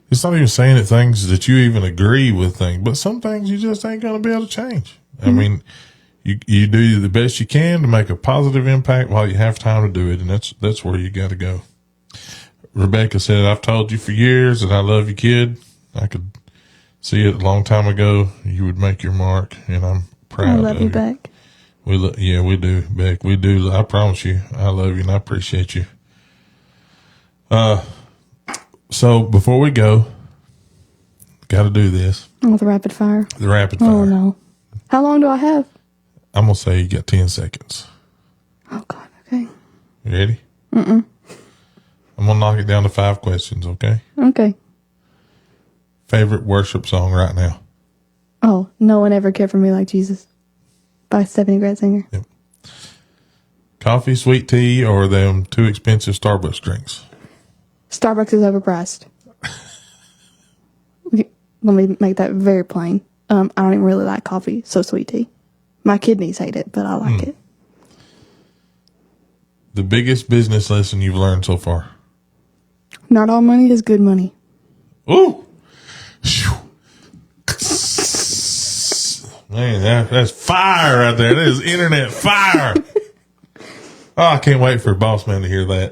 S2: it's not even saying that things that you even agree with things, but some things you just ain't going to be able to change. I mean, you do the best you can to make a positive impact while you have time to do it. And that's where you got to go. Rebecca said, I've told you for years that I love you, kid. I could see it a long time ago. You would make your mark, and I'm proud
S3: I
S2: of
S3: love you, Beck.
S2: Yeah, we do, Beck. We do. I promise you, I love you and I appreciate you. So before we go, got to do this.
S3: Oh, the rapid fire.
S2: The rapid fire.
S3: Oh, no. How long do I have?
S2: I'm going to say you got 10 seconds.
S3: Oh, God. Okay.
S2: You ready? I'm going to knock it down to 5 questions, okay?
S3: Okay.
S2: Favorite worship song right now?
S3: Oh, No One Ever Cared for Me Like Jesus by Stephanie Gratzinger.
S2: Yep. Coffee, sweet tea, or them too expensive Starbucks drinks?
S3: Starbucks is overpriced. Let me make that very plain. I don't even really like coffee, so sweet tea. My kidneys hate it, but I like it.
S2: The biggest business lesson you've learned so far?
S3: Not all money is good money.
S2: Ooh! Man, that's fire right there. That is internet fire. Oh, I can't wait for Boss Man to hear that.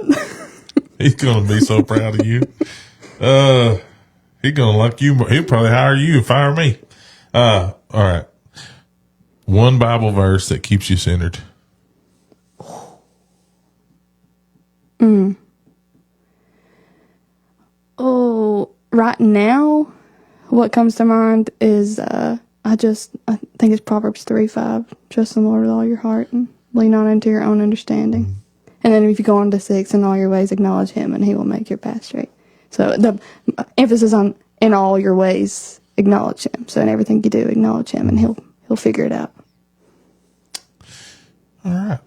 S2: He's going to be so proud of you. He's going to like you. He'll probably hire you and fire me. All right. One Bible verse that keeps you centered.
S3: Oh, right now, what comes to mind is I think it's Proverbs 3:5. Trust in the Lord with all your heart and lean not into your own understanding. And then if you go on to 6, in all your ways acknowledge him and he will make your path straight. So the emphasis on in all your ways acknowledge him. So in everything you do, acknowledge him and he'll figure it out.
S2: All right.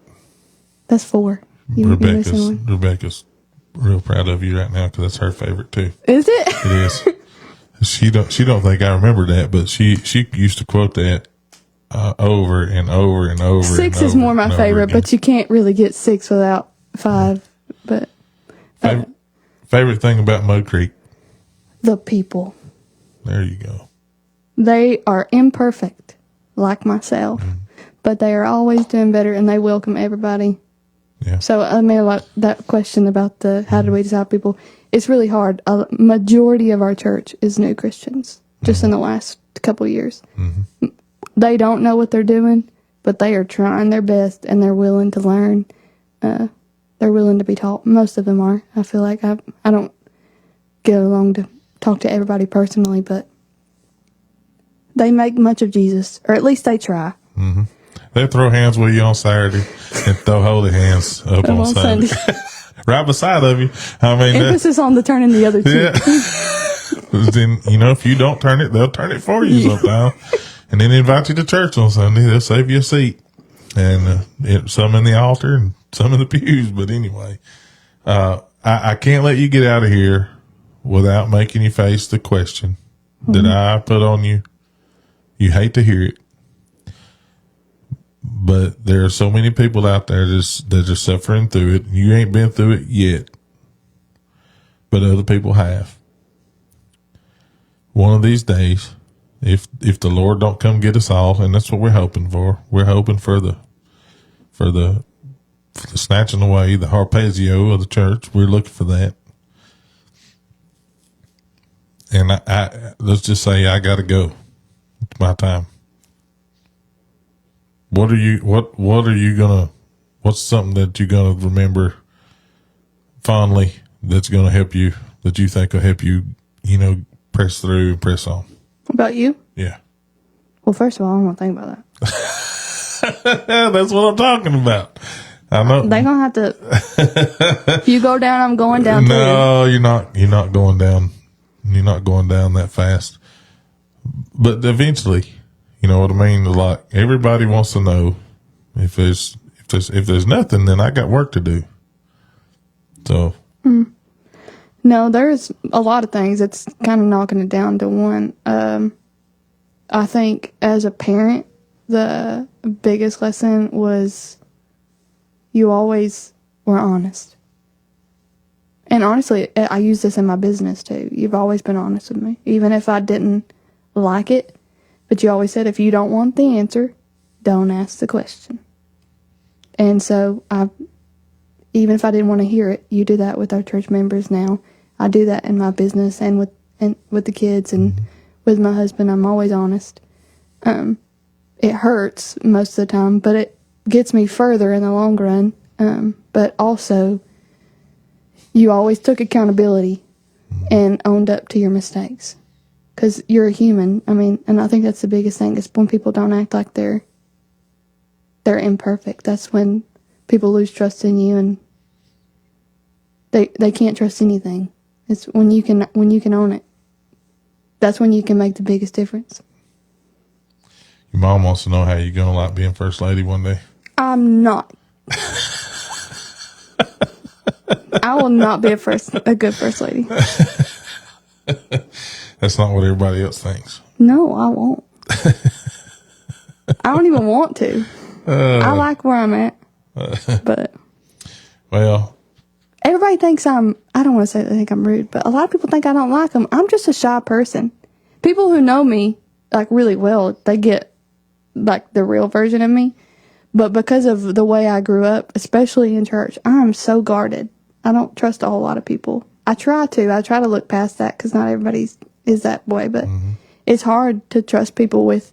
S3: That's 4. You missing one?
S2: Rebecca's real proud of you right now because that's her favorite too.
S3: Is it?
S2: It is. She don't think I remember that, but she used to quote that over and over and over.
S3: 6 is more my favorite, but you can't really get 6 without 5. But
S2: favorite thing about Mud Creek?
S3: The people.
S2: There you go.
S3: They are imperfect, like myself, but they are always doing better, and they welcome everybody.
S2: Yeah.
S3: So I mean, like that question about how do we decide people? It's really hard. A majority of our church is new Christians, just in the last couple of years. They don't know what they're doing, but they are trying their best, and they're willing to learn. They're willing to be taught. Most of them are. I feel like I don't get along to talk to everybody personally, but they make much of Jesus, or at least they try.
S2: They throw hands with you on Saturday and throw holy hands up on Sunday. Right beside of you. I mean,
S3: emphasis on the turning the other cheek.
S2: Yeah. Then, if you don't turn it, they'll turn it for you sometime. And then invite you to church on Sunday. They'll save you a seat. And some in the altar and some in the pews. But anyway, I can't let you get out of here without making you face the question that I put on you. You hate to hear it. But there are so many people out there that are suffering through it. You ain't been through it yet, but other people have. One of these days, if the Lord don't come get us all, and that's what we're hoping for. We're hoping for the snatching away, the harpazo of the church. We're looking for that. And I let's just say I got to go. It's my time. What's something that you're gonna remember fondly that's gonna help you, that you think will help you, press through and press on?
S3: About you?
S2: Yeah.
S3: Well, first of all, I don't want to think about that.
S2: That's what I'm talking about. I know.
S3: They're gonna have to. If you go down, I'm going down too.
S2: No, you're not going down. You're not going down that fast. But eventually, you know what I mean? Like, everybody wants to know if there's nothing, then I got work to do. So.
S3: No, there's a lot of things. It's kind of knocking it down to one. I think as a parent, the biggest lesson was you always were honest. And honestly, I use this in my business too. You've always been honest with me, even if I didn't like it. But you always said, if you don't want the answer, don't ask the question. And so even if I didn't want to hear it, you do that with our church members now. I do that in my business and with the kids and with my husband. I'm always honest. It hurts most of the time, but it gets me further in the long run. But also, you always took accountability and owned up to your mistakes. Because you're a human. I mean, and I think that's the biggest thing is when people don't act like they're imperfect. That's when people lose trust in you, and they can't trust anything. It's when you can own it. That's when you can make the biggest difference.
S2: Your mom wants to know how you're going to like being first lady one day.
S3: I'm not. I will not be a good first lady.
S2: That's not what everybody else thinks.
S3: No, I won't. I don't even want to. I like where I'm at. But
S2: well,
S3: everybody thinks I don't want to say they think I'm rude, but a lot of people think I don't like them. I'm just a shy person. People who know me like really well, they get like the real version of me. But because of the way I grew up, especially in church, I'm so guarded. I don't trust a whole lot of people. I try to look past that because not everybody is that way, but it's hard to trust people with.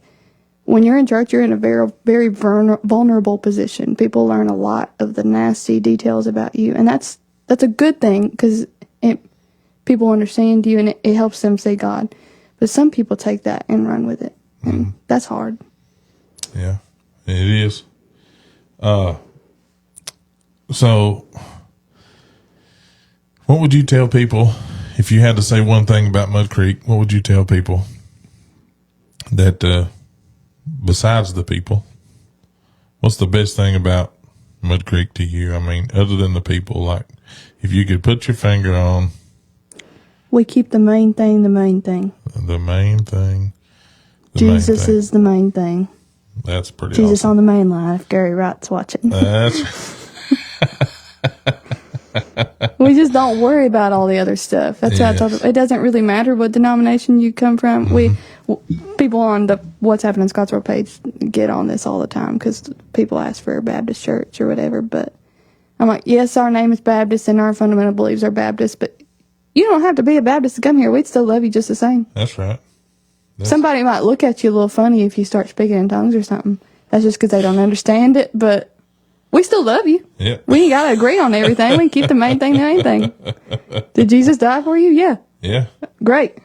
S3: When you're in church, you're in a very, very vulnerable position. People learn a lot of the nasty details about you, and that's a good thing because people understand you and it helps them see God. But some people take that and run with it, and that's hard.
S2: Yeah, it is. So, what would you tell people if you had to say one thing about Mud Creek? What would you tell people that, besides the people, what's the best thing about Mud Creek to you? I mean, other than the people, like if you could put your finger on.
S3: We keep the main thing the main thing.
S2: The main thing.
S3: Jesus is the main thing.
S2: That's pretty
S3: Jesus
S2: awesome.
S3: on the main line if Gary Wright's watching. We just don't worry about all the other stuff. That's what I told them. It doesn't really matter what denomination you come from. People on the What's Happening in Scottsboro page get on this all the time because people ask for a Baptist church or whatever. But I'm like, yes, our name is Baptist and our fundamental beliefs are Baptist, but you don't have to be a Baptist to come here. We'd still love you just the same.
S2: That's right.
S3: Somebody might look at you a little funny if you start speaking in tongues or something. That's just because they don't understand it, but we still love you.
S2: Yeah.
S3: We ain't got to agree on everything. We can keep the main thing the main thing. Did Jesus die for you? Yeah.
S2: Yeah.
S3: Great.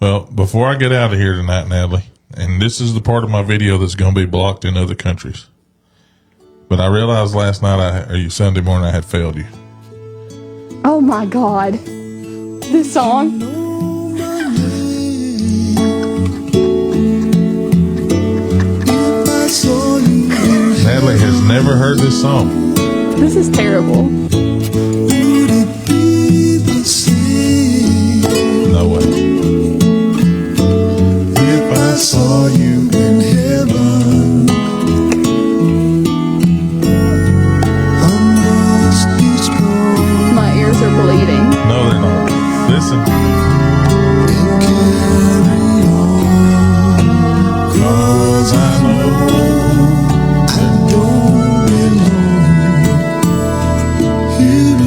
S2: Well, before I get out of here tonight, Natalie, and this is the part of my video that's going to be blocked in other countries, but I realized last night, Sunday morning, I had failed you.
S3: Oh my God. This song.
S2: Natalie has never heard this song.
S3: This is terrible.
S2: No way.
S5: If I saw you in heaven,
S3: My ears are bleeding.
S2: No, they're not. Listen.
S5: cause I know I don't belong here in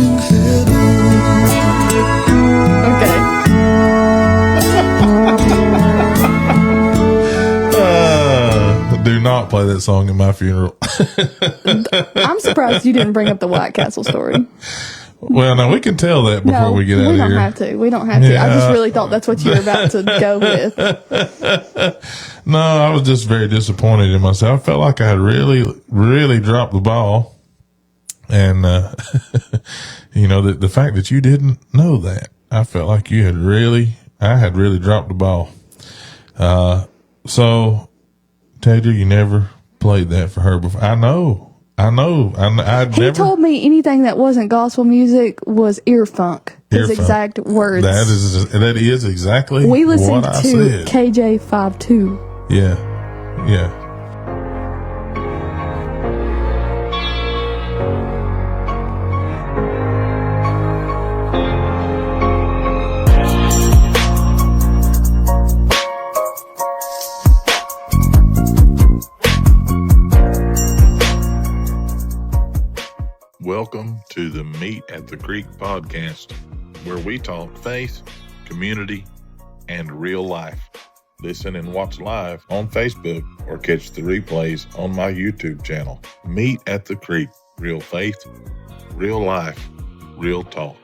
S3: Okay.
S2: Do not play that song at my funeral.
S3: I'm surprised you didn't bring up the White Castle story.
S2: Well, now we can tell that before we get out of here.
S3: We don't have to. We don't have to. I just really thought that's what you were about to go with.
S2: No, I was just very disappointed in myself. I felt like I had really, really dropped the ball. And, the fact that you didn't know that, I felt like I had really dropped the ball. So, Taylor, you never played that for her before. I know.
S3: He told me anything that wasn't gospel music was ear funk. His exact words.
S2: That is exactly
S3: we listened
S2: what I
S3: to
S2: said.
S3: KJ52.
S2: Yeah. Welcome to the Meet at the Creek podcast, where we talk faith, community, and real life. Listen and watch live on Facebook or catch the replays on my YouTube channel. Meet at the Creek. Real faith, real life, real talk.